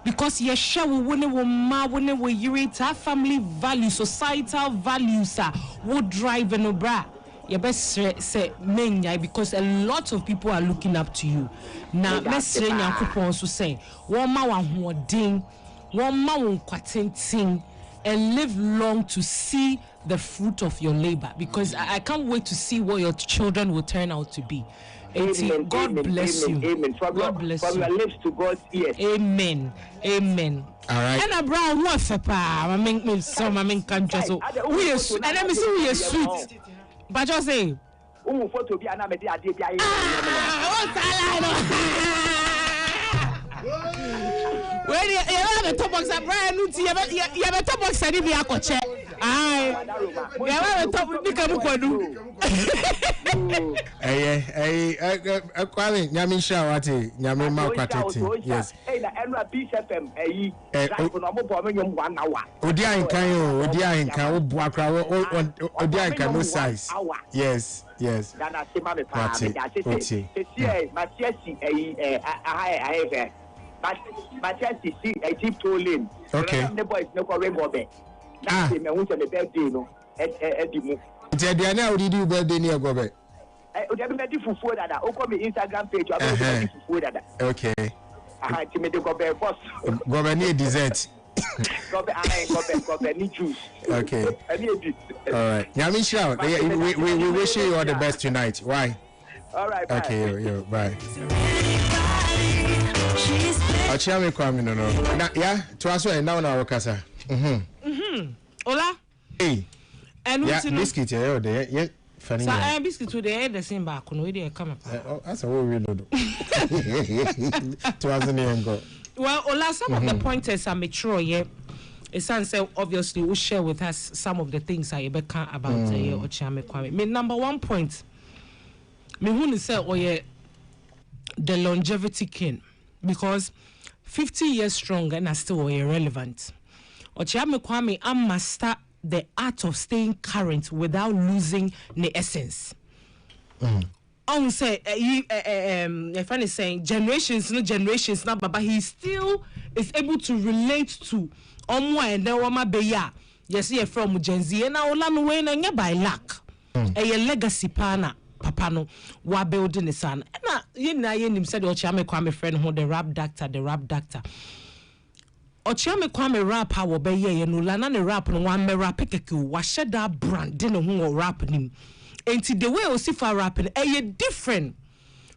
Because you share when you family values, societal values would drive an obra. You best say menya because a lot of people are looking up to you. Now, Mestre Nyankopon so say, one ma wan ding, one ma wan kwatenting, and live long to see the fruit of your labor. Because I can't wait to see what your children will turn out to be. Amen, God bless you. Amen. God bless you. From your lips to God's ears. Amen. Amen. All right. And a brown what's a pa? I mean, some I mean, country. So we are, and let me see we are sweet. But just say, Photo be an amity. When you have a top box, a brand new tea, you have a top box, and if you are coach. Aye, you have a top become Kwame, Nyami Shawati, Nyami Makwateti. Yes. Odia in Kayo, Odia in Kao, Buakra, Odia in Kano size. Yes, yes. Okay. The boys no go Ah. me who say the birthday no edimu. Diana, how did you birthday near Gobe? Everybody fufu dada. Oko me Instagram page, I go fufu dada. Okay. To me the Gobe boss. Gobe near dessert. Gobe ni juice. Okay. All right. Nyamisha, we wish you all the best tonight. Why? All right. Bye. Okay, yo, bye. Achame kwami no. Na yeah, to aso e now na wakasa. Ola. Hey. And yeah, biscuit yeah, yeah, funny. So biscuit to the same back no we come up. That's what we do. To aso ne go. Well, Ola, some of the pointers are mature, yeah. It's say obviously we share with us some of the things I ever can about Ochame Kwame. Me number one point. Me who say the longevity king because 50 years strong and are still relevant. Ochame Kwame master the art of staying current without losing the essence. I say, if I'm saying generations, now, but he still is able to relate to and then Wama Beya. Yes, you're from Gen Z, and now Olam Wayne and by luck. A legacy pana, Papano, wa building the son. And him said, Ochame Kwame friend, who the rap doctor. Ochame Kwame rap, how obey and Ulana rap and one me rap pick wash that brand, didn't who rap him. And the way Osifa rapping, different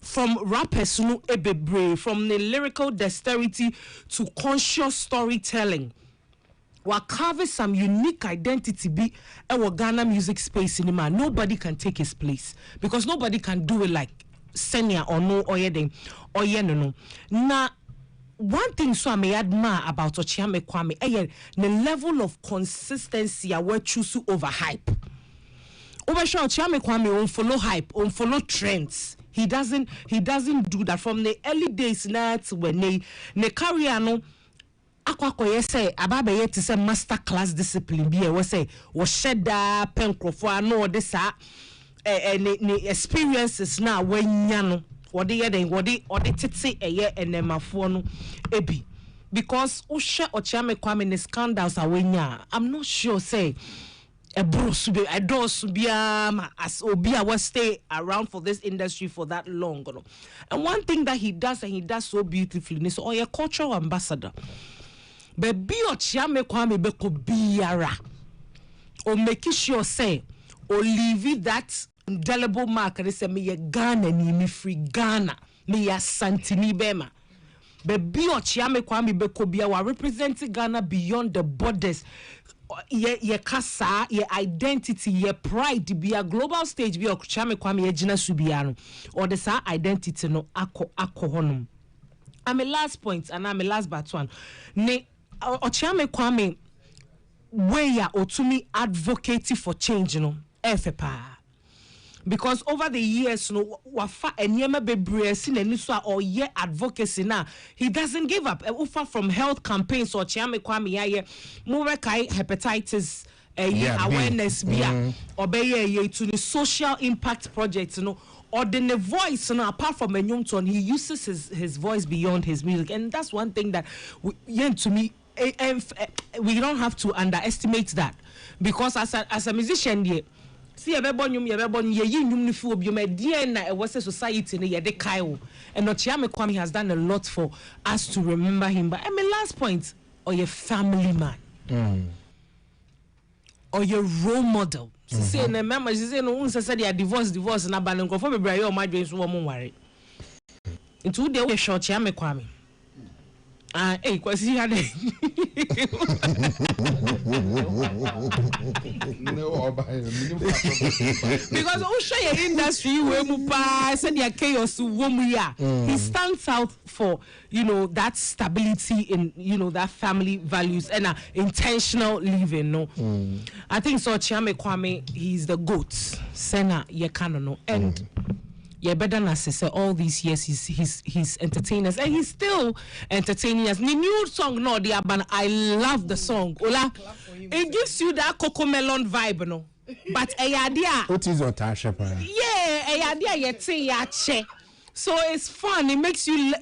from rappers no ebebre, from the lyrical dexterity to conscious storytelling. Wa carve some unique identity be our Ghana music space in the man. Nobody can take his place because nobody can do it like Senya or no or no. Now, one thing so I may admire about Ochame Kwame, the level of consistency I will choose to over hype. Overshaw Ochame Kwame won't follow hype, won't follow trends. He doesn't do that from the early days now to when ne career no akwa say ababe yet to say master class discipline be we say was shed pen crofo no this ne experiences now when yano what the tete and nemafo no ebi because Usha Ochame Kwame ne scandals awenya I'm not sure say a bruce be I don't as Obia was stay around for this industry for that long. And one thing that he does and he does so beautifully is a cultural ambassador. But be Ochame Kwame beko biara or make sure say or leave that indelible mark and say me Ghana ni me free Ghana me ya Santini Bema. But be Ochame Kwame beko biara representing Ghana beyond the borders. Ye kasa, ye identity, ye pride be a global stage be Ochame Kwame ye jina subiano or the sa identity no ako honum. I'm a last point and I'm a last but one. Ne Ochame Kwame where ya otumi advocating for change no efepa. because over the years no wafa enyema bebre si na niso or ye advocacy na he doesn't give up offer from health campaigns or chiame kwame yaye mo kai hepatitis awareness bia obeye ye to the social impact project or the voice apart from Enyumton he uses his voice beyond his music, and that's one thing that to me we don't have to underestimate that, because as a musician see everybody ye yinum ni fi obi me die na e was society ne ye de kai wo, and Ochiame Kwame has done a lot for us to remember him. But I mean, last point, or your family man or your role model. Say na mama she say no unse say they divorce na ban nko for bebre your madwen so wo mo ware into dey we short Ochiame Kwame kwasi had because who show your industry we mu pa say the chaos wo mu ya, he stands out for that stability in that family values and intentional living. I think so Ochiame Kwame, he's the GOAT Sena Yekano and yeah, better than say all these years he's entertaining us, and he's still entertaining us. The new song, no, the Aban, I love the song. Ola, it gives you that Coco Melon vibe, no. But idea. What is your Tasha? Yeah, idea yache. So it's fun. It makes you.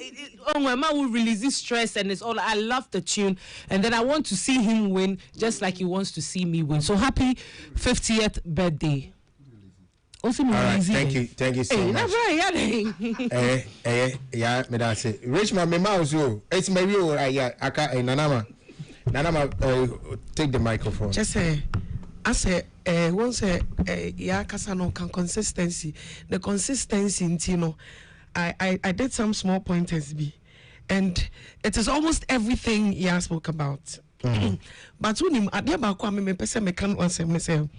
Oh, my man will release this stress, and it's all. I love the tune, and then I want to see him win, just like he wants to see me win. So happy 50th birthday. Also, all right, thank you so much. That's right, yeah, me that say. Richmond, me mouse you. It's my real, yeah. Aka, Nanama, take the microphone. Just say, I say, once yeah, kasano can consistency. The consistency in Tino, I did some small pointers be, and it is almost everything you spoke about. But when him at the back, I me person me can answer me say,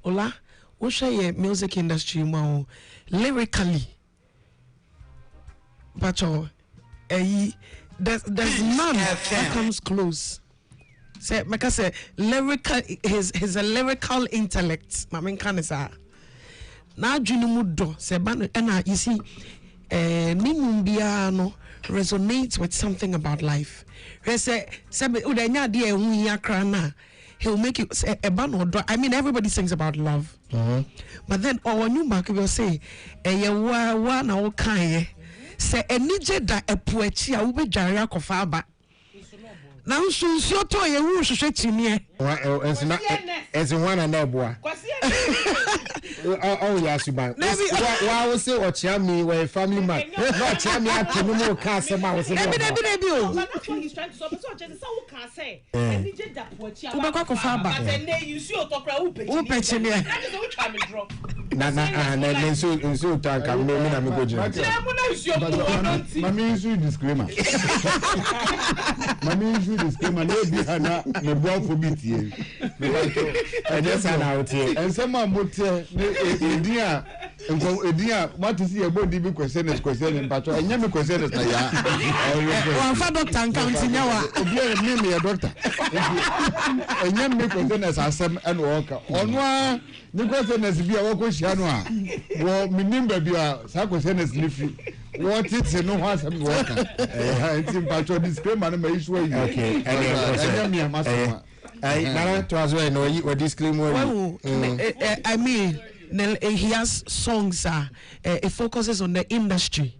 Ola. What share music industry more lyrically, but there's none that comes close. Say, like I say, lyrical. He's a lyrical intellect. Mamin kanisa. Na junumudo se ban ena you see, minumbiano resonates with something about life. He say udenya dia unya krana. He'll make it a ban or I mean, everybody sings about love. But then, when you back, will say, wa na okay. Say, a nije da a poetry, I will be Jaria Kofaba. Now, soon, so to a who should see me. As one and that boy. Oh, yes, you buy. Why was say what Chami were a family man? Not Chami had to no more cast about. That's what he's trying to solve. So just so can say. And he did that poetry. And then you see your talk about who pitch me. That is what I'm drop. Na so tank am no me na me go jina. Mami issue disclaimer. Mami issue disclaimer no be hana me boa for be tie. I just an out here. And some motie edia what is your body be question but enya me question na ya. One for doctor counting yawa. Obi me doctor. Enya me question asem and work. Onwa ni question bi a wo hia no a wo minimba bi a sa question is lifi what it no has am work it's patro disclaimer na issue you okay Nana to as well no you disclaimer. I mean he has songs it focuses on the industry.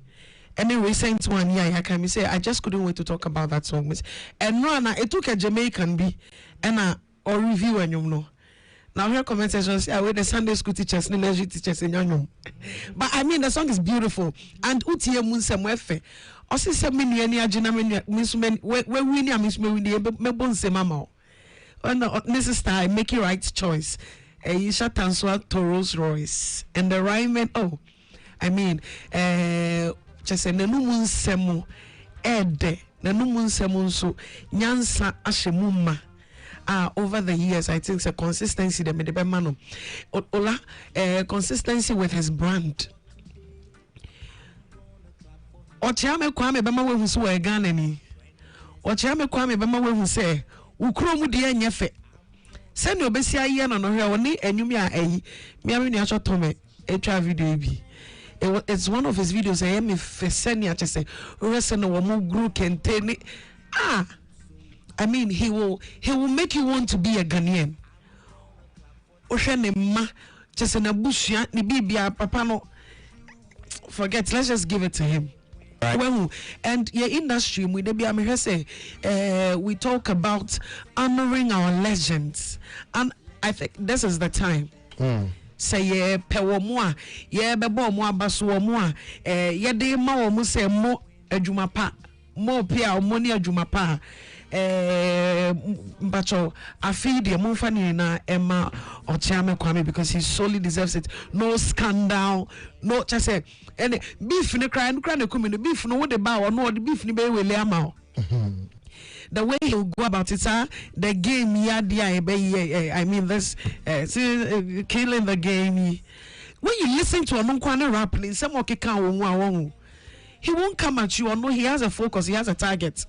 Any recent one, I can say I just couldn't wait to talk about that song. And no, it took a Jamaican be and or review and you know. Now her comment section say the Sunday school teachers, energy teachers in your but I mean the song is beautiful and utie munsem wefe. Osi se me nua ni agina me nsumen we wini amisme wini me bonse mama. Oh this is time make your right choice. Isha Tanswa to Rolls Royce and the rhyme I mean just say nanu munsemu ede nanu munsemu so nyansa ashemuma. Over the years, I think it's a consistency that made the man Ola consistency with his brand. Ochiame Kwame Bama we who a Ghanani. Ochiame Kwame Bama we who say, Ukromu dear nyefe. Send your Bessia yen on her only and you me a Miami Tome. etwa video bi. It's one of his videos. I am feseni achese. Resen no mo group kente. I mean, he will make you want to be a Ghanaian. Oshene ma just na bushia ni bibia papa no. Forget. Let's just give it to him. Right. Well, and your industry, we talk about honoring our legends, and I think this is the time. Say ye pewomwa, ye bebo mo abaso mo ye de ma o mo say mo adwuma pa, mo pia mo ni adwuma pa. Mbacho afidi mumfani na Emma Ochiame Kwame because he solely deserves it. No scandal, no just say any beef in the cry and come the beef no what the bow or no the beef ni be we amount. The way he'll go about it, the game I mean this killing the game. When you listen to a non-kwana rapping, some he won't come at you or no, he has a focus, he has a target.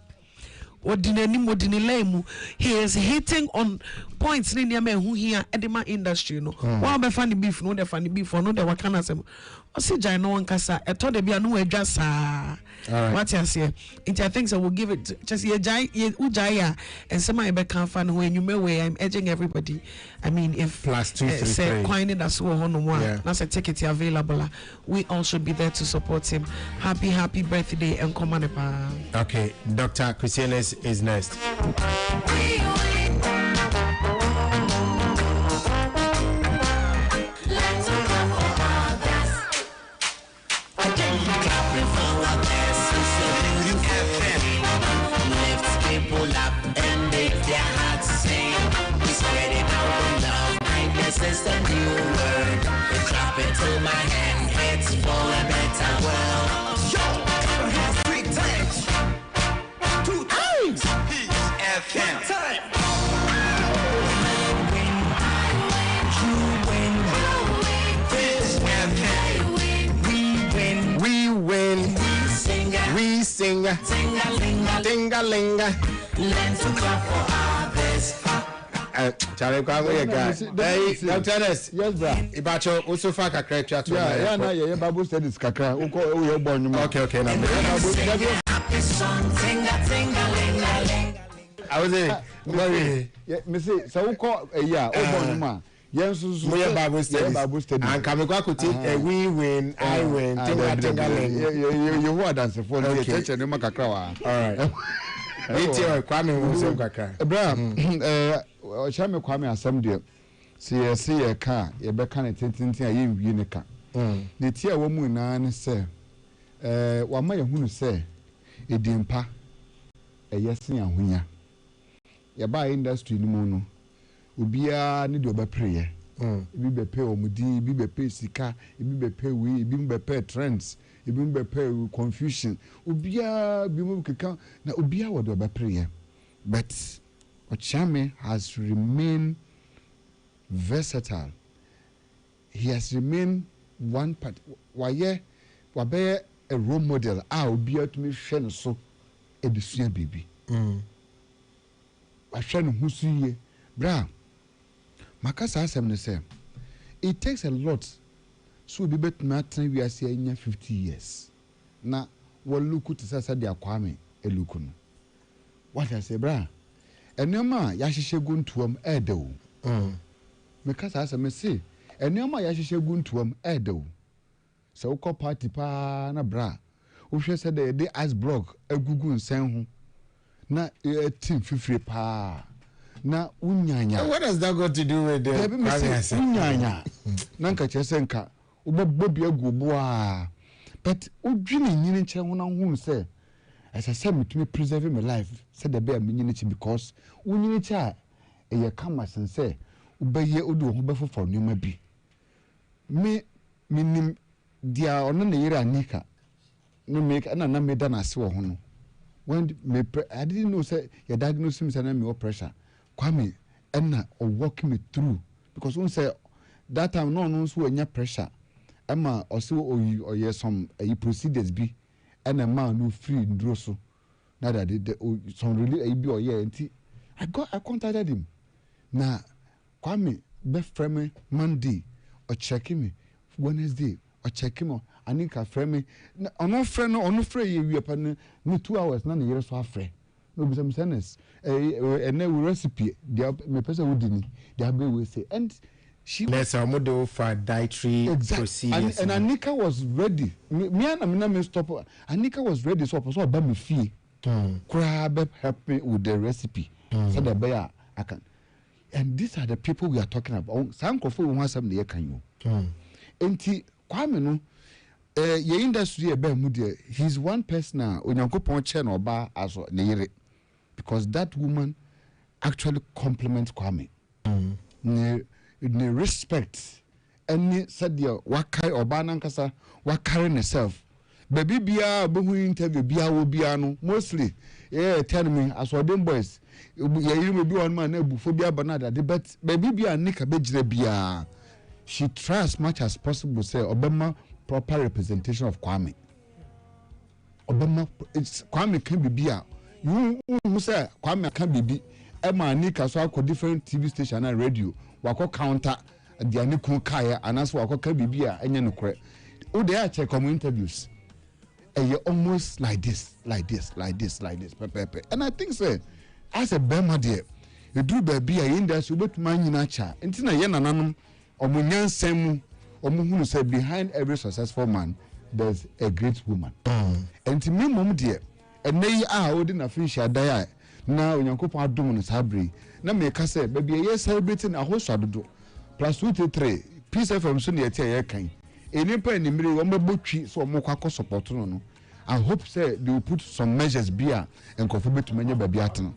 He is hitting on points in who here edema industry no one be funny beef no the funny beef or no the wakana sem o si jai no nkasa e to de bia no adwa saa what you say it I think I will give it just ye jai and some I be can fan when you way I'm urging everybody. I mean if +2 say coin it as well no more that's a ticket available, we all should be there to support him. Happy birthday and come on. Okay, Dr. Christianes is next. It's a new word. Drop it to my hand. It's for a better world. Yo, clap your hands 3 times. 2 times. FM. Time. You win. This FM. We win. We sing. Ting-a-ling-a. Learn to clap for others. Charlie Kwame guy. Hey, Dr. Yes, bro. Ibacho also fa kakra twa to. Yeah, na ye Bible studies kakra. Uko we born you. Okay, na. I was there. Me say so uko yeah, o born you ma. Yes, we Bible studies. And come go akuti we win, I win, tinga. You who dance for the church and kakra wa. All right. Iti Kwame wo so kakra. Abraham Ochame Kwame asem de see ye ka ye be ka na tintin a ye wi ne ka. Ne ti a wo mu na ne se wa ma ye hunu se edimpa yesi ahonya. Ye ba industry ni mu no obia ne de obapre ibi be pay omudi ibi be pay sika ibi be pay we ibi be pay trends ibi be pay confusion obia bi mu keka na obia wo de obapre but Ochame has remained versatile. He has remained one part waye wabe a role model obia to me hwe no so edusua bibi ahwe no husuye bra makasa asem ne say it takes a lot so be bet na tan we ase anya 50 years na wo look to say dia Kwame eluku no what I say bra enema ya hihye guntuam edewo makasa asem say enema ya hihye guntuam edewo so ko party pa na bra wo hwe say the ice block agugu nsen ho na team fifire pa na unyanya. What does that got to do with the unyanya? Nanka chesenka ubobi aguboa. But udwini nyini nche ho na hu say as I said me preserving my life said the bear nyini chi because unyini cha eye kama sense ubeye odu ho befo for nyoma bi. Me minim dia ono na yira anika. No make na me da na se wo ho no. When me I didn't know say your diagnosis me say na me pressure. Kwame enna walk me through because when say that time no so anya pressure ema also or some procedures be and a man no free ndro so na that some really be or enti I contacted him na Kwame be frame Monday or check me Wednesday or check him on Anika frame on no friend on free you upon me 2 hours none years so free no be some sense and then recipe the me person who didn't they will say and she let's model for dietary procedures and Anika was ready me and me stop Anika was ready so ba me fee grab help me with the recipe so the bear I can and these are the people we are talking about some coffee we want some they can you enti Kwame no ye industry e be mu de he's one person onyankopon che na oba aso ne yire because that woman actually compliments Kwame ne respect any said your wakai oba nankasa wakari herself baby bia obu interview bia wo bia no mostly tell me as them boys ye you be one man na bufo bia banada but baby bia nika bejire bia she tries as much as possible say obama proper representation of Kwame obama it's Kwame can be bia you say Kwame can be Emma Nika so akọ different TV station and radio wako counter the aniku kaya and as wako can be bia enye no kore o dey check some interviews and you almost like this pepe and I think say as a bema there you do baby in there so bet man nyina cha ntina ye nananom omunyansem omuhunu say behind every successful man there's a great woman and to me mom there and nay odi na finisha die na onyankopon adom no sabre na me ka say baby ye celebrating a hoso adodo plus 2-3 peace fm so na ye tie ye kan enipa enimire wo mabotwi so omokwa support no I hope say they will put some measures bia and contribute to many baby atno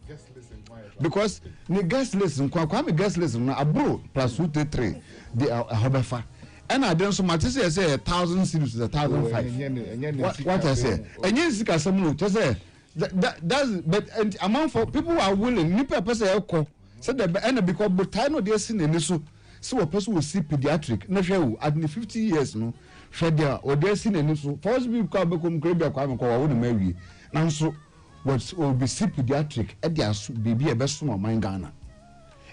because the guest list kwa me guest list na abro plus 2-3 they are hobefa and I don't so much say 1,000 cities 1,005 what I say and yes sika some to say that's but and amount for people who are willing ni person ekọ say the and because but time no dey see na so a person will see pediatric na hwe at 50 years no hwe dia o dey see na so first be kwa be kom krebia kwa me kwa wo na mawie na so what will be see pediatric e dia so baby e be so ma man Ghana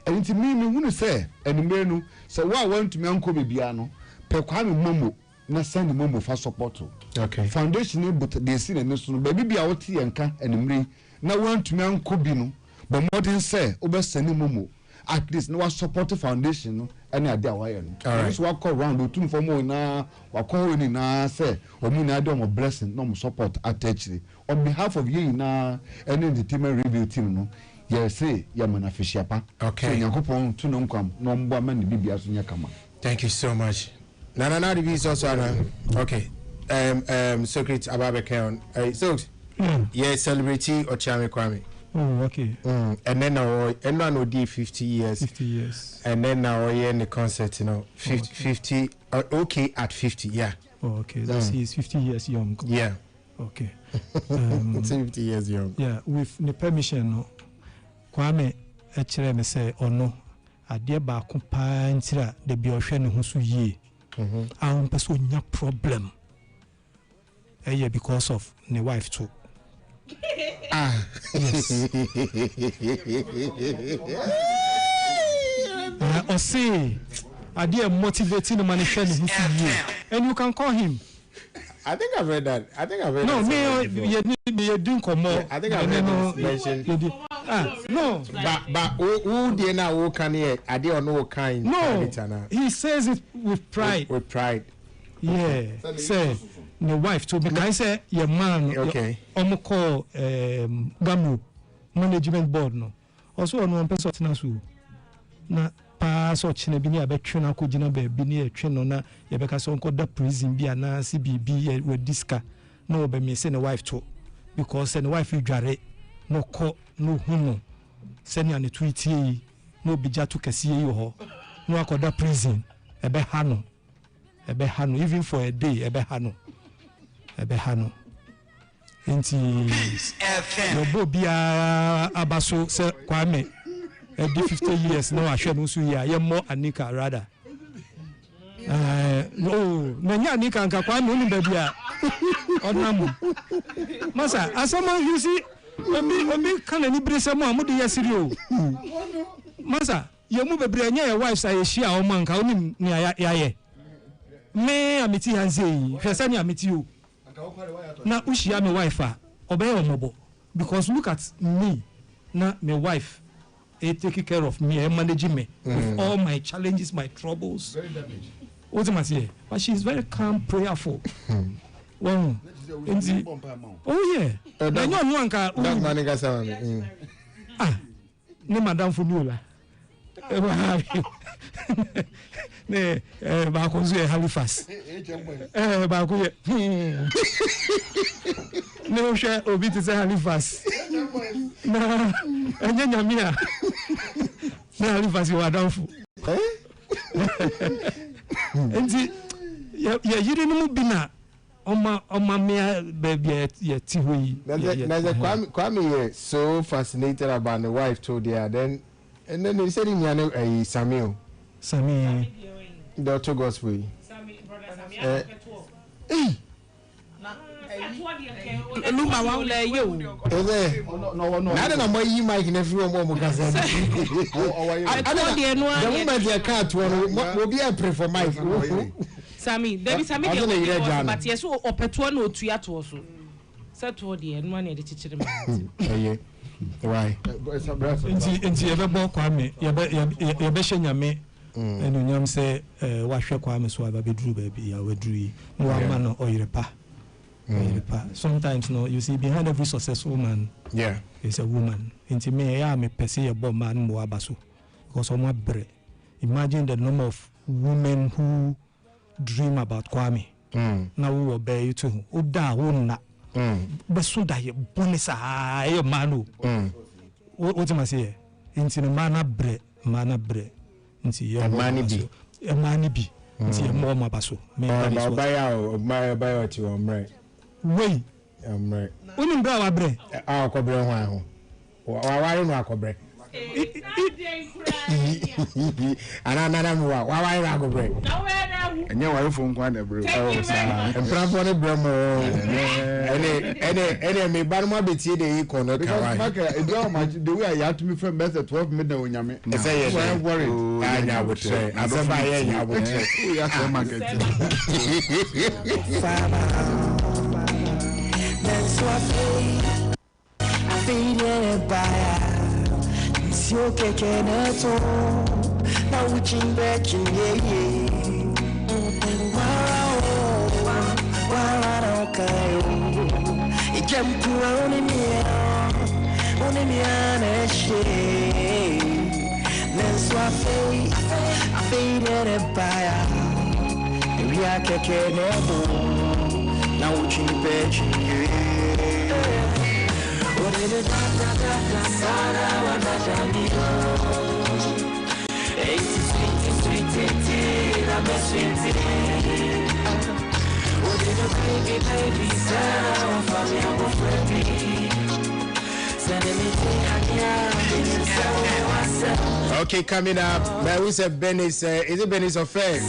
and it me hunu say enime no say wa want me anko bibia no pe kwa me momo na send momo for support okay foundation but they see na so no baby bia what yenka enimre na want me anko bi no but modern say obe send momo at least no support foundation no any idea why no so walk around otum for mo na wakọ ni na say omu na do mo blessing no mo support attach on behalf of you na any the team review team no yes say ya manafishiapa okay so yakopon to no nkwam no mbo ma ne bibia so nya kama thank you so much na the visa so okay secret ababekon so yeah celebrity Ochame Kwame. Oh, okay. And then now, and now do 50 years. 50 years. And then now we're in the concert, you know, 50 okay at 50, yeah. Oh, okay. That's he's 50 years young. Yeah. Okay. 50 years young. Yeah, with the permission, no. Kwame, actually, me say, or no, I dear ba kumpantira the biosheni husu ye. I want person no problem. Yeah, because of the wife too. Yes. Or say, I dear motivating the man and you can call him. I think I've read that. No, me, you didn't come more. I think I've read mentioned. No. But who do you know who can hear? I don't know what kind. No, he says it with pride. With pride. Yeah. Say. The wife to me I say your man okay call Gamu management board no also on one person na so na pa so chine bi ni abetwe na kogina ba bi ni etwe no na ye beka so nko da prison bi ana CBB we diska na oba me say the wife to because the wife dware no ko no hunu se ni ane tweet yi no bi ja to kase yi ho no akoda prison ebe ha no even for a day ebe ha no enti no bobia abaso se Kwame e 50 years no ahwe no so ya ye mo Anika rather no nya Anika nka Kwame oni ba bia onamu masa asama you see obi kana ni brese mo amudi yasiri o masa ye mu bebre nya ye wife say shia o man ka oni ni ya ye me amiti hanse first any amiti you na ushia me wife obey omobo because look at me na my wife taking care of me and managing me with all my challenges, my troubles. Very damaged. What am I saying? But she's very calm, prayerful. Oh yeah. That man is ne madam Funula. Ne bakonzo Halifax. Bakoye. Ne share obi to say Halifax. Na enye nyamia. Na Halifax you are down for. Enti ya yiri no bina oma me baby ya ti hoyi. Kwame so fascinated about the wife told her then and then he said him ya Samuel. Samuel. Dr. Gospel. Luma wa ule yo. No. I don't know why you mic in everyone more because I don't know. The woman they can't will be a pray for Mike. Sami, David Sami but yes o opeto na otua to so. Settle the no na dey chichire me. Why? Nti ebebo Kwame, ye be nyame enu nyam se wahwe Kwame so aba bedru ba bi ya wadru no ama no oyerepa. Sometimes no you see behind every successful man is a woman. Nti me ya me pese ye bo man mo abaso because omo bre. Imagine the number of women who dream about Kwame. Now we obey you too. Oda wona. Beso da ye bonisa ye manu. What am I say? Nti no mana bre. Nti ye mani bi. Nti ye mo mabaso. Me buy out you am right. Wey. I'm right. Unim bra wa bre. Akobre ho aho. Wa no akobre. Anana mu wa akobre. Enye ware fo nkwa na bre. Emprafo ne bre mo. Ene me ba no abetie de yi kono ka wa. Maka e do ma the way I had to me from best 12 midnight onyame. Say I worry. Anya would say. Asaba ye nya would say. We are for market. That's what I feel by it's your cake and now we ching back in wow okay it can pull on me and shade that's what I feel by we are cake and now we ching back in Okay, coming up, man, we said Benny's, is it Benny's affair?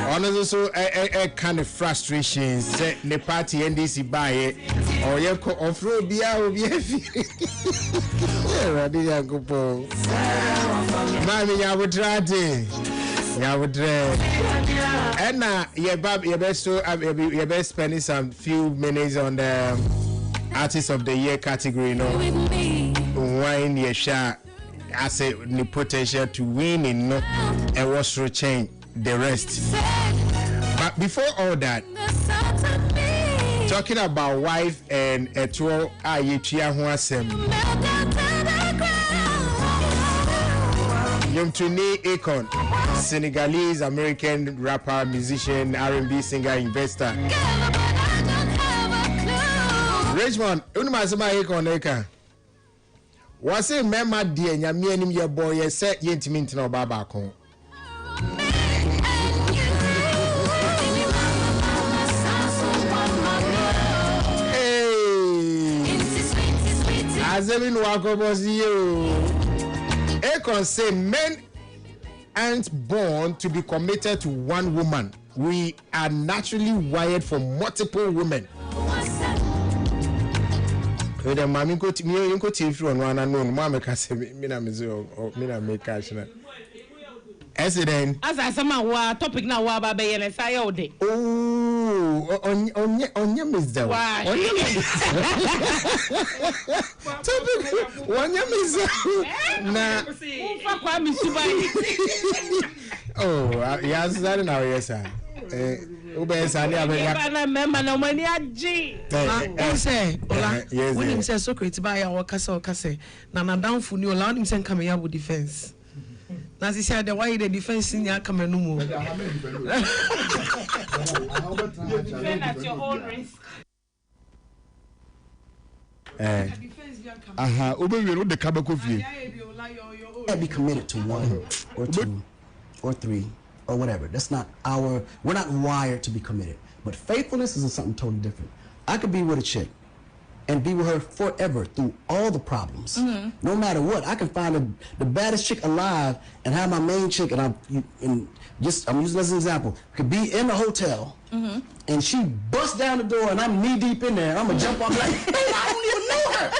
Also, a kind of frustration, say the party NDC buy it, or you could off-road beer will be heavy. Mommy, I would try to. Yeah, would and now, your best spending some few minutes on the Artist of the Year category, no? Wine your shot. I say the potential to win in no and was to change the rest. But before all that, talking about wife and a tour Yomtuni Akon, Senegalese American rapper, musician, R&B singer, investor. Richmond, Unmasama Akon Eka. Was a member dear Yamianim your boy set yentiment no babacon. Hey, as every walker was you. Akon say men aren't born to be committed to one woman. We are naturally wired for multiple women. With a mammy go to me, you go to you on one unknown. Mamma can say, Mina Mizu or Mina make cash. Then as I say my topic now wa ba be na say all day. Oh, on miss that one. Topic on miss na Ufa kwa mi subai. Oh, yes, that now yes sir. Ube sani abega. Bana mema na mani aji. O say ola when him say Socrates ba ya wakase na downful ni ola him say come here with defense. Na si say the why the defense in ya come no mo. Defend at your own risk. Ube the kabako fie. Be committed to one or two or three or whatever. That's not we're not wired to be committed. But faithfulness is something totally different. I could be with a chick and be with her forever through all the problems. No matter what. I can find the baddest chick alive and have my main chick, and I'm using this as an example. Could be in the hotel and she busts down the door and I'm knee deep in there. I'm gonna jump off like, hey, I don't even know her.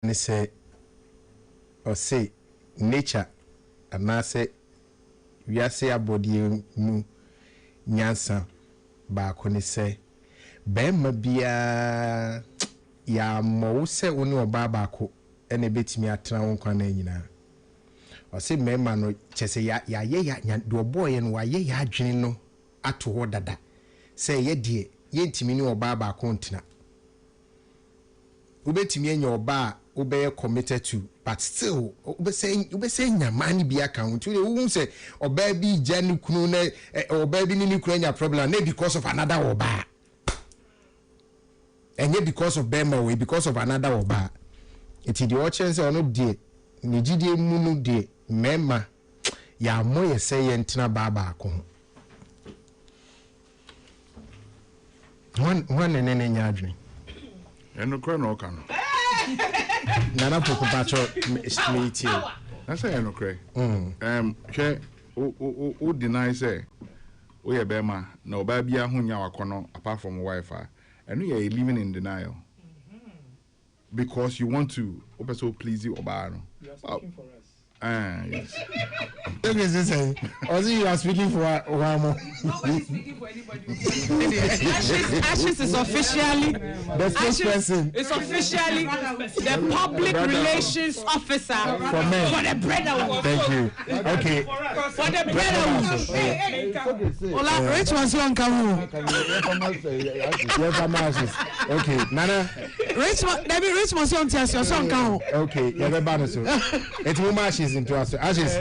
Ne say or say nature and I say we are say abodi mu nyansa ba ko ne say bema bia ya mo se woni oba ba ko ene betimi atena won kwan na nyina o say mema no chese ya do boy no wa ye ya adwene no ato ho dada say ye de ye ntimi ni oba ba ko ntena ubetimi enya oba obey committed to, but still ube say nyamani bi account you who say oba bi jani kunu na oba bi ni kunu nya problem na because of another oba and yet because of bema we because of another oba it the option say ono die ni gidie mu no die mema ya moye say yentina baba ko one nene nya adwen eno kro no kan Nana Pocopacho meet you. I say, no cray. Who deny say, we are Bema, no baby, Hunya Wakono, apart from Wi Fi, and we are living in denial because you want to also please you, Obano. You are speaking for us. Yes. What is this saying? Also, you are speaking for Wamo. Nobody's speaking for anybody. Ashes is officially the spokesperson. It's officially the public relations officer for the bread. Thank you. Okay. For the bread. Ola, Rich was young Kamu. Okay, Nana. Rich was young Tias, your son Kamu. Okay, you're the banner. It's who ashes into us. Ashes.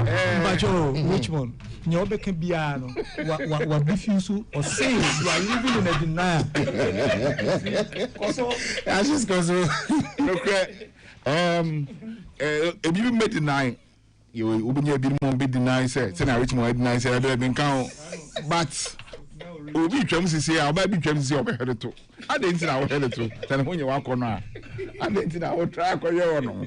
Richmond. Nyobe can be what refuse or say you are living in a denial. Ashes goes. Okay. If you made deny, you will be denied. Say, Richmond deny. Say, I've been count, but. Obi twam sisi a oba bi twam sisi obehede to adentin na wohede to tane honye wako no a adentin na wo try akoye wono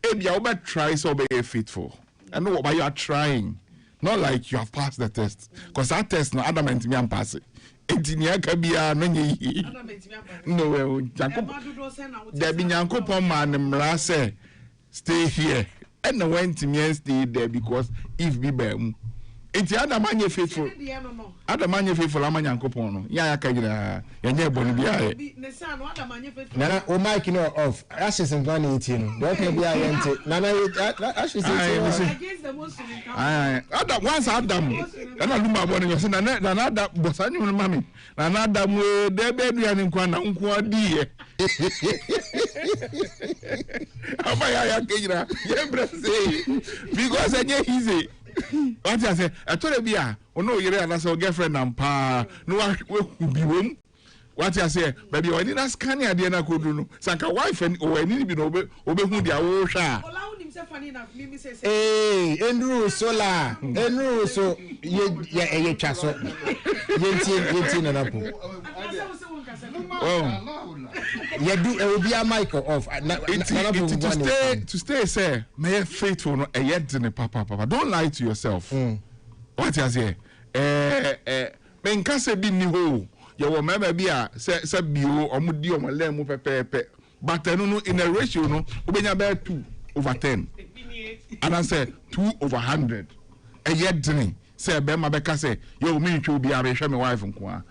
ebia oba try so be faithful and no what you are trying not like you have passed the test because that test no adamant me am pass it entinia ka bia no nye no we Jacob there be Yankopon man mra say stay here and went to me stay there because if be bam Enti adamanye faithful. Adamanye faithful amanya nkopon no. Ya ka nyina. Yenye boni bia e. Nana o mic no off. Ashes and Gani enti no. Do ka bia yente. Nana ashes enti. Adam once Adam. Nana luma boni yo se nana Adam bosanyu no mami. Nana Adam we de be aduane nkwa na nko adi e. Amaya ya kejira. Ye brese. Because enye easy. What I say, I told you, oh no, you're a girlfriend and pa, no one will be home. What I say, baby, I need a scanning idea. I could do. Sanka wife and or any be over who they are washer. Hey, Andrew Sola, Andrew, so ye chasso, yentin and apple. Oh, yeah, do it will be a Michael off. To stay, say, may faithful a yet in papa. Don't lie to yourself. What I say, men can say be new. You will remember be a say bio or mudi or malemu pepe. But no in a ratio no, we about 2/10. And I say 2/100. A yet dinning. Say Bema Becca say, you mean to be a ratio my wife and qua.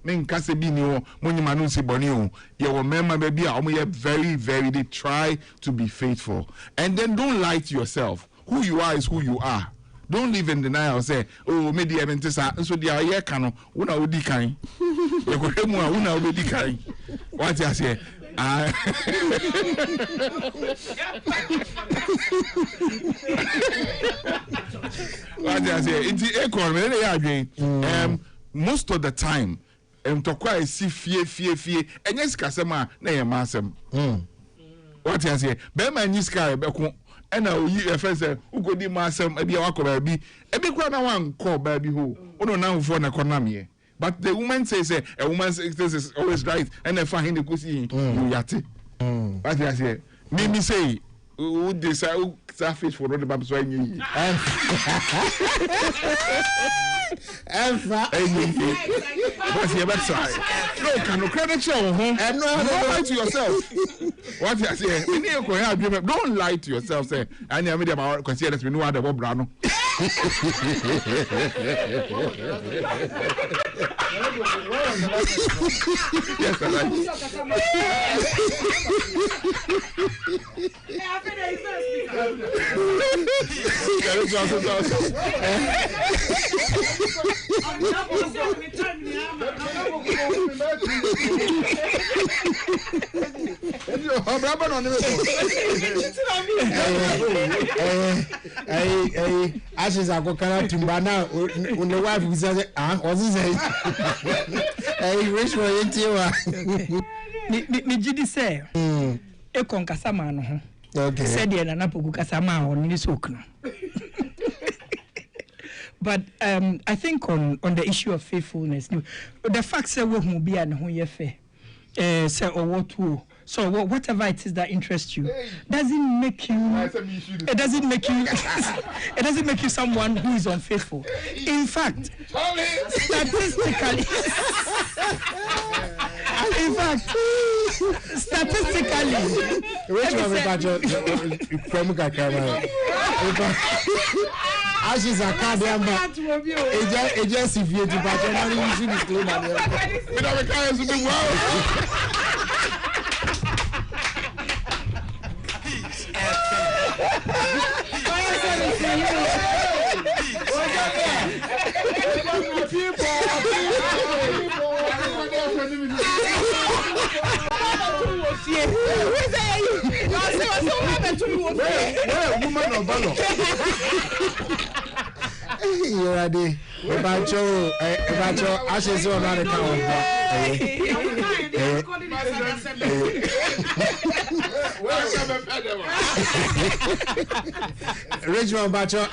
Men kase bi ni o monyi manu si boni o ye wo mema baby a omo ye very they try to be faithful and then don't lie to yourself. Who you are is who you are. Don't live in denial. Say oh me dey eventisa so dia ye ka no una odi kan ye ko hwemu a una odi kan what you say what you say it's equal me ya adwen most of the time tokwa esi fie enye sika sema na ye masem what you say be ma nyi sika be ko ena oyi efese ugodi masem e bia wakoba bi e bi kwa na wan call ba bi ho ono na mfo na konam ye but the woman says a woman says this is always right and if I him go see you yate what you say me say who decide fish for the babs so anyi what's your website? No, can you credit show? And no, lie to yourself. What you say? We need to don't lie to yourself. Say, I never made about consider we know how the Bob Brano. Yes, Ashes are going to Bana when the wife was saying, what's he saying? Hey, wish for you. Me Judy say, a concasama. Okay. Said the Nanapu Casama on this hook. But I think on the issue of faithfulness, the fact that we will be and who you fair, say or what will. So whatever it is that interests you doesn't make you. It doesn't make you. It doesn't make you someone who is unfaithful. In fact, statistically, Ashes are cardiac. It just if you do better money, you should be clean. You're ready. About your ashes on the Richmond Bacho,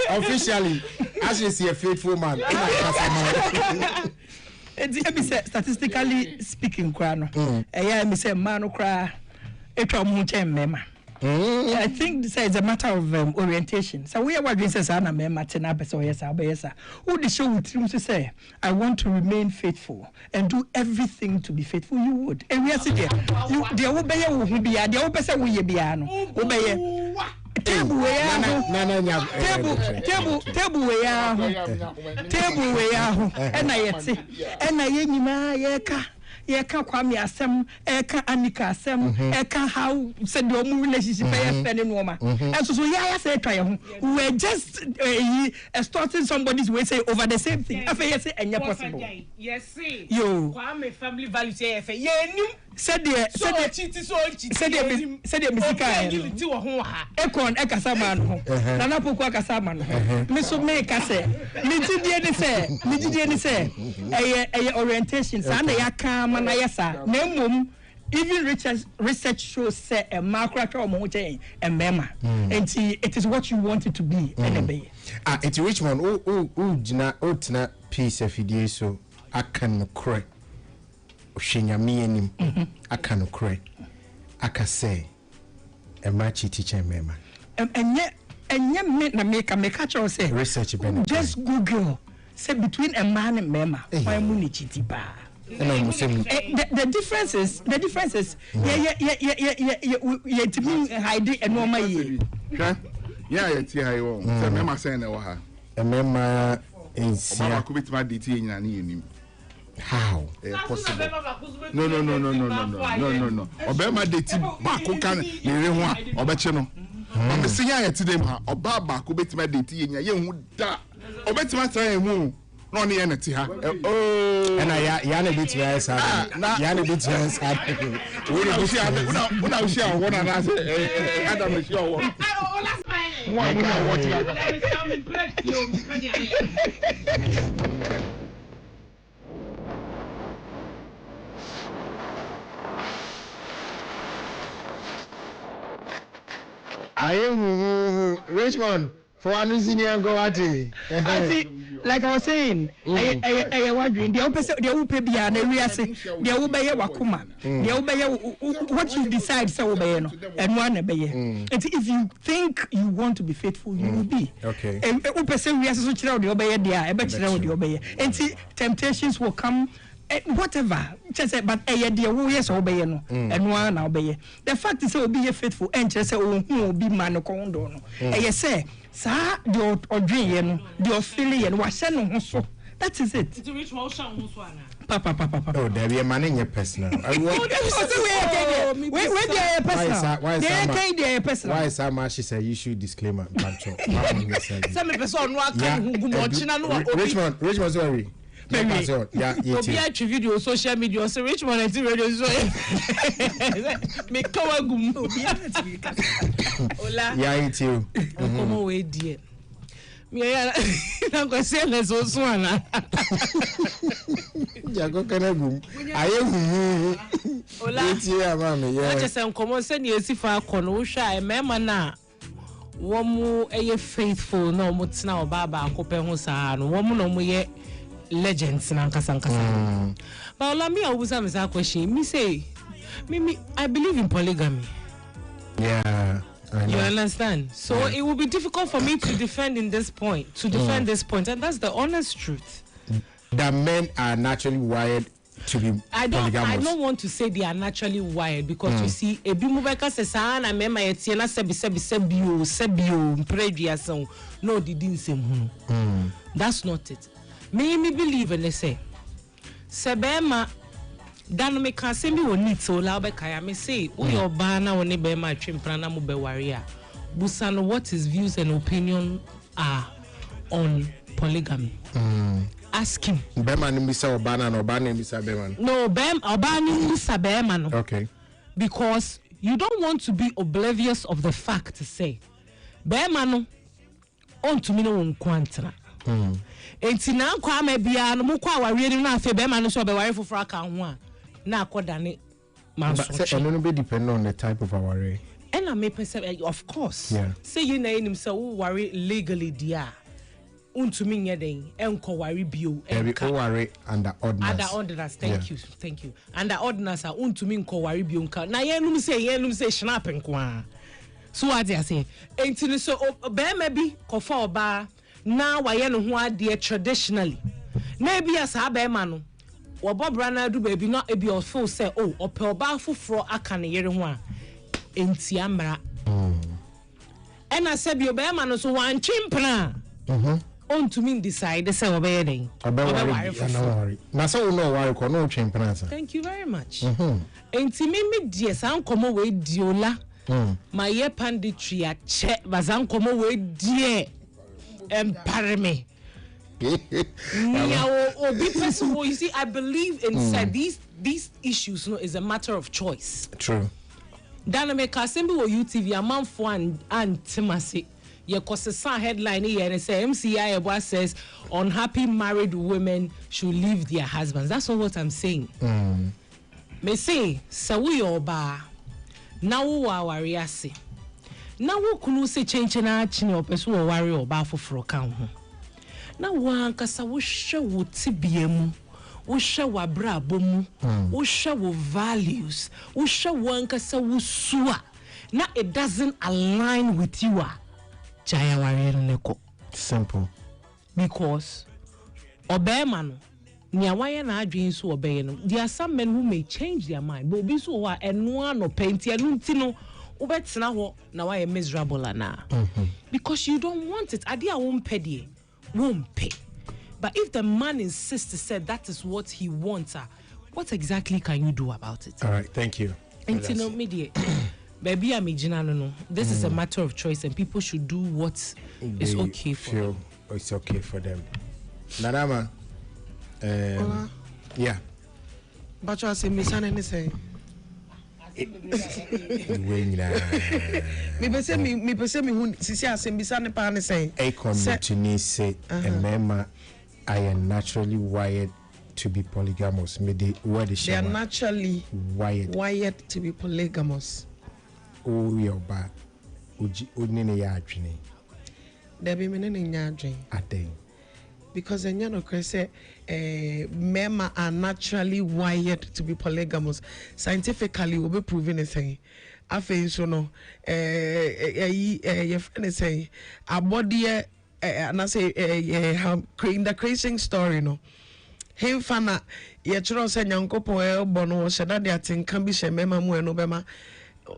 officially, ashes a faithful man. Statistically speaking, man cry. I think this is a matter of orientation. So we are working as an who the show with him to say, I want to remain faithful and do everything to be faithful. You would. And we are sitting there. You the obey who be the opposite we be. Obey. table we ya table we ya ena yete ena ye nyina ye ka kwame asem ka anika asem ka how said the omu relationship friend no ma and so ya say try ho we just starting somebody's way say over the same thing afa yes enya possible yes see yo kwame family values ye enim said the misika ekon ekasa man ho na na poku akasa man ho me so me ka say me gidie ni say eye orientation sa na yaka man ayesa na mmom even research shows say a macro trauma mo chen emema and it is what you want it to be anyway it's which one jina tina piece of video so akan correct Shinyami enim aka no kure aka say e match teacher mema enye me na make cho say research benefit just google say between a man and mema why mu ni chiti ba the difference is yeah timi hide e no ma ye yeah ti hai wo say mema say na wo ha mema ensia ko bitima de ti nyina ni enim. How? Possible? No. Obema deti baako kan ne ho a obeche no. Am se ya yeti dem ha oba baako betima deti yenya ye hu da. Obetima tra ye mu no ne ye neti ha. Oh. Na ya na betima ya sa. Ya na betima ya sa. We na ushi a wona na say Adam ushi a wona. One what ya. I am Richmond for an senior go at it. Like I was saying, I wondering the upe bia na wiase the ubeye wakuma the ubeye what you decide say ubeye no and one ebeye and if you think you want to be faithful you will be okay upe say wiase so kire the ubeye dia ebe kire the ubeye and temptations will come whatever just but the wo yes obey no and one na obey the fact is obi faithful and just say hu obi man ko ndo no say sa the odwen no the feeling and wa hye no ho so that is it to reach one shan ho so ana papa oh there be man in your personal where personal why is that much say you should disclaimer some person no aka hu gumochina no Richmond sorry Obi atwi video social media so Richmond and radio so me kawagum obi atwi ka ola it you come we die me ya na go say na so so ana jago kana gum ayehu ola it you mama yeah just say nkomo say na esifa akọ no hwa e mema na womu eye faithful na omu tina obaba akope ho saa no womu no mu ye legends na nkasa but ola me obusa me say question me say me I believe in polygamy. Yeah, I know. You understand? So it will be difficult for me to defend this point, and that's the honest truth. That men are naturally wired to be polygamous. I don't want to say they are naturally wired because you see, ebi mubeka se sana mema yetie na sebio mpredua so no didn't say that's not it. Me believe and they say sebema dan me kan se mi woni to la obeka ya me say wo your ba na woni be ma twempra na mo be ware a busan what his views and opinion are on polygamy. Ask him. Bema ni bisa obana no obana ni bisa bema. No, obana ni bisa bema no. Okay. Because you don't want to be oblivious of the fact to say bema no on to me no nkwantana. Enti na kwa me bia no mo kwa ware ni na afi bema no so be ware foforo aka ho a na akodane manso. But say no be depend on the type of ware. And I may perceive of course. Yeah. Say you na him say wo ware legally dia. Untumi nyeden enko ware bio enka ware under ordinance. Thank you. Under ordinance untumi nko ware bio nka na yenum say snap nko a. So what I say enti so be bi kofa oba na waye no ho ade traditionally na bi as ha be ma no wo bobra na du ba bi na e bi o feel say ope oba foforo aka ne yere ho a enti amra And I said, "Your bear man so one chimpna." On to me decide the same wedding. Now, so no worry, no chimpna. Thank you very much. And to me, dear, some come away, Diola. My year panditry at check, but some come away, dear, and pardon me. You see, I believe inside these issues is a matter of choice. True. Dynamic Assembly or UTV, a month for and Timothy. Your Cossessa headline here and say MCI says unhappy married women should leave their husbands. That's not what I'm saying. Me say, Sawi Oba, now worry asi. Now who kunu say change na chini opesu worry Oba for frokan ho. Now one kasa wo hwe wo tibiemu. Wo hwe wa brabo mu. Wo hwe wo values. Wo hwe wo kasa wo sua. Now it doesn't align with you. Jaya warrior neko. Simple. Because obeyman nia waya na adwen so obey no. There are some men who may change their mind, but obi so wa eno no penti anu nti no obetena ho na waya miserable ana. Because you don't want it. Ade a won pay won't pay. But if the man insists to say that is what he wants, what exactly can you do about it? All right, thank you. Intino media. Baby, I'm no. This is a matter of choice, and people should do what is okay for them. It's okay for them. Nadama. Yeah. But you are saying, Miss Anne, say. Me pese me hun sisi asembisa ne pa ne say. A community say a member I am naturally wired to be polygamous. Me the word is they are naturally wired to be polygamous. Oh your ba uji odine ya adwene. There be mene nya adwen. Aden. Because enya no say men are naturally wired to be polygamous. Scientifically we be proving anything. Afen so no your friend say our body and I say creating the creation story no. Him fana ye chiro say nyankopon bono sheda de atenka bi she mema mu eno bema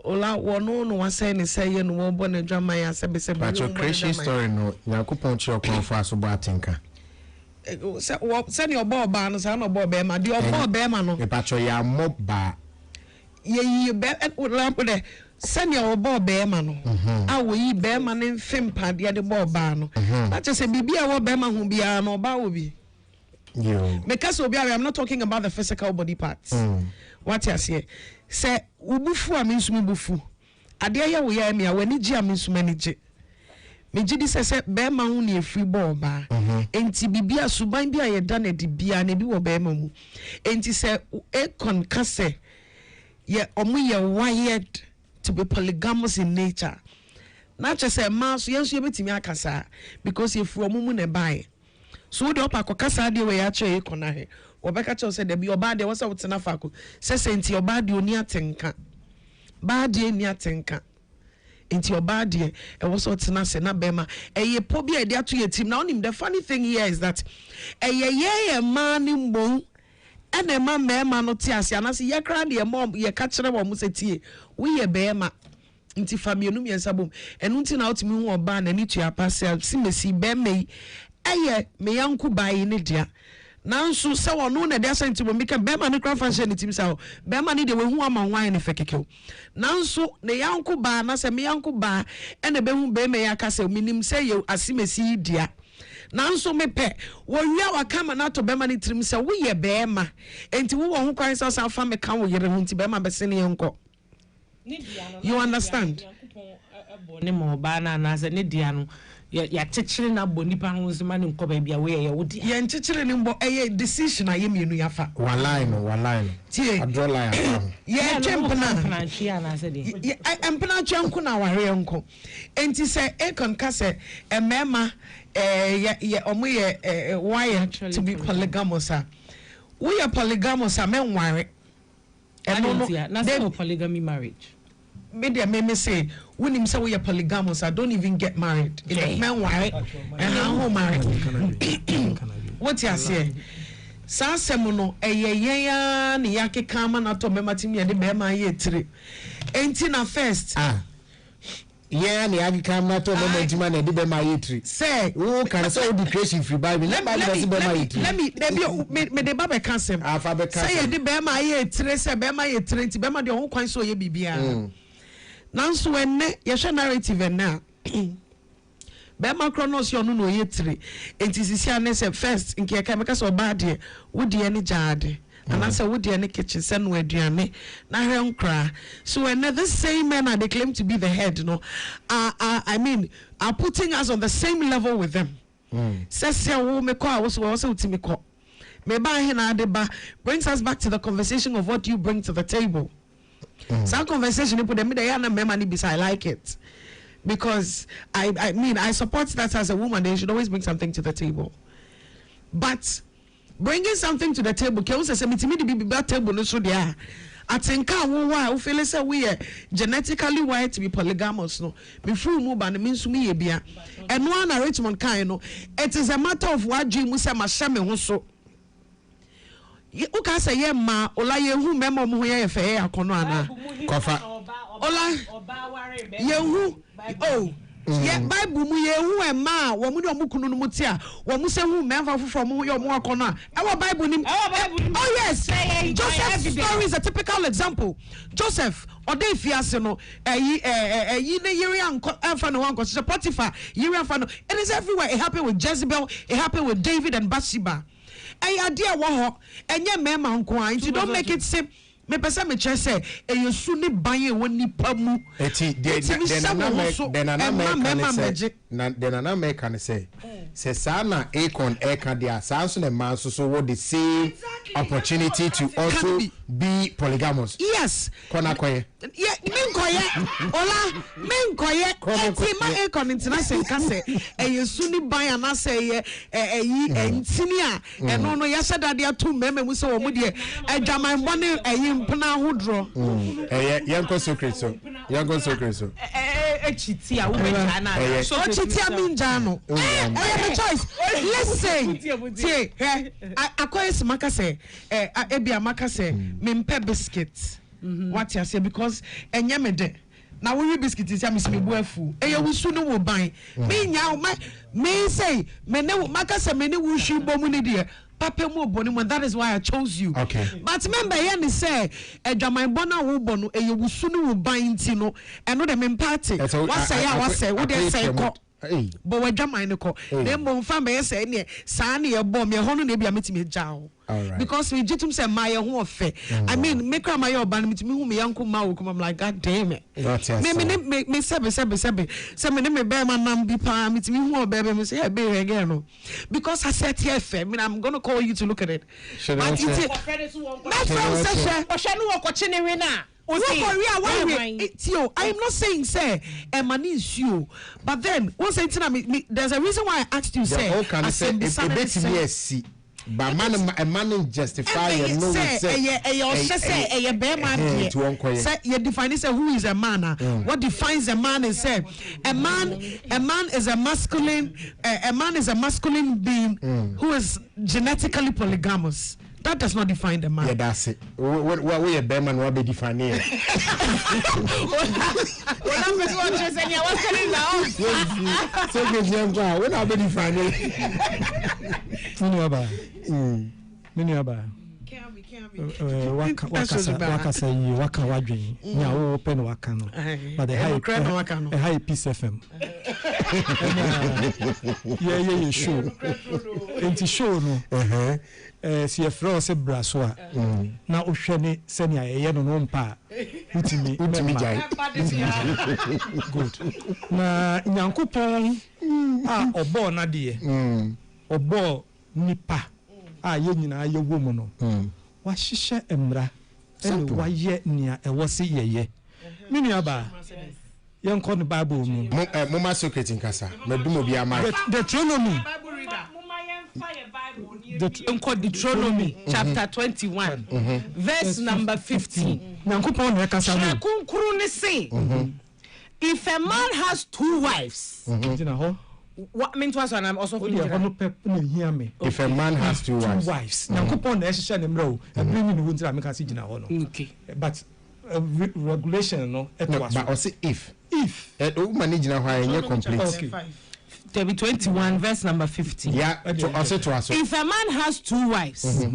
ola wono no wase ne say ye no wo bono dwama ya se be se but your creation story no nyankopon chiro kon fa so bo atenka send your ball ban no say no ball be ma the ball be ma no e pacho ya moba ye be lamp de send your ball be ma no awo yi be ma ne fem pa de ball ban no na che se bibia wo be ma hu bia no ba wo bi because I'm not talking about the physical body parts. What you say? Say ubufu aminsumi bufu. Adia ya we ya me awani ji aminsumi nije. Me ji di say be ma hu na free ball ba. Enti bibia suban bia ye da na di bia na bi wo be ma mu. Enti say e kon ka say ye omu ye wired to be polygamous in nature. Na che say ma so yenso ye betimi akasa because ye fu omu mu na bai. So the upper Cocasa de way actually conahe, or Beccacho said there be your bad, there was out in a facu. Says into your bad, you near tenka. Bad dear near tenka. Into your bad dear, and was out in us and Abema. A ye pobia idea to your team. Now, the funny thing here is that a ye man in bone and a man, no tears, and I see your cranny, a mom, ye catch them or museti. We a bear. Inti Fabianum and Sabum, and until out to me or ban and each your pass, see me see Bemme. Aye, me yanku buy in India. Now, so no, na there's to make a bear money craft and it himself. Bear money, they will who am on wine if I kill. Now, so the yanku bar, na say me yanku bar, and the bear bear me yakase, minim say you as me see dear. Now, so me pet, well, you are coming out to bear money trim, so we a bear ma, and to who cries us our family come with your own to bear my Bessini uncle. You understand? Bonimo banana as an Indian. Ya teaching na bonipa ho zuma ne nko ba bia we ya wodi ya nchichire ne mbo decision aye mienu ya fa one line tie a draw line ya chempna chia na se de empna chenku na ware nko enti se e kon ka se emema ya omo ye wire to be polygamous we are polygamous men ware and no na polygamy marriage media me say when him say we are polygamous I don't even get married in the men why and how married what you say sa semuno eyeya ne yake kama na to mema timi de be ma ye tire enti na first Yeah, the agriculture matter moment man and the my eatery. Say, who can say the creation free Bible? Let me me the Baba Cansem. Say the Bema ye trace a Bema ye Trinity Bema the whole coin so ye bibia. Now so when yasha narrative and now. Bema chronos yo no ye three. It is the first in Kiakamaka so bad here. Would the any jade? And I said, would the any kitchen send where Diane? Now I don't cry. So when the same men they claim to be the head, I mean, are putting us on the same level with them. Says, oh, me call was also to me call. Maybe brings us back to the conversation of what you bring to the table. Some conversation you put them in the memory beside I like it. Because I mean I support that as a woman they should always bring something to the table, but bringing something to the table can also say me to be that table no so there. I think who feel say we are genetically wired to be polygamous no before move and means me bia and one Richmond kind no it is a matter of what you must say ma shame ho so you can say yeah ma ola ye hu memo mo ye fe akono ana kofa ola ye hu oh yeah Bible mu ye hu e ma wo mu de omu kunu no mutia wo mu se hu memfa fofo mu ye omu akono a e Bible nim oh yes Joseph's story is a typical example. Joseph ode fiase no yi ne yiri anko enfa no anko so Potiphar yiri enfa no it is everywhere. It happened with Jezebel, it happened with David and Bathsheba. Idea wo ho enye mema nko an you don't make it seem me pesa me che say e yesu ni ban e woni pamu eti den na me can say sana Akon Eka dia sanso ne man so what the same opportunity to also be polygamous. Yes. Kona koye. Yeah, minkoye. Ola, minkoye. Eti ma Akon international can say e yesu ni ban ana say entini a e no no yasa da dia tu meme mu se wo mu de adwaman bone mpna hodro yanko secret so chiti a wo be jana so chiti a minja no choice. Listen, tie akoyes maka say ebia maka say mempe biscuits what you say because enye me de na we biscuit is am me boafu eye wusu no wo ban me nya me say me ne maka say me ne wusu bomu ne de papa mu oboni, that is why I chose you. Okay. But remember here say edwaman bona wo bono eye wusu no wo ban ti no eno de me party what say wo de say ko but we jam no ko dem mo fa me say ne sa na ye bom ye hono na bia metimi jaw because we jitum say my ho ofe I mean make my oba na metimi hu me yanko ma wo come I'm like god damn it me sebe say me me be ma nam bi pa metimi hu oba me say be again no because I said here fe me I'm going to call you to look at it but it my friend say o no wo ko chine we na I am not saying say money is you, but then once there's a reason why I asked you say I said but man justify you know say you define say who is a man what defines a man is say a man is a masculine being who is genetically polygamous. That does not define the man. Yeah, that's it. What we a bearman will be defined here. So good, young guy. What I'll be defined wakasa yi waka wadwen nya wo open waka no but the high peace fm yeah show enti show no si efro se braso a na ohwe ne senia ye no mpa utimi jai good na nyankopon a obo na de obo nipa a ye nyina ye wo mu no wa hihye emra ene wa ye nia e wo se yeye mini aba ye nko no bible mu mo ma secret nkasa medum obi ama Deuteronomy Deuteronomy chapter 21 verse number 15 nyankopon na kasa no kunkuru ne say if a man has 2 wives what mean to us and I'm also if a man has 2 wives nyankopon na ehye ne mra o ebiri ni wo ntira me ka se gina ho no okay but regulation no but also if if manage na why you complete. Okay. 21 verse number 15. Yeah, also to us. If a man has 2 wives,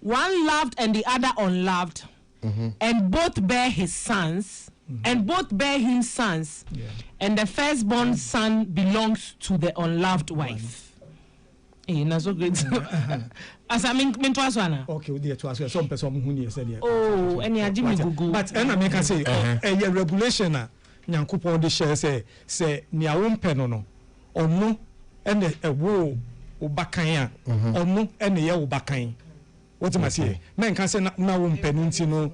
one loved and the other unloved, and both bear his sons, and both bear him sons, and the firstborn son belongs to the unloved wife. That's so great. As I mean, okay, we to ask some person who near said. Oh, and yeah, Jimmy Google. But I make say, a regulation, Yankupon the share say, near one pen or no, and a woe ubakaya, or no, and a yellow bakain. What am I saying? Men can say now one penalty, no,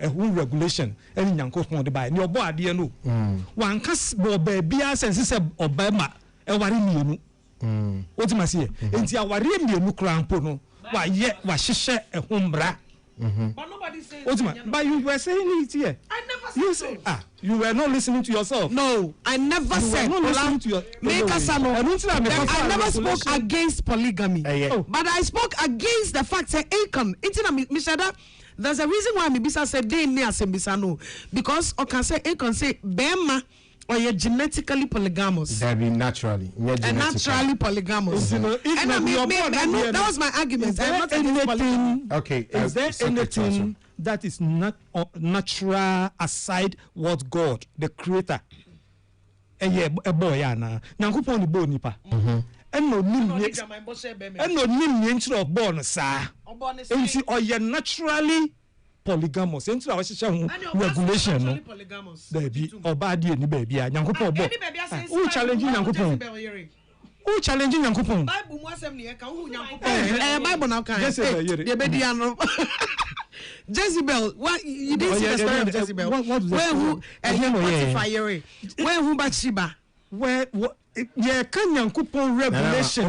a whole regulation, and Yankupon the buy. Your boy, dear no. One cast bo baby as and sister Obama, a worry. What am I saying? Into our real crown pono, why yet was she a humbra? But nobody says. But you were saying it here. I never said so. You were not listening to yourself. No, I never said. Not listening to your. I never spoke against polygamy, but I spoke against the fact that Akon. There's a reason why Mibisa said they near Sembisano because okay say Akon say Bema. Or you're genetically polygamous. That be naturally. And naturally polygamous. That was my argument. I'm not anything. Okay. Is there anything that is not natural aside what God, the Creator? A boy, Anna. Now, who pon the bone nipa? And no nim of born, sir. Or you're naturally polygamous. Into our regulation, no. Baby, or bad year, baby. Yankupon. Who challenging Yankupon? Who challenging Yankupon? Bible now can. Jezebel, what you didn't see the story of Jezebel? Where who Bathsheba? Where yeah, can Yankupon regulation?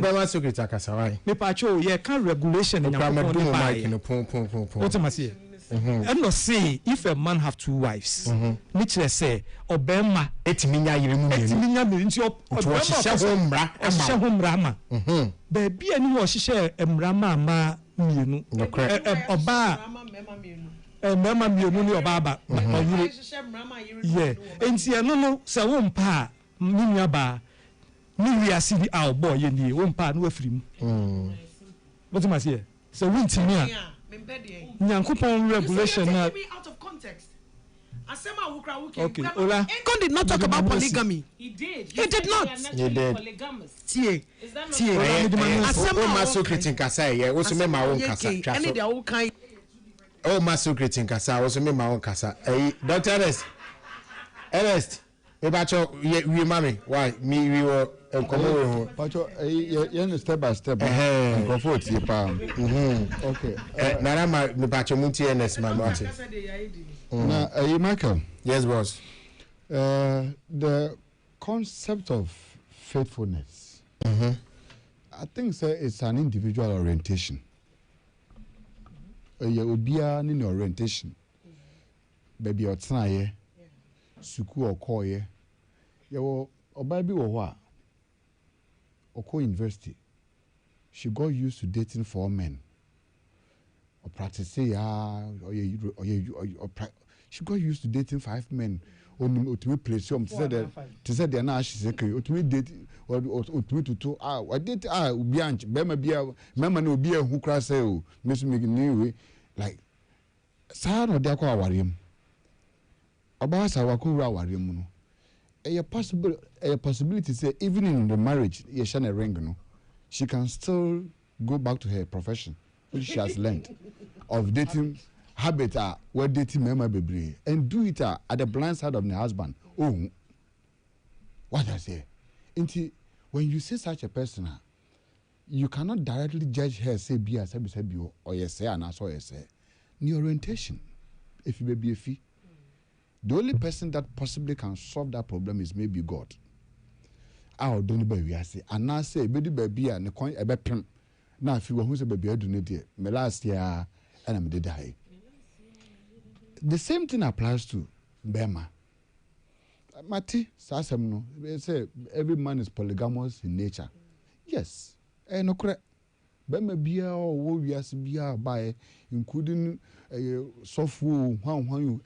Me pacho, yeah, can regulation in Yankupon. What am I saying? And no say if a man have 2 wives, Mitchell say Obama etiminya yiremu into Obama baby any was share emrama ma mienu oba mama mienu ni obaba yeah enti no say wompa minya ba ni wiase bi a boy ye ni wompa no afirim what am I say so wintimi Nyankopon regulation out of context. Okay, Ola. God did not talk about polygamy. He did. He did not. He did. Tie. Oh, maso critic kasa ye. Also me ma won kasa. Any their own kind. Oh, maso critic kasa. Also me ma won kasa. Dr. Ernest. Ebacho we mami. Why? Me we were Pacho, you step by step. Comfort you palm. Okay. Nana me pacho munti Ernest man watch. Now, Michael. Yes, boss. The concept of faithfulness. I think it's an individual orientation. You would be an orientation. Baby or try suku or koye. You or baby or what? Oko University, she got used to dating 4 men. Or practicing, she got used to dating 5 men. Ultimate place, to say that now she's okay. Ultimate dating, or ultimate to I date Bianch, Bema no be a who cry say, Miss McNew, like San or Dako Awarium. About Sawakura Awarium. A possibility say even in the marriage Yeshana Rengano, she can still go back to her profession which she has learned of dating habit where dating member baby and do it at the blind side of the husband. Oh, what I say? When you say such a person, you cannot directly judge her say be as or yes say and as or yes say. New orientation, if you be a fee. The only person that possibly can solve that problem is maybe God. I don't know we say, and now say baby and the coin a bepem. Now if you want to say baby I do need it. Me last year and I'm die. The same thing applies to Bema. Mati sasem no. They say every man is polygamous in nature. Yes, no correct. Bema bia or wias bia including software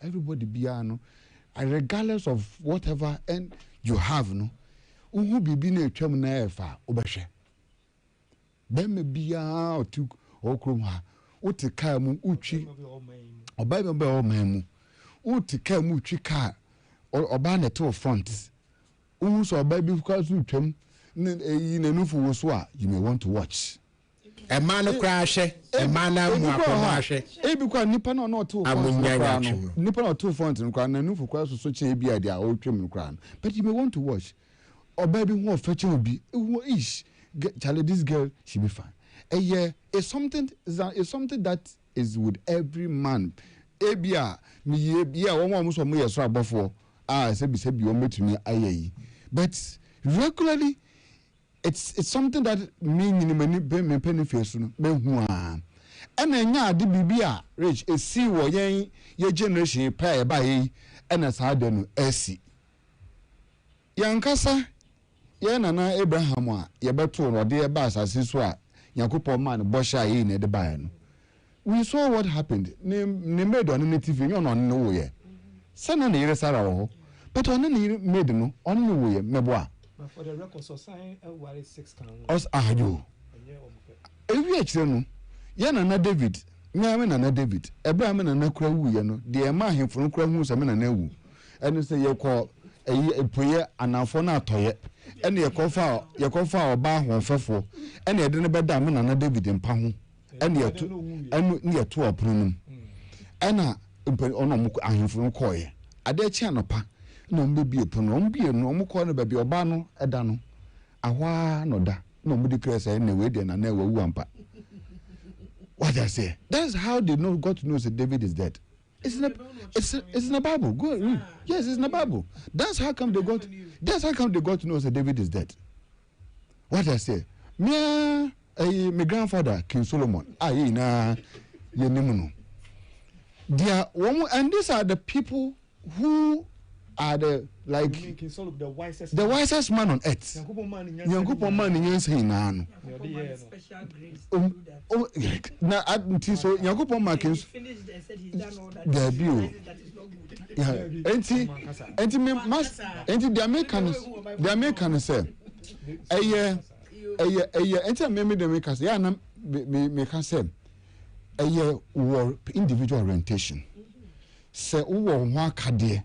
everybody bia no regardless of whatever and you have no uhu bibi na etwam na efa obehwe be me bia otu okrom ha uti ka mu utwi oba be o man mu uti ka mu utwi ka oba na to front uhu so oba bi because utwam na nufu wo so a you may want to watch a man crash a man because nipa no to nipa no to front nkwa na nufu kwa so che bi ade a otwam nkwa but you may want to watch or baby who fetch obi who is Charlie, this girl she be fine it's something that is with every man ebia me one almost so me so abofo say bi o metumi ayi but regularly it's something that me me penny face no be hu a and enya ade bibia rich e see wo yen ye generation pair ba yi and sa de no asi yankasa ye nana Abraham a ye beto no de ba asase so a yakopon man bosha yi na de ba no we saw what happened ne made on the TV no no wo ye sana na yire sara wo but on ne made no on no wo ye mebo a for the record so sign ware 6 kan os ajo ewi a kire no ye nana David me nana David Abraham nana kura wu ye no de ma ahemfo no kura hu so me nana wu eno se ye ko epoye anafo na atoye ene ye kofa oba ahonfefo ene ye de ne beda me nana David mpa ho ene ye to opronum ena ono mu ahemfo no koye ade chi anopa no mbebi epono mbie no mu ko no ba bi oba no eda no ahwa no da no mu declare na we de na na wawu ampa what I say that's how they know got to know that David is dead. It's in the Bible. Go read. Yes, it's in the Bible. That's how come they got to know that David is dead. What I say? My grandfather, King Solomon. And these are the people who are the wisest man on earth. Yankopon man in yense na no. Na adnti so Yankopon man kin there be o. Enti me mas enti the American say enti me the American say ya na me can say war individual orientation. Say wo ho akade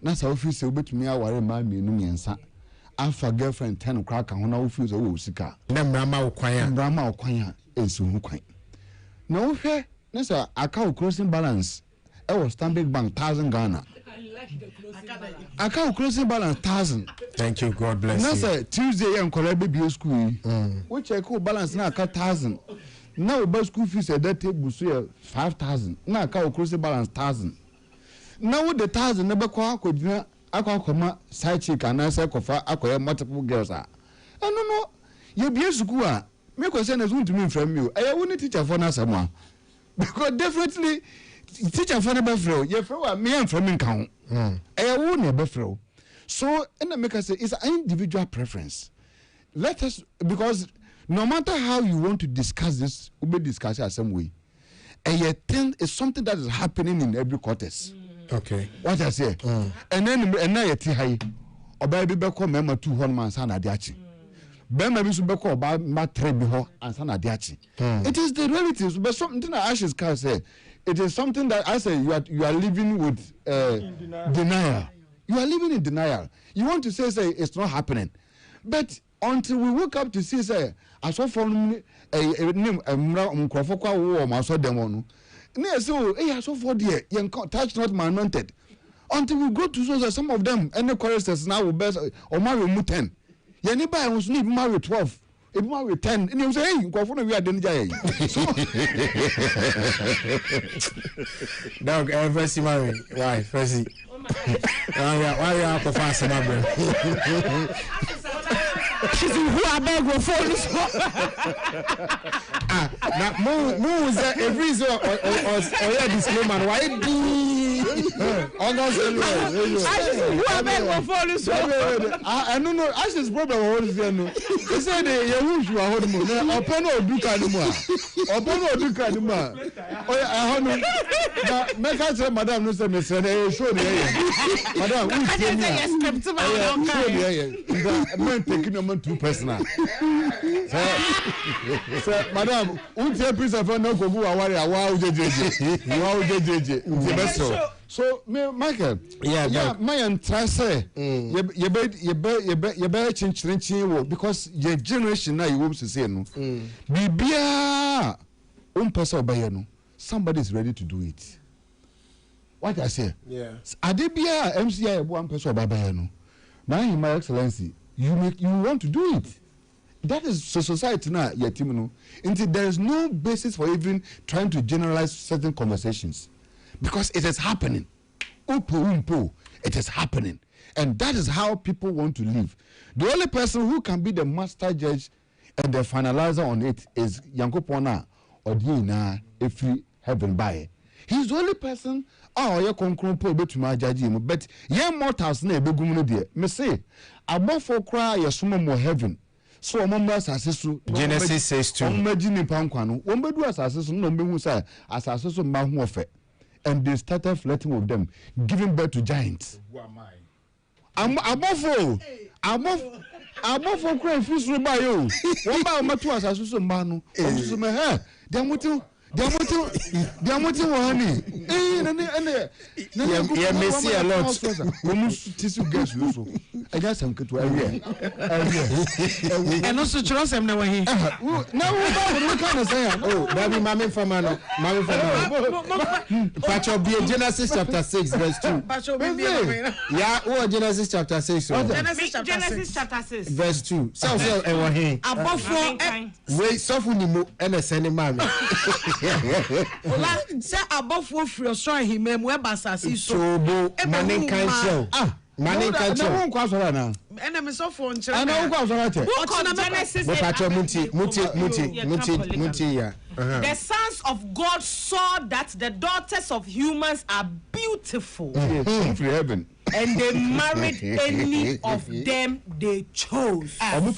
na sa office obetumi aware ma mienu miensa afa girlfriend 10 crack ho na office wo sika na mrama okwan ensu hu kwan na wo hwe na sa account closing balance e was Stanbic Bank 1000 Ghana account closing balance 1000. Thank you, God bless you. Na sa Tuesday yan kola baby school we check balance na account 1000 na o school fees e that table so 5000 na account closing balance 1000. Now the 1000 never kwa kodina akwa side chick and say kofa akoye multiple girls are. No you be school a me ko say na so ntumi from you I won't teacher for na sama because definitely teacher for na be free you free me am from nkan I won't be free so and make us say it's an individual preference. Let us, because no matter how you want to discuss this we be discuss it some way it's something that is happening in every quarters. Okay. What I say? And then na yeti hai oba bi be ko mema 200 man san ade achi. Be ma bi so be ko oba ma 3 bi ho ansan ade achi. It is the relatives but something that Ashes can say it is something that I say you are living with denial. You are living in denial. You want to say it's not happening. But until we wake up to see say aso from name mra mkrofo kwa wo ma so dem no na so aso for there you touch not my anointed until we go to so some of them any choristers now will best or marry mu 10 ye ni buy won so ni marry 12 if marry 10 and you say hey mkrofo no we are den jay dog first marry why first why you are fast na bro she's who I beg for phone now move every so or yeah disclaimer why do I don't know. I just problem what is there no. They say you wish you are home no. Open no duka no more. Open no duka no more. Oh I know. But make us say madam no say me say show the madam who say me. Show the man taking no too personal. Say madam who say piece of no go go aware wow jeje. So me Michael my try say you be chin wo because your generation now you want to say no bibia person obey no somebody is ready to do it. What I say adebia MCI one person obey no now in my excellency you want to do it. That is society now team no until there is no basis for even trying to generalize certain conversations because it is happening. It is happening. And that is how people want to live. The only person who can be the master judge and the finalizer on it is Yankopona or Dina if he heaven by. He's the only person you concrete to my judge him. But ye mortals ne begum dear. Me say above for cry your sumo more heaven. So members asesu Genesis says to imagine pankwano wombe do asesu no be hu say asesu ma hu ofe. And they started flirting with them, giving birth to giants. I'm above crying fish by you. One by my two as I saw manu. They are wanting honey. Yeah, may see a lot. Tissue gas. I got some good and also trust them now. Now, what kind of say? Oh, that be Mammy Famano. Pacho be Genesis chapter 6, verse 2. Yeah, oh, Genesis chapter 6. Genesis chapter 6, verse 2. So, above four, wait, soften and a sending mammy. Say above four for your strong him, where Bassassi so Manning can show. Manning can show. And I'm so for I know Genesis. The sons of God saw that the daughters of humans are beautiful. From heaven. And they married any of them they chose. The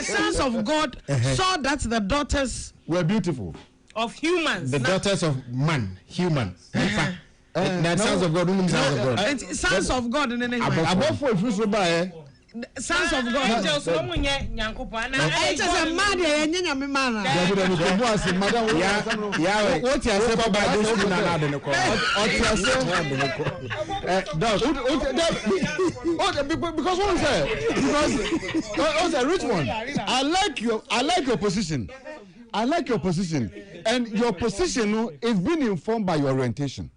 sons of God saw that the daughters were beautiful. Of humans. The daughters of man, human. The sons of God, sons of God in the name above for sons of God. Angels, it's a mad what you say about Bible school because one said because a rich one. I like your position. And your position is being informed by your orientation.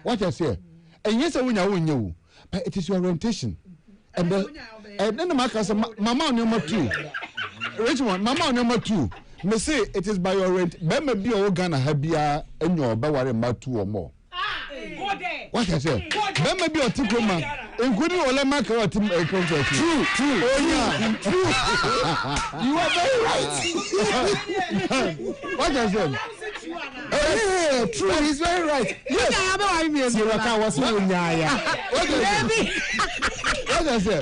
What I say, and yes, when you but it is your orientation. And then the market Mama number 2. Rich one, Mama number 2. Me say it is by your rent. Maybe you Ghana habia and your Bawari about 2 or more. What I say? Maybe your tickle man, including all the market or team contract. True. Oh yeah, true. You are very right. What I say? Yeah, true. He's very right. Yes. What I say?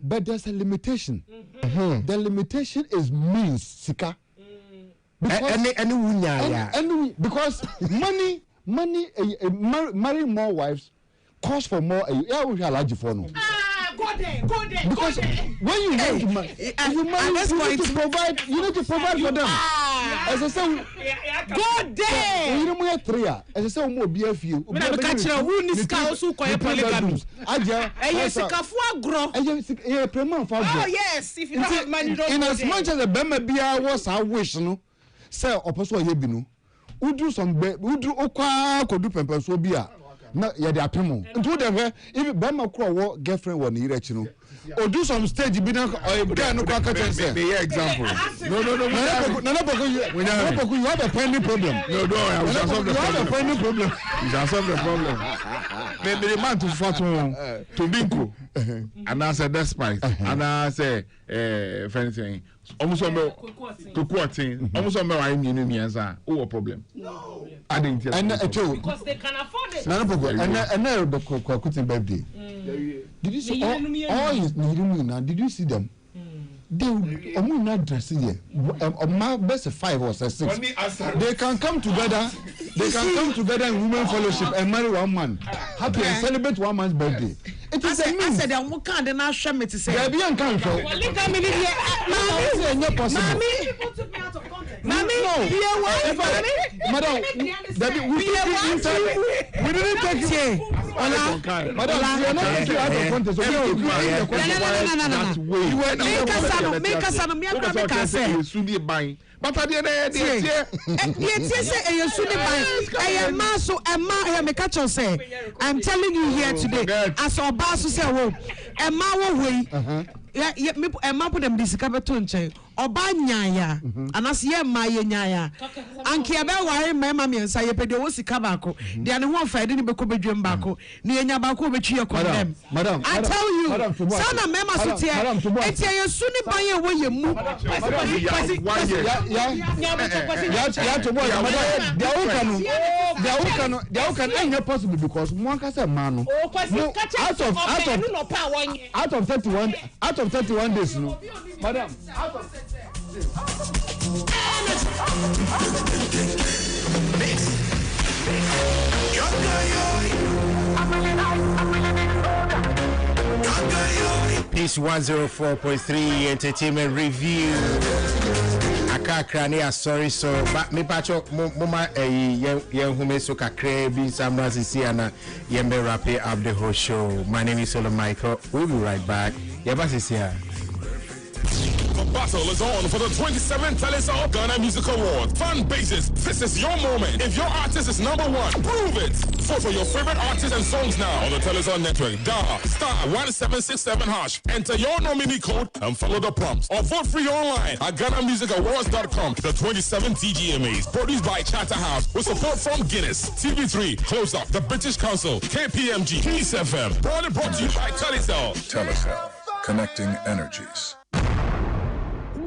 But there's a limitation. The limitation is means, Sika. Because money, marrying more wives costs for more. Yeah, we shall large for no. Go there. Because when you want to marry, you need to provide for them. As I say, go there. You know, 3 years. As I say, more BFU. Who needs cows who call polygamy? Oh yes, if you don't have money, don't. In as much as the Bema Bia was our wish, no, sir, or person Yebino, who do some, who do Okwa, could do Pemper so Bia. na ya de apemo ntu de hwe if be ma kro wo girlfriend wo ni ire chi no o do some stage bi na guy no kwa ka say be example no you have a pending problem no I shall solve the problem. You have a pending problem. You shall solve the problem. The man to fight to bingo and I said despite and I say anything almost to quoting almost on my answer oh problem. I didn't tell because they can afford it. No problem. And now the quoting birthday. Did you see all his now? Did you see them? They not dressing here. My best 5 or 6. They can come together. They can come together in women fellowship and marry one man. Happy and celebrate one man's birthday. It is a means. I said, I'm kind of not sure to say. There be a count. Mommy, madam, we didn't take it. Madam, we are not taking out of context. Make us but at the end of the day, I'm telling you here today, as our boss say, a man Emma put them discapatunche, Oba Nyaya, and as ye my Nyaya, and Kiaba, why my mammy and Sayapedosi Kabako, the other one fighting in Bakobe Jumbaco, near Nabako, which you call them. Madam, I tell you, son of Mamma Sotia, it's a soon by a way you move. They possible because one can say man out of 31 days, no, madam. Out of Peace 104.3 Entertainment Review. Akakra sorry so but me pacho mama yen hume so kakre bi samra sisi ana yembe wrap up the whole show. My name is Solo Michael. We'll be right back. Yeba sisi ya. The battle is on for the 27th Telesol Ghana Music Award. Fan bases, this is your moment. If your artist is #1, prove it. Vote for your favorite artists and songs now on the Telesol network. Dial *1767#. Enter your nominee code and follow the prompts. Or vote free online at GhanaMusicAwards.com. The 27th TGMAs, produced by Chatterhouse, with support from Guinness, TV3, Close Up, the British Council, KPMG, Peace FM. Proudly brought to you by Telesol. Telesol, connecting energies.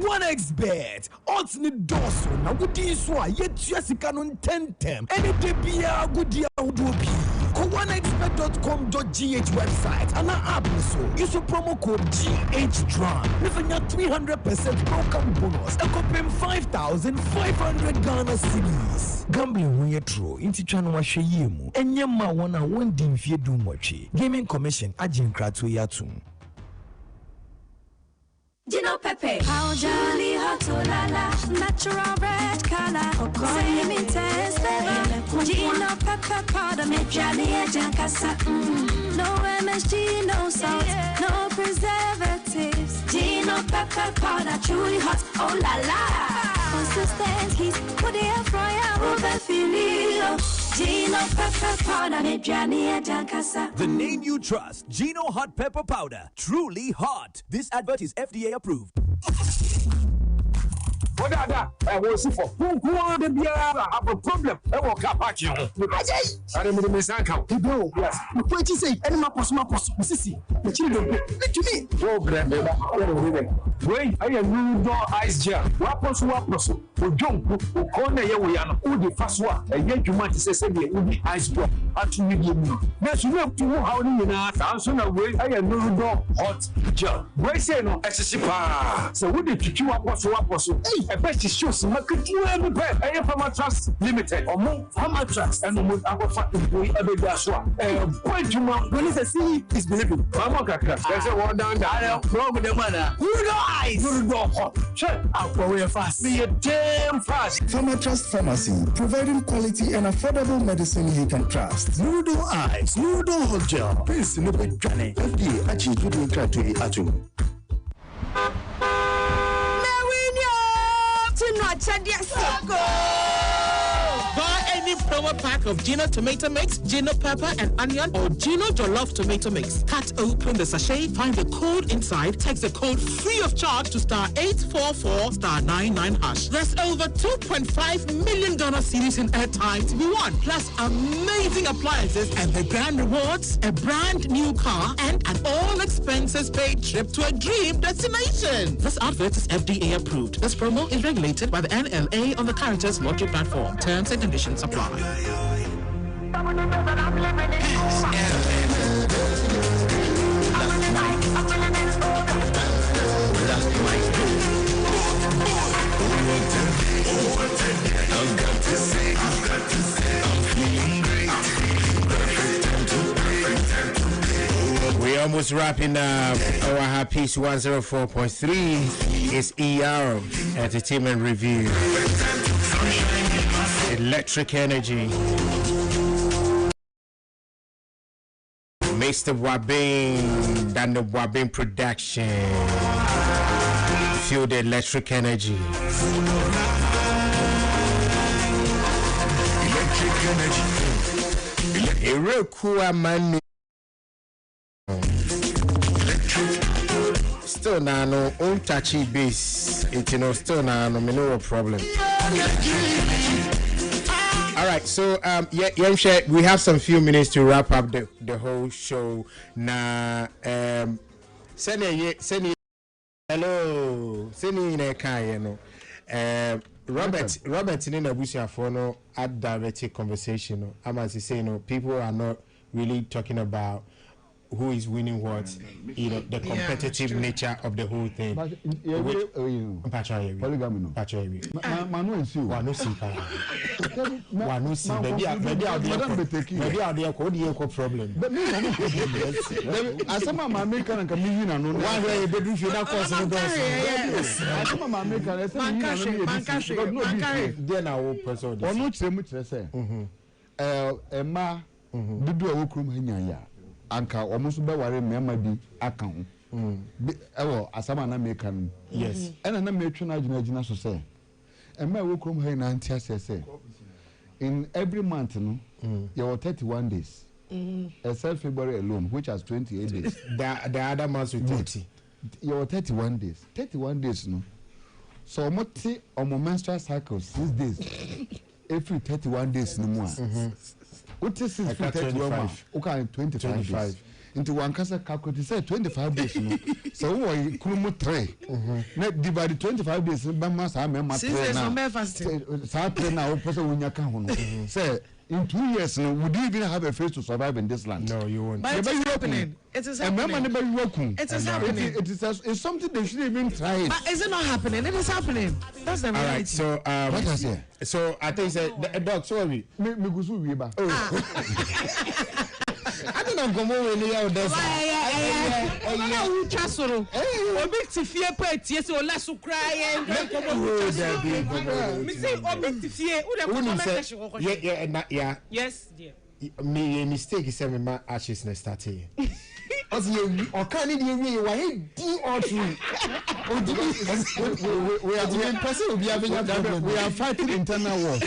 1xbet odds ni doso na wudi so a yetua sika no tentem any day bia gudi ahodobi ko 1xbet.com.gh website and app so use promo code GHDRAM with a 300% welcome bonus and copim 5,500 Ghana cedis. Gambling when you true into channel wa hweye mu enye ma wona wondi mfie du motwe gaming commission agin krato yatum. Gino Pepe, how jolly hot lala, natural red color, same intense flavor. Gino Pepe powder, make jolly jankasa. No MSG, no salt, no preservatives. Gino Pepe powder, truly hot, oh la la. Consistent heat, put the air fryer over Filio. Gino Pepper powder, make jolly jankasa. The name you trust, Gino Hot Pepper Powder, truly hot. This advert is FDA approved. What are that? I was for who have a problem. I will come back here. I didn't miss account. Yes. What you say? Any possible Sissy. The children to me. Oh, grandmother. Wait, I am new door ice gel. Wapos, for jump, who corner Yawian, who the first one, and yet you might say, the ice block. Actually, yes, you have to know how you know. I'm away. I am new door hot gel. Wait, say no, so what did you want? Hey, I bet you show some market you ever bet. I am from a trust limited or more from a trust and our fucking boy every day. Point to my when is a sea is behaving. There's a one down there. Wrong with the man. Who eyes? Who do hot? Check out for way fast. Be a damn fast. Pharma Trust Pharmacy, providing quality and affordable medicine you can trust. Noodle eyes, noodle hot gel. Please look at Johnny. FDA achieved with the criteria atom. Buy any promo pack of Gino tomato mix, Gino pepper and onion, or Gino jollof tomato mix. Cut open the sachet, find the code inside, text the code free of charge to *844*99#. There's over $2.5 million series in airtime to be won, plus amazing appliances and the grand rewards, a brand new car, and an all expenses paid trip to a dream destination. This advert is FDA approved. This promo is regulated by the NLA on the Characters Lottery platform. Terms and conditions apply. We're almost wrapping up our Happy 104.3. It's ER Entertainment Review. Electric Energy. Mr. Wabin, Dan the Wabin Production. Feel the electric energy. Electric energy. A real cool man. Still now no own touchy base. It's still now no no problem. All right, so we have some few minutes to wrap up the whole show. Now, send hello, send in a car, Robert in a bush for no ad direct conversation. I must say, people are not really talking about who is winning what, the competitive nature of the whole thing. But anka almost be ware mema bi aka ho ewo asama na make kan yes ena na metwe na agina so say ema we krom ha na antia say in every month no you have 31 days except February alone which has 28 days the other months with 30 you have 31 days no so moti on menstrual cycles 6 days every 31 days no more what is 25? Okay, 25 days. Into one casa calculate say 25 days. So we kurumu 3. Net divide 25 days. Bama sa me ma 3 na. Sa 3 na person we nyaka ho no. Say in 2 years no would you even have a face to survive in this land? No, you won't. But it is happening. It is happening. It is happening. It's something they shouldn't even try it. But is it not happening? It is happening. That's the reality. All right, so what was it? So I think the dog sorry. Me gusu we ba. I don't know come on any out there. Ona wu chasoro. Obi ti fie pa tie se ola so cry and me say obi ti fie u dey come make yeah. Yes dear. Me mistake is me ma ashes na start here. As you or can it you why he do or true. We are the person will be having a problem. We are fighting internal war.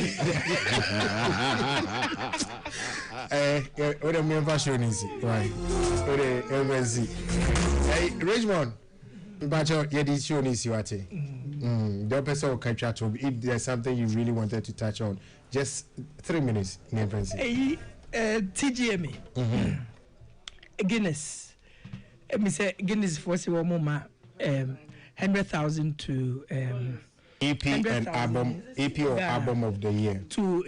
What a member show is right. What a MSC. Hey, Richmond. But this show is you at the person will catch up if there's something you really wanted to touch on. Just 3 minutes, Hey, TGMA. Guinness. Me say Guinness for say one more 100,000 to EP and album, EP or album of the year. To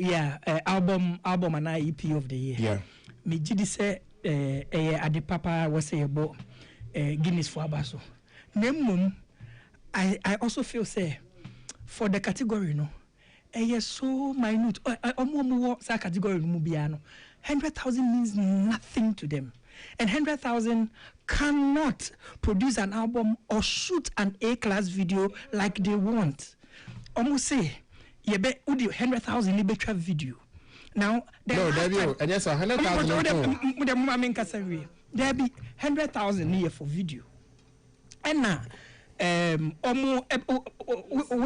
album and EP of the year. Yeah. Me jidi say ade papa was say about Guinness for abaso. Nemum I also feel say for the category no so minute. Omo sa category no bia no 100,000 means nothing to them. And 100,000 cannot produce an album or shoot an A-class video like they want. Almost say, you bet 100,000 liberal video. Now, no, there be, and yes, 100,000. There be 100,000 here for video. And now, with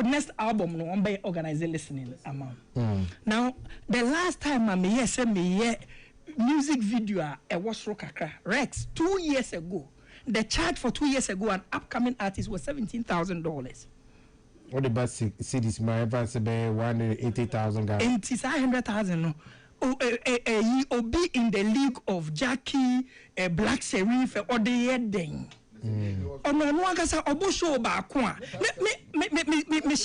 next album no by organizing listening amount. Now the last time I me music video I was Rokakra Rex 2 years ago. The charge for 2 years ago an upcoming artist was $17,000. What about cities? My advance be 180,000 guys. 100,000 no. He'll be in the league of Jackie, Black Sheriff, or the Yeding. Oh no, no one can say Obo show back one. Me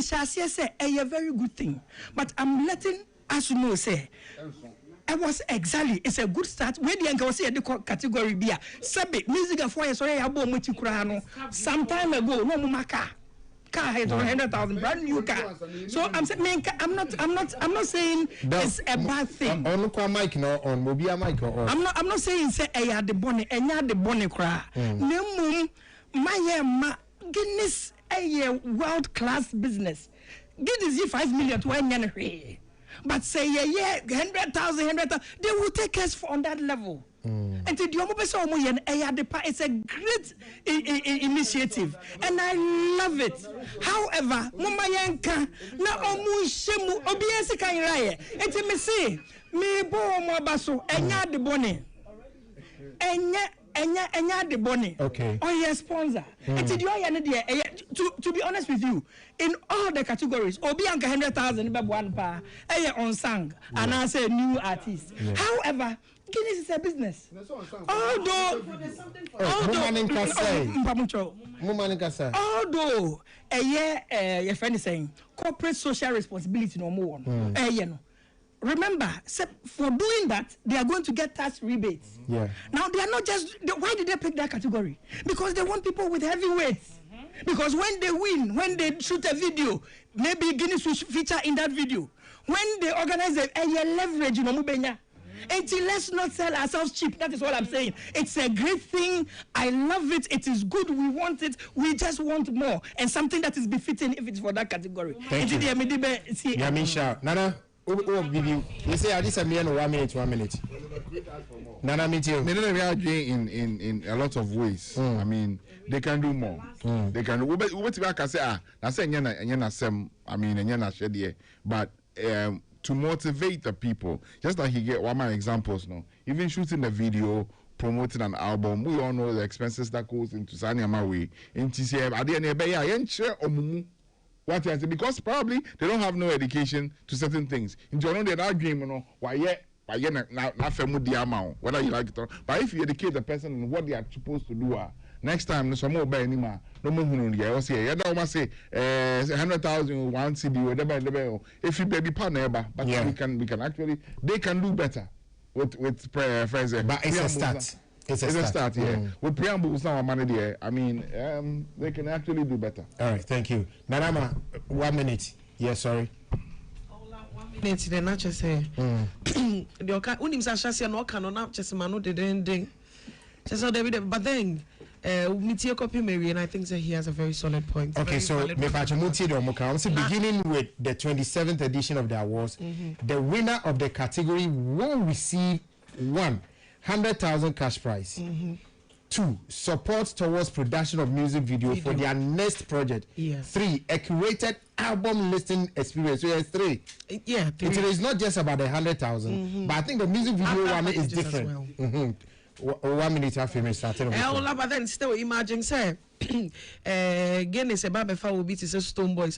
shall say a very good thing. But I'm letting us know say I was exactly it's a good start. When the uncle say the category be sabi music of why so ya bo muti kura no some time ago no mumaka car had 100,000 brand new car. So I'm saying I'm not saying it's a bad thing. On mic no on mobile mic or I'm not saying say I had the bonnet and ya the bonnet cry. No my Guinness a world class business. Guinness 5 million to 1 year. But say 100,000, they will take us on that level. And to it's a great initiative, and I love it. However, Mama Yanka na omu shemu obiesi kan raye. Enti me say me bo mo baso enya de bone. Enya de bone. Okay. Or your sponsor. Enti do ya ne de to be honest with you, in all the categories, Obianka 100,000 be one pa. On sang and I say new artist. However, Guinness is a business. Although your friend is saying corporate social responsibility no more. Remember, for doing that, they are going to get tax rebates. Yeah. Now they are not just. Why did they pick that category? Because they want people with heavy weights. Because when they win, when they shoot a video, maybe Guinness will feature in that video. When they organize a leverage, until let's not sell ourselves cheap. That is what I'm saying. It's a great thing. I love it. It is good. We want it. We just want more. And something that is befitting if it's for that category. Thank you. Yamisha, Nana, you say I just a 1 minute. Nana, meet you. They don't have in a lot of ways. I mean, they can do more. They can do. What I can say, I say, I mean, but to motivate the people, just like he get one of my examples now, even shooting the video, promoting an album, we all know the expenses that goes into Sanyama way. In TCM, at the end of the day, what you say, because probably they don't have no education to certain things. In general, they're not dreaming, you know, whether you like it or not. But if you educate the person in what they are supposed to do, next time no some more buy anymore. No more who say you don't say 100,000 one CD whatever. If you baby partner, but yeah. we can actually they can do better with friends. But it's a start. It's a start, yeah. With preambles now money there. I mean, they can actually do better. All right, thank you. Nanama, 1 minute. Yeah, sorry. 1 minute. Then not just say. The okay. Unim sa shasi no can no just manu de ding. Just so David, but then. Mitio copy Mary, and I think that he has a very solid point. Okay, so beginning with the 27th edition of the awards, the winner of the category will receive 100,000 cash prize. 2, support towards production of music video for their next project. Yes. 3, a curated album listing experience. So yes, 3. Yeah, 3. It is not just about the 100,000, but I think the music video one is different. Well. 1 minute after me started. But then still imagine say Guinness a babe fa will be to say Stone Boy,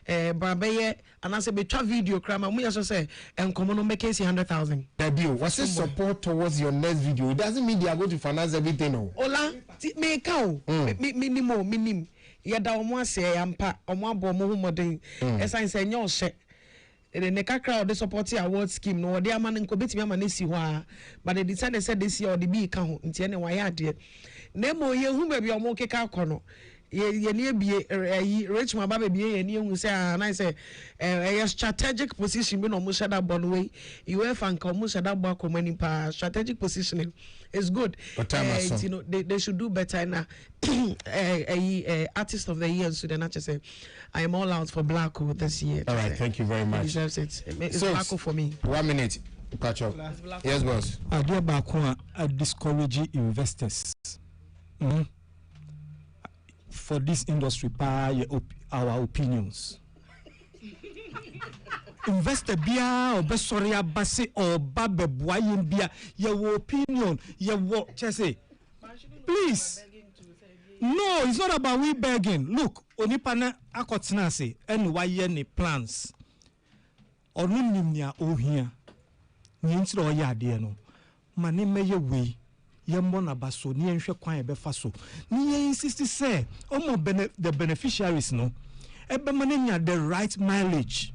Barbeye, and I say be video crime, and we also say and common on make 100,000. The deal was a support towards your next video. It doesn't mean they are going to finance everything. No. Ola, me cow, minim. Yada omo say ampa, omo abo mo modern. Esan say nyo she. The Nekakra the supporting award scheme no they man nko betimi amane si ho a but they decided said this year the be ka ho ntia ne waya de na mo ye hu ba bi omo keka kono ye ne bie rich ma ba bie ye ne hu say na say a strategic position be no mo shada bon way you fan ka mo shada bo akomani pa strategic positioning is good. You know they should do better now. Artist of the year so they not just say I am all out for Blacko this year. All right, thank you very much. He deserves it. It's so Blacko for me. 1 minute. Catch up. Yes, boss. I do Blacko discourage investors. for this industry our opinions. Investor bia or besoria basi or babe boyim bia your opinion your chese. Please. No, it's not about we begging. Look, onipana akotinase and why any plans. Or nimnia o here. Ninsro ya de no. Mane meye we. Yembona baso ni enhwe kwan ebe faso. Ni insist say the beneficiaries no. Ebe mane the right mileage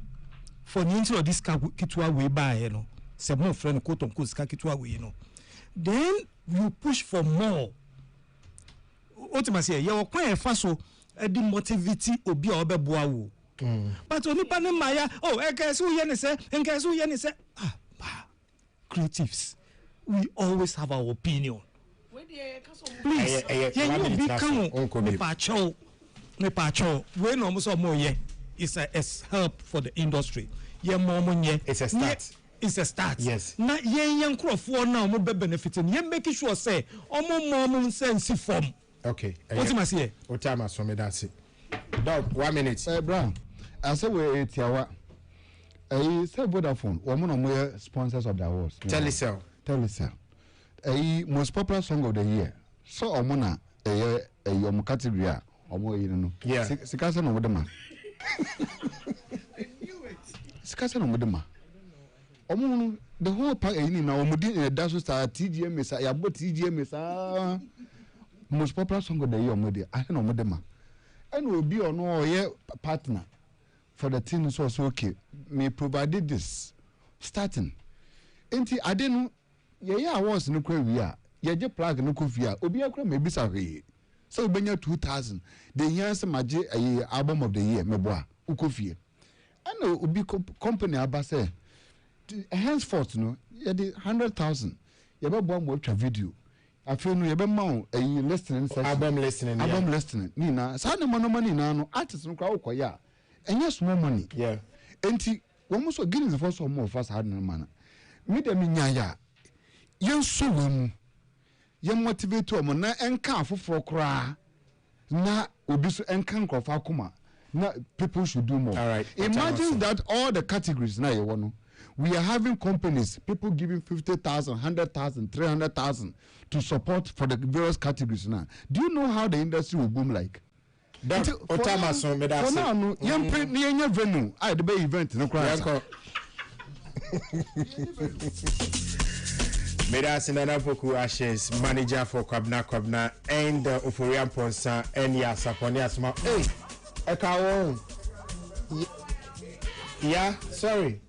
for the intro of this kitwa we buy, you know. Se mo friend quote unquote kitwa we, you know. Then you push for more. Ultimately, you kwan faso the motivity obi obeboa wo. But onipa ne maya, oh, enkesu ye ne say, creatives. We always have our opinion. Please, can you become me pacho? When almost more ye, it's a help for the industry. Ye more it's a start. It's a start. Yes. Na ye young crop for now more benefiting. Ye make sure say more sense form. Okay. What must say? What time as for me that's it. Dog, 1 minute. Brown. I say we tiawa. Say Vodafone. One of my sponsors of the awards. Telecel. Most popular song of the year. So omona your category omo you know. Yeah. Sikasa no modema. Sikasa no modema. Omo the whole part na omudi dance star TGMA sa ya bot TGMA sa most popular song of the year omodi. I no modema. And will be on your partner for the team so okay. Me provided this starting. Enti I didn't yeah awards no kwa wi a ye je plug no kofia obi akura me bisa hwe so obenya 2000 the years maje album of the year meboa ukofie and obi company abase henceforth no ye the 100,000 ye be bo mo twa video afi no ye be ma listening session album listening ni na sa na money na no artist no kwa ukoya enye small money yeah enti wo mo so Guinness for so more fast hard na mana me dem nyaya yen so wom yen motivate o mo na enka afoforo kra na obi so enka nkrofa akoma na people should do more. All right. Imagine that all the categories na you want we are having companies people giving 50,000 100,000 300,000 to support for the various categories now. Do you know how the industry will boom like? That Otamason me that. For now no yen print ni yen venue I the event no cry. Medasinana Poku Ashes, manager for Kwabna, and Ufurian Ponsa, and Yasaponi Asma. Hey, Ekawon. Yeah, sorry.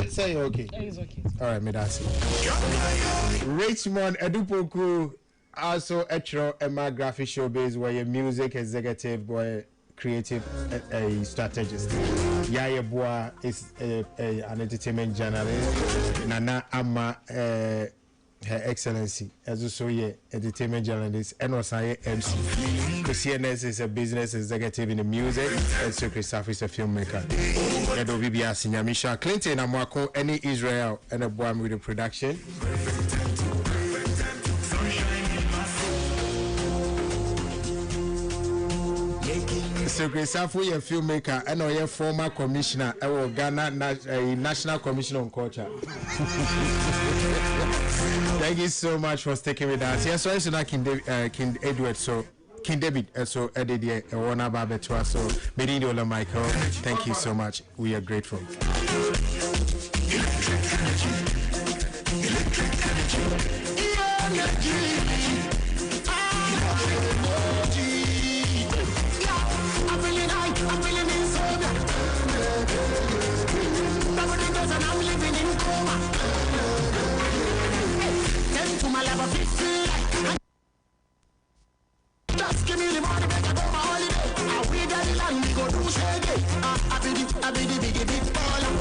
Say okay. It's okay. All right, Medasi. Richmond Edupoku, also a graphic showbiz where your music executive, boy, creative strategist. Yaya Boa is an entertainment journalist. Nana Ama, Her Excellency, as also a entertainment journalist, and also MC. CNS is a business executive in the music, and Secret Staff is a filmmaker. Edo Bibia Sinyamisha Clinton Amwako, any Israel, and a boy with the production. Secret Staff, we a filmmaker, and a former commissioner, Ghana National Commission on Culture. Thank you so much for sticking with us. Yes, sorry, so that King Edward, so King David, so Eddie, Wana Babetua, so Medina Michael. Thank you so much. We are grateful. Just give me the money, make I go my holiday. I we got the land, we go do shaggy. I be the big baller.